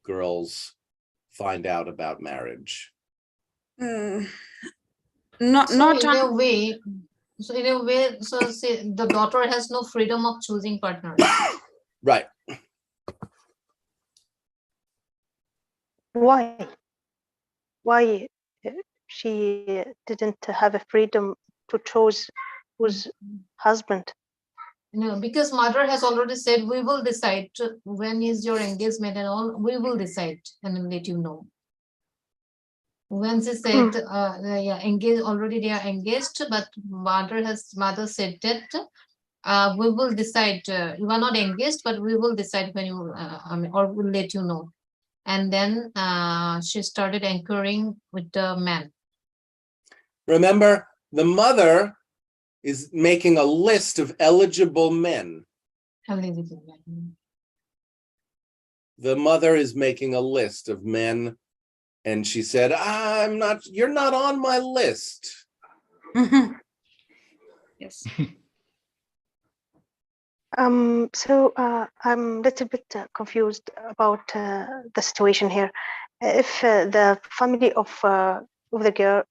girls find out about marriage. Not So in a way, say the daughter has no freedom of choosing partners. Right. Why? Why she didn't have a freedom to choose whose husband? No, because mother has already said, we will decide when is your engagement and all, we will decide and then let you know. When she said, engaged, already they are engaged, but mother said that we will decide, you are not engaged, but we will decide when you, or we'll let you know. And then she started inquiring with the man. Remember, the mother is making a list of eligible men. The mother is making a list of men, and she said, you're not on my list. Yes. I'm a little bit confused about the situation here. If the family of the girl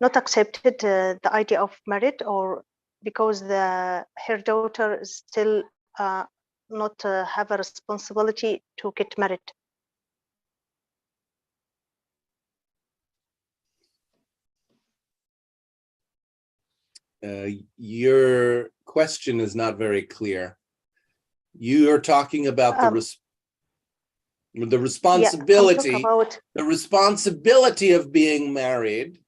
not accepted the idea of marriage, or because her daughter is still not have a responsibility to get married. Your question is not very clear. You are talking about the responsibility, the responsibility of being married.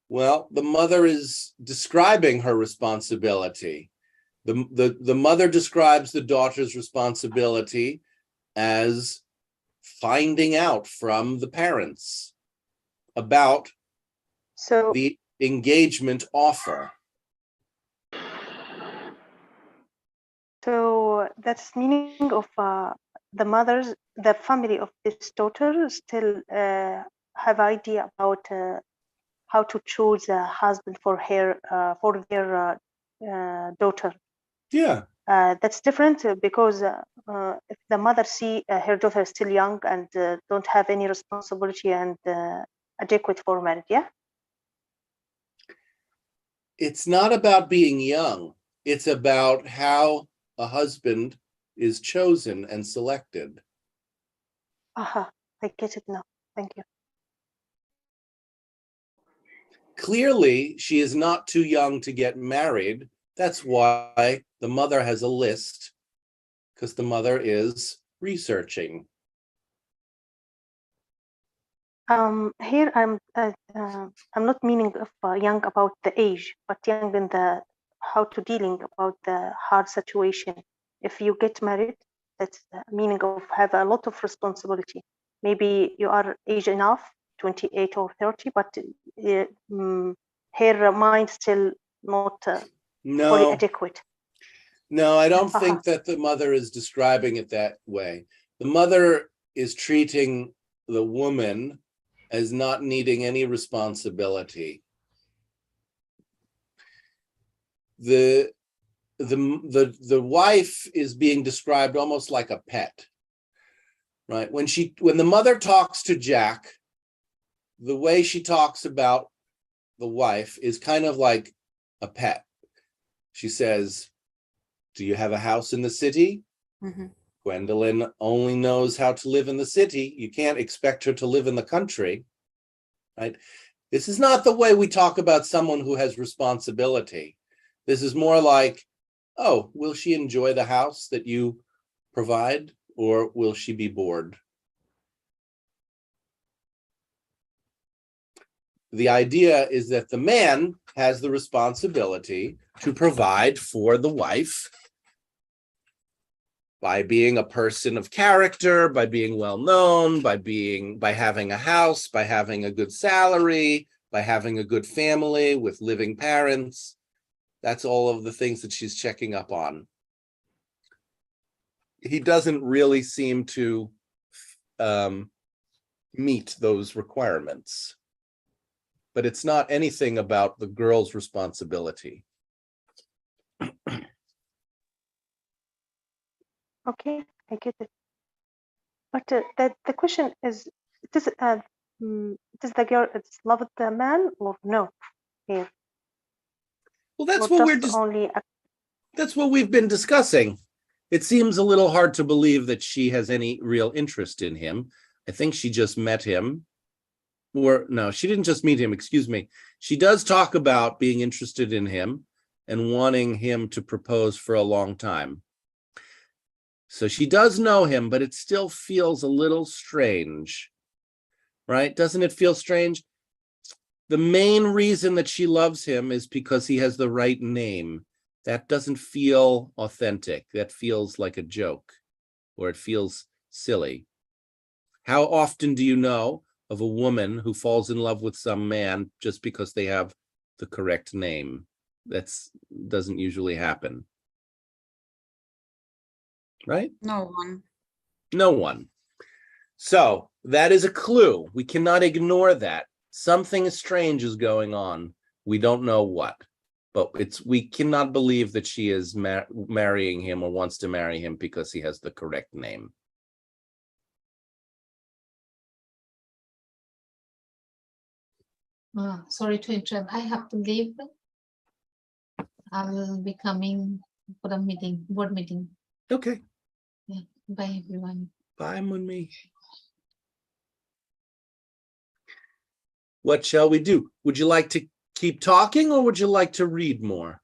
Well, the mother is describing her responsibility. The mother describes the daughter's responsibility as finding out from the parents about the engagement offer. So that's meaning of the family of this daughter still have idea about how to choose a husband for their daughter. Yeah. That's different because if the mother see her daughter is still young and don't have any responsibility and adequate for marriage, yeah? It's not about being young. It's about how a husband is chosen and selected. Aha, I get it now. Thank you. Clearly, she is not too young to get married. That's why the mother has a list, because the mother is researching. Here I'm not meaning of young about the age, but young in the how to dealing about the hard situation. If you get married, that's the meaning of have a lot of responsibility. Maybe you are age enough, 28 or 30, but her mind still not fully adequate. No, I don't think that the mother is describing it that way. The mother is treating the woman as not needing any responsibility. The wife is being described almost like a pet, right? When the mother talks to Jack, the way she talks about the wife is kind of like a pet. She says, "Do you have a house in the city?" Mm-hmm. Gwendolyn only knows how to live in the city. You can't expect her to live in the country, right? This is not the way we talk about someone who has responsibility. This is more like, oh, will she enjoy the house that you provide, or will she be bored? The idea is that the man has the responsibility to provide for the wife by being a person of character, by being well known, by having a house, by having a good salary, by having a good family with living parents. That's all of the things that she's checking up on. He doesn't really seem to meet those requirements, but it's not anything about the girl's responsibility. Okay, I get it. But the question is, does the girl love the man or no? Here. Well, that's what we've been discussing. It seems a little hard to believe that she has any real interest in him. I think she just met him. Or no, she didn't just meet him, excuse me. She does talk about being interested in him and wanting him to propose for a long time. So she does know him, but it still feels a little strange, right? Doesn't it feel strange? The main reason that she loves him is because he has the right name. That doesn't feel authentic. That feels like a joke, or it feels silly. How often do you know of a woman who falls in love with some man just because they have the correct name? That doesn't usually happen. Right? No one. No one. So that is a clue. We cannot ignore that. Something strange is going on. We don't know what. but we cannot believe that she is marrying him or wants to marry him because he has the correct name. Sorry to interrupt. I have to leave. I will be coming for the meeting, board meeting. Okay. Yeah. Bye, everyone. Bye, Munmi. What shall we do? Would you like to keep talking or would you like to read more?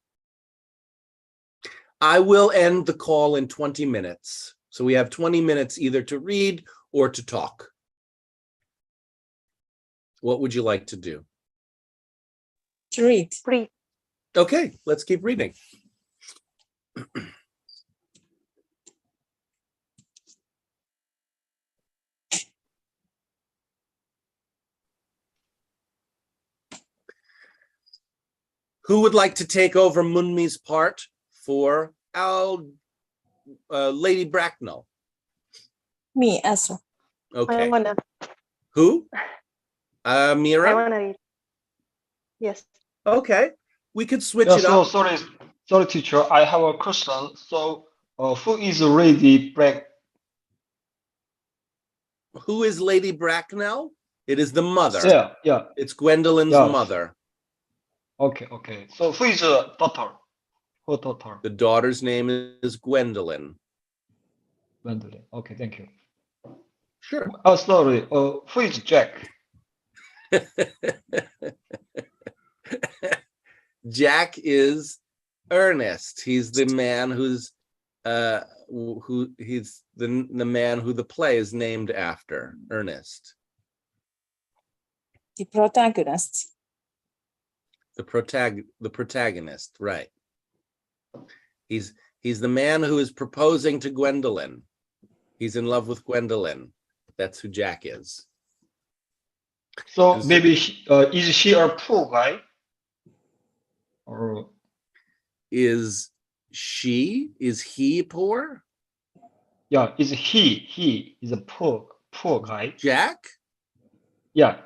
I will end the call in 20 minutes. So we have 20 minutes either to read or to talk. What would you like to do? To read. Read. Okay, let's keep reading. Who would like to take over Munmi's part for Lady Bracknell? Me, Asu. Okay. I wanna. Who? Mira? I wanna read. Yes. Okay. We could switch Yeah, it so up. sorry, teacher. I have a question. So, who is Lady Brack? Who is Lady Bracknell? It is the mother. Yeah, yeah. It's Gwendolyn's Yes. mother. Okay, okay. So, who is the daughter? Her daughter? The daughter's name is Gwendolyn. Gwendolyn. Okay, thank you. Sure. Oh, sorry. Who is Jack? Jack is Ernest. He's the man he's the man who the play is named after, Ernest. The protagonist. The protagonist, right. He's the man who is proposing to Gwendolyn. He's in love with Gwendolyn. That's who Jack is. So maybe is she a poor guy? Or is he poor? Yeah, is he is a poor guy. Jack? Yeah.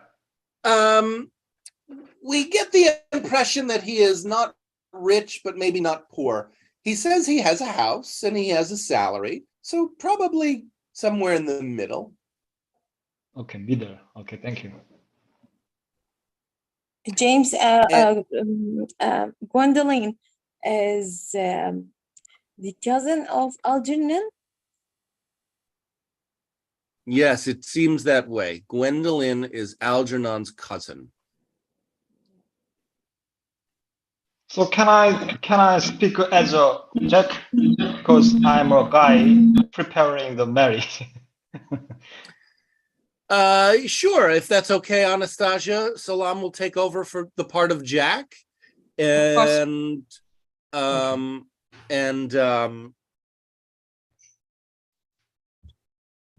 We get the impression that he is not rich, but maybe not poor. He says he has a house and he has a salary, so probably somewhere in the middle. Okay, middle. Okay, thank you. James, Gwendolyn is the cousin of Algernon. Yes, it seems that way. Gwendolyn is Algernon's cousin. So can I speak as a Jack because I'm a guy preparing the marriage. Sure, if that's okay, Anastasia. Salam will take over for the part of Jack. And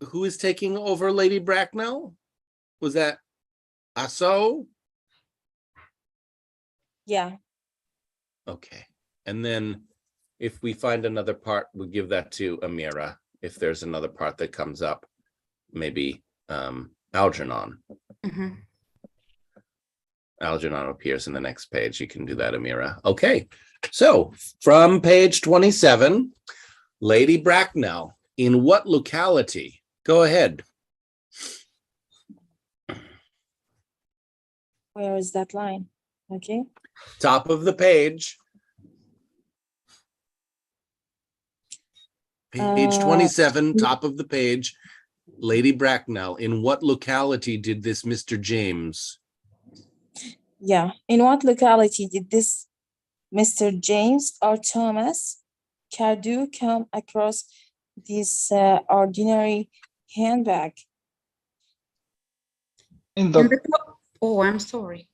who is taking over Lady Bracknell? Was that Aso? Yeah. Okay. And then if we find another part, we'll give that to Amira. If there's another part that comes up, maybe Algernon. Mhm. Algernon appears in the next page. You can do that, Amira. Okay. So from page 27, Lady Bracknell, in what locality? Go ahead. Where is that line? Okay. Top of the page. Page 27, top of the page. Lady Bracknell, in what locality did this Mr. James? Yeah. In what locality did this Mr. James or Thomas Cardew come across this ordinary handbag? Oh, I'm sorry.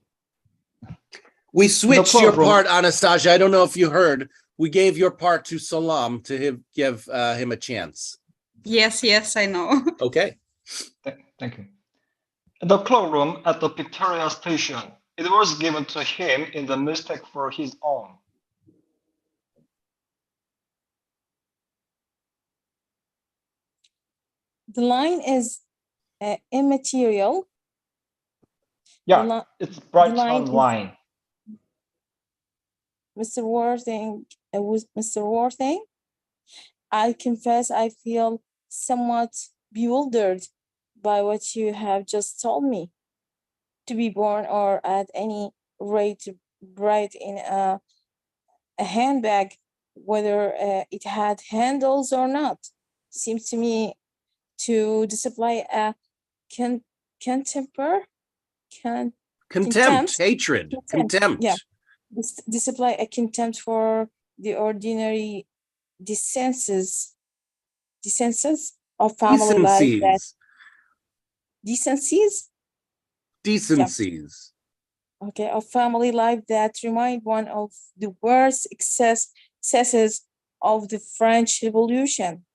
We switched your part, Anastasia. I don't know if you heard. We gave your part to Salam to give him a chance. Yes, I know. Okay. Thank you. The cloakroom at the Victoria station. It was given to him in the mistake for his own. The line is immaterial. Yeah, it's Brighton line is- line. Mr. Worthing, I confess I feel somewhat bewildered by what you have just told me. To be born, or at any rate bright in a handbag, whether it had handles or not, seems to me to display a con- contemper, con- Contempt, hatred, contempt. Yeah, display a contempt for the ordinary decencies of family life. That Decencies. Decencies. Okay, of family life that remind one of the worst excesses of the French Revolution.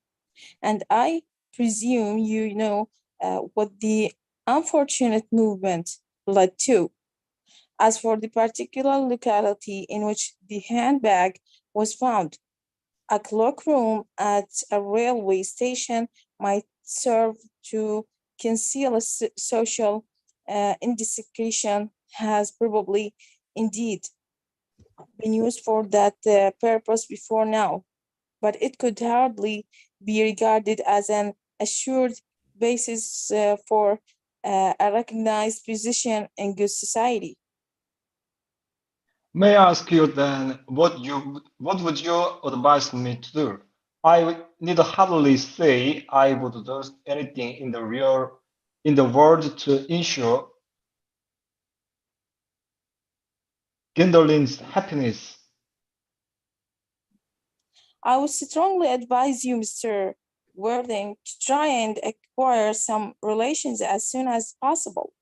And I presume you know what the unfortunate movement led to. As for the particular locality in which the handbag was found, a cloakroom at a railway station might serve to conceal a social indiscretion, has probably indeed been used for that purpose before now, but it could hardly be regarded as an assured basis for a recognized position in good society. May I ask you then, what would you advise me to do? I need hardly say I would do anything in the world to ensure Gwendolyn's happiness. I would strongly advise you, Mr. Worthing, to try and acquire some relations as soon as possible,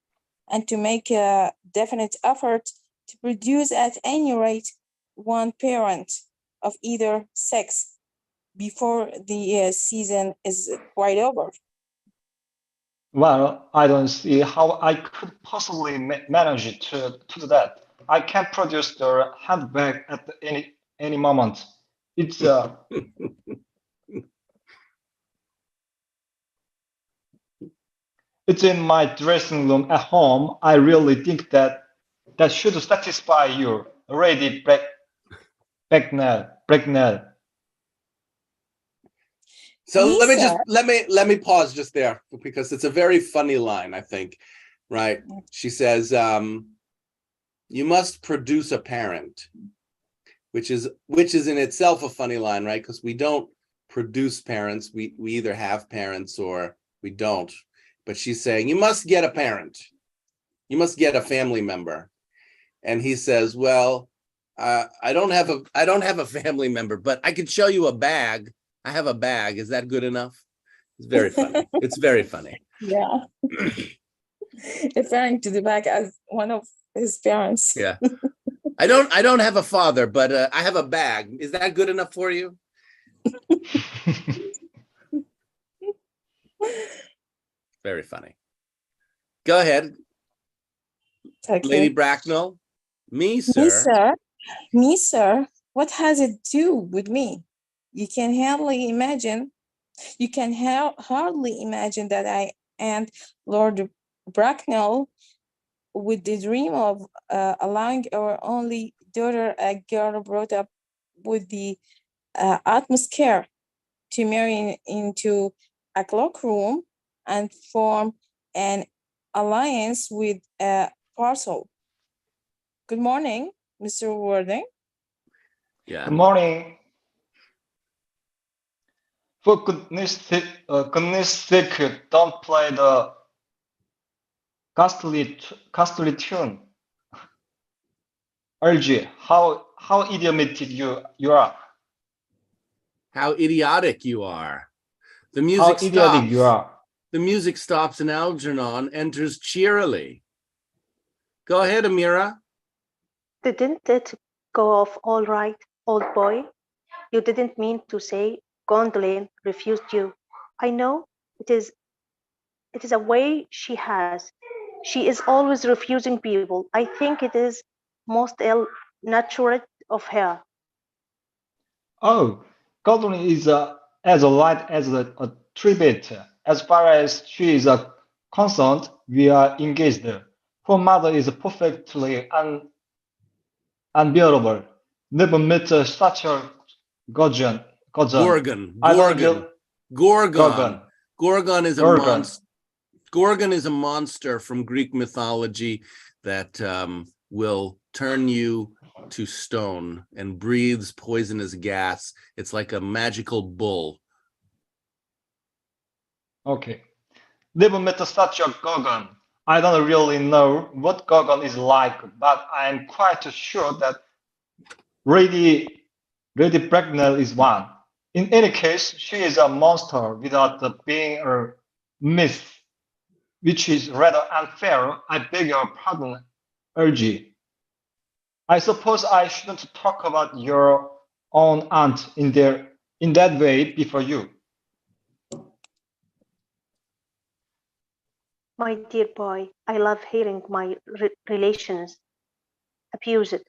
and to make a definite effort to produce at any rate one parent of either sex before the season is quite over. Well, I don't see how I could possibly manage to do that. I can produce the handbag at any moment. It's it's in my dressing room at home. I really think that should satisfy you, Lady Bracknell. So Lisa. let me pause just there, because it's a very funny line, I think, right? She says, you must produce a parent, which is in itself a funny line, right? Because we don't produce parents. We either have parents or we don't. But she's saying, you must get a parent. You must get a family member. And he says, well, I don't have a family member, but I can show you a bag. I have a bag. Is that good enough? It's very funny. It's very funny. Yeah. Referring to the bag as one of his parents. Yeah. I don't have a father, but I have a bag. Is that good enough for you? Very funny. Go ahead. Okay. Lady Bracknell. Me, sir. Me, sir. What has it to do with me? You can hardly imagine that I and Lord Bracknell with the dream of allowing our only daughter, a girl brought up with the utmost care, to marry into a cloakroom and form an alliance with a parcel. Good morning, Mr. Worthing. Yeah. Good morning. For goodness sake, don't play the ghastly tune. RG, how idiotic you are. How idiotic you are. The How music idiotic stops. you are. The music stops and Algernon enters cheerily. Go ahead, Amira. Didn't it go off all right, old boy? You didn't mean to say Gwendolyn refused you. I know it is a way she has. She is always refusing people. I think it is most ill-natured of her. Oh, Gwendolyn is as light as a tribute. As far as she is concerned, we are engaged. Her mother is perfectly unbearable. never met such a Gorgon. Gorgon. I don't Gorgon. know- Gorgon. Gorgon is a Gorgon. monster. Gorgon is a monster from Greek mythology that will turn you to stone and breathes poisonous gas. It's like a magical bull. Okay. Never met such a Gorgon. I don't really know what Gorgon is like, but I'm quite sure that Lady Bracknell is one. In any case, she is a monster without being a myth, which is rather unfair. I beg your pardon, Algie. I suppose I shouldn't talk about your own aunt in that way before you. My dear boy, I love hearing my relations abused.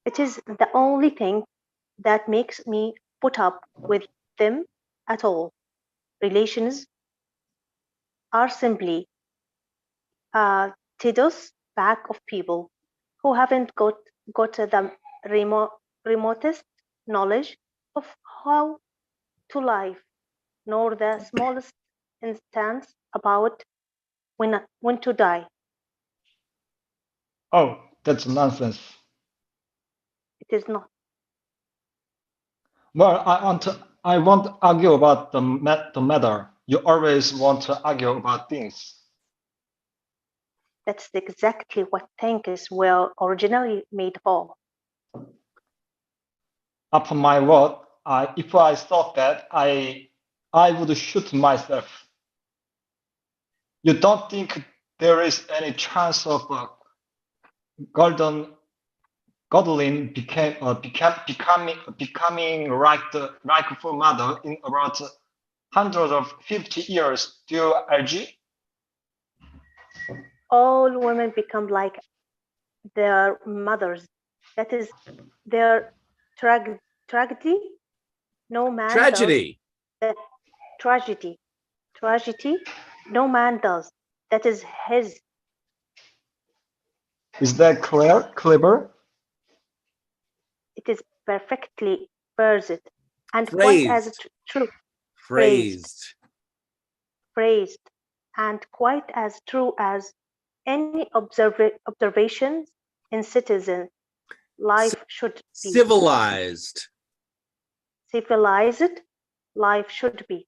It is the only thing that makes me put up with them at all. Relations are simply a tedious pack of people who haven't got the remotest knowledge of how to live, nor the smallest instance about when to die. Oh, that's nonsense. It is not. Well, I won't argue about the matter. You always want to argue about things. That's exactly what tanks were originally made for. Upon my word, if I thought that, I would shoot myself. You don't think there is any chance of Godwin becoming like the rightful mother in about 150 years, do you agree? All women become like their mothers. That is their tragedy. No man Tragedy. does. Tragedy. No man does. That is his. Is that clever? It is perfectly phrased and quite as true. Phrased. And quite as true as any observations in citizen life should be. Civilized life should be.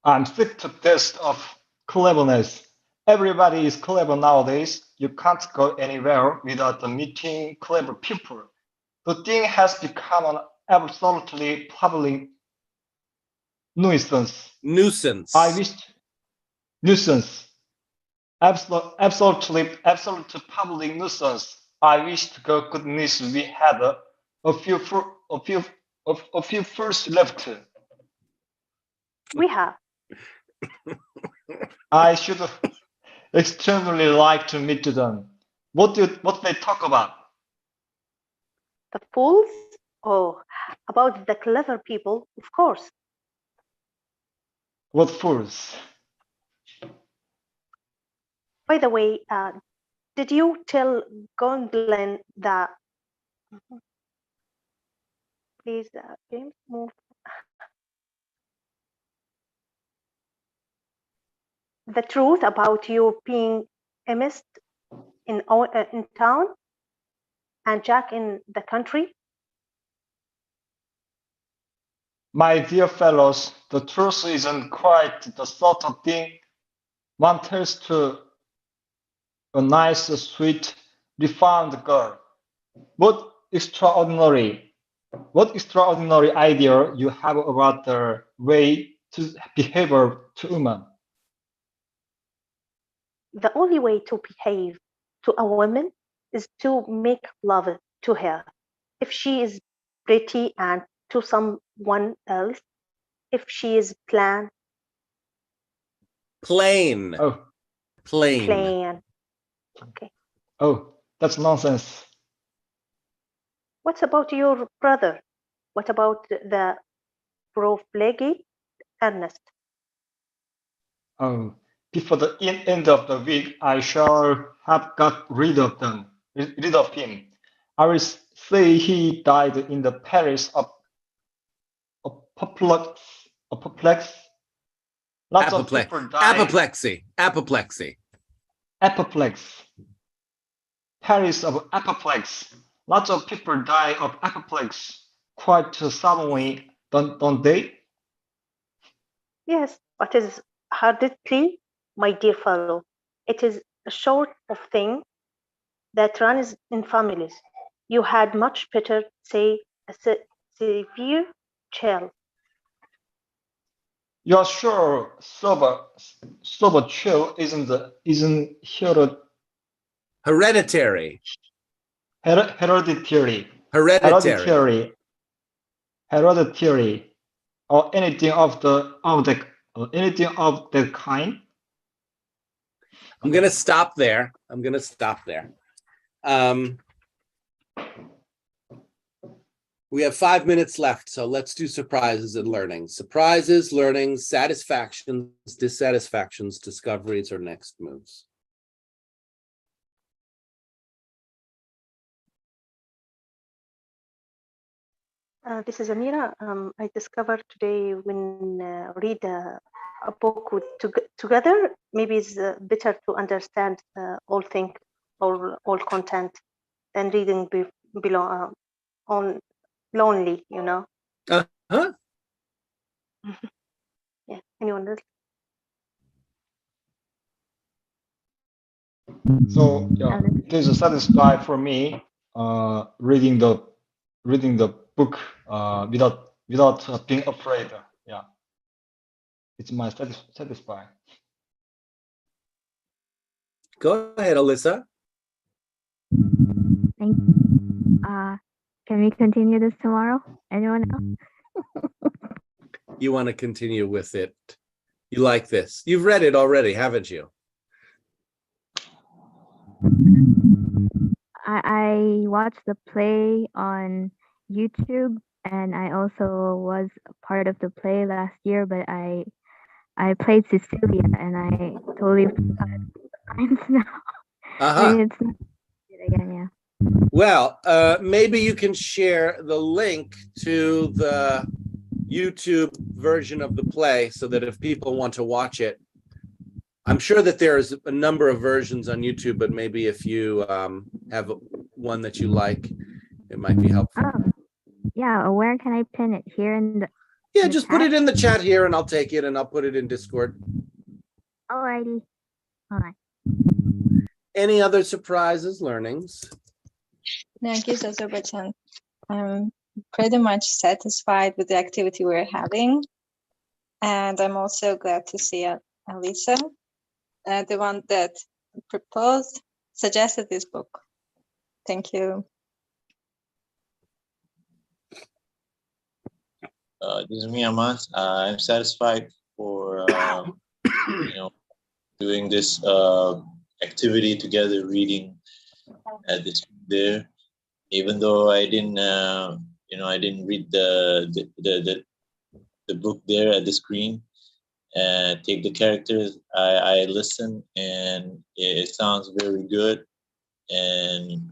I'm sick to death of cleverness. Everybody is clever nowadays. You can't go anywhere without meeting clever people. The thing has become an absolutely public nuisance. I wish nuisance. Absolutely public nuisance. I wish to goodness we had a few furs left. We have. I should extremely like to meet them. What they talk about? The fools? Oh, about the clever people, of course. What fools? By the way, did you tell Gondlin that? Please, James, move. The truth about you being a mist in town and Jack in the country? My dear fellows, the truth isn't quite the sort of thing one tells to a nice, sweet, refined girl. What extraordinary idea you have about the way to behave to women. The only way to behave to a woman is to make love to her. If she is pretty and to someone else, if she is plain. Oh. Plain. Okay. Oh, that's nonsense. What about your brother? What about the profligate Ernest? Oh, before the end of the week, I shall have got rid of him. I will say he died in the Paris of apoplex. Lots of people died. Apoplexy. Apoplexy. Apoplex. Paris of apoplex. Lots of people die of apoplex quite suddenly, don't they? Yes, but it is hardly, my dear fellow. It is a sort of thing that runs in families. You had much better say a severe chill. You're sure sober chill isn't Hereditary. hereditary, or anything of the kind? I'm going to stop there. We have 5 minutes left, so let's do surprises and learnings. Surprises, learnings, satisfactions, dissatisfactions, discoveries, or next moves. This is Amira. I discovered today when read a book with together, maybe it's better to understand all thing or all content than reading on lonely, you know. Uh-huh. Yeah. Anyone else? So yeah, it is satisfied for me reading the book without being afraid. Yeah, it's my satisfied. Go ahead, Alyssa. Thank you. Can we continue this tomorrow? Anyone else? You want to continue with it. You like this. You've read it already, haven't you? I watched the play on YouTube, and I also was a part of the play last year, but I played Cecilia, and I totally forgot the lines now. Maybe it's not it again, yeah. Well, maybe you can share the link to the YouTube version of the play so that if people want to watch it, I'm sure that there's a number of versions on YouTube, but maybe if you have one that you like, it might be helpful. Yeah, where can I pin it? Here in the Yeah, just put it in the chat here and I'll take it and I'll put it in Discord. Alrighty. Hold on. Any other surprises, learnings? Thank you, Azerbaijan. I'm pretty much satisfied with the activity we're having. And I'm also glad to see Alisa, the one that suggested this book. Thank you. This is me, Ahmad. I'm satisfied for doing this activity together, reading at this there. Even though I didn't, I didn't read the book there at the screen. Take the characters. I listen, and it sounds very good. And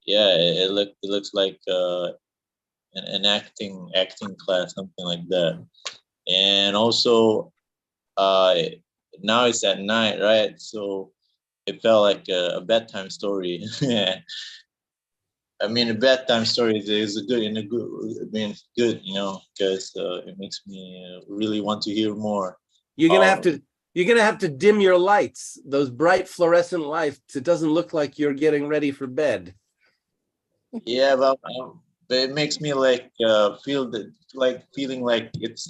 yeah, it looks like an acting class, something like that. And also, now it's at night, right? So it felt like a bedtime story. I mean, a bedtime story is good. I mean, it's good, because it makes me really want to hear more. You're gonna have to dim your lights, those bright fluorescent lights. It doesn't look like you're getting ready for bed. Yeah, but it makes me feeling like it's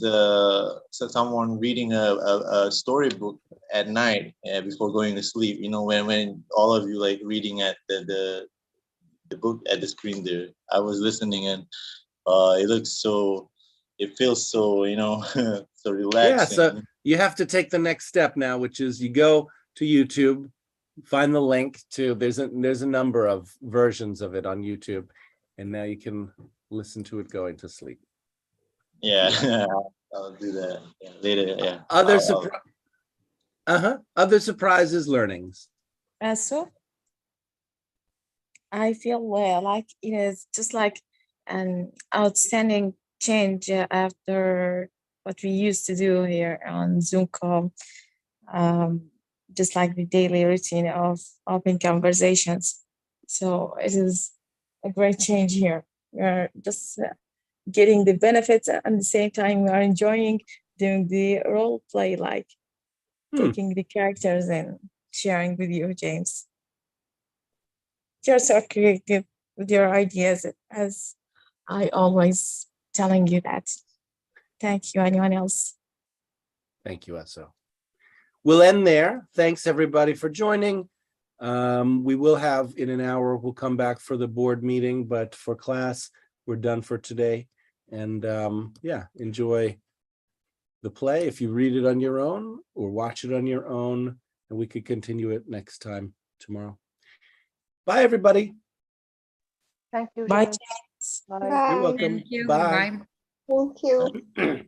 someone reading a storybook at night before going to sleep. When all of you reading at the book at the screen there. I was listening, and it feels so so relaxing. Yeah, so you have to take the next step now, which is you go to YouTube, find the link to there's a number of versions of it on YouTube, and now you can listen to it going to sleep. Yeah, I'll do that later. Yeah. Other surprises, learnings. So I feel like it is just like an outstanding change after what we used to do here on Zoom call. Just like the daily routine of open conversations. So it is a great change here. We're just getting the benefits and at the same time we are enjoying doing the role play, like taking the characters and sharing with you, James. You're so creative with your ideas, as I always telling you that. Thank you. Anyone else? Thank you, Esso. We'll end there. Thanks, everybody, for joining. We will have, in an hour, we'll come back for the board meeting, but for class, we're done for today. And yeah, enjoy the play if you read it on your own or watch it on your own, and we could continue it next time tomorrow. Bye, everybody. Thank you. Bye. James. Bye. You're welcome. Thank you. Bye. Bye. Thank you.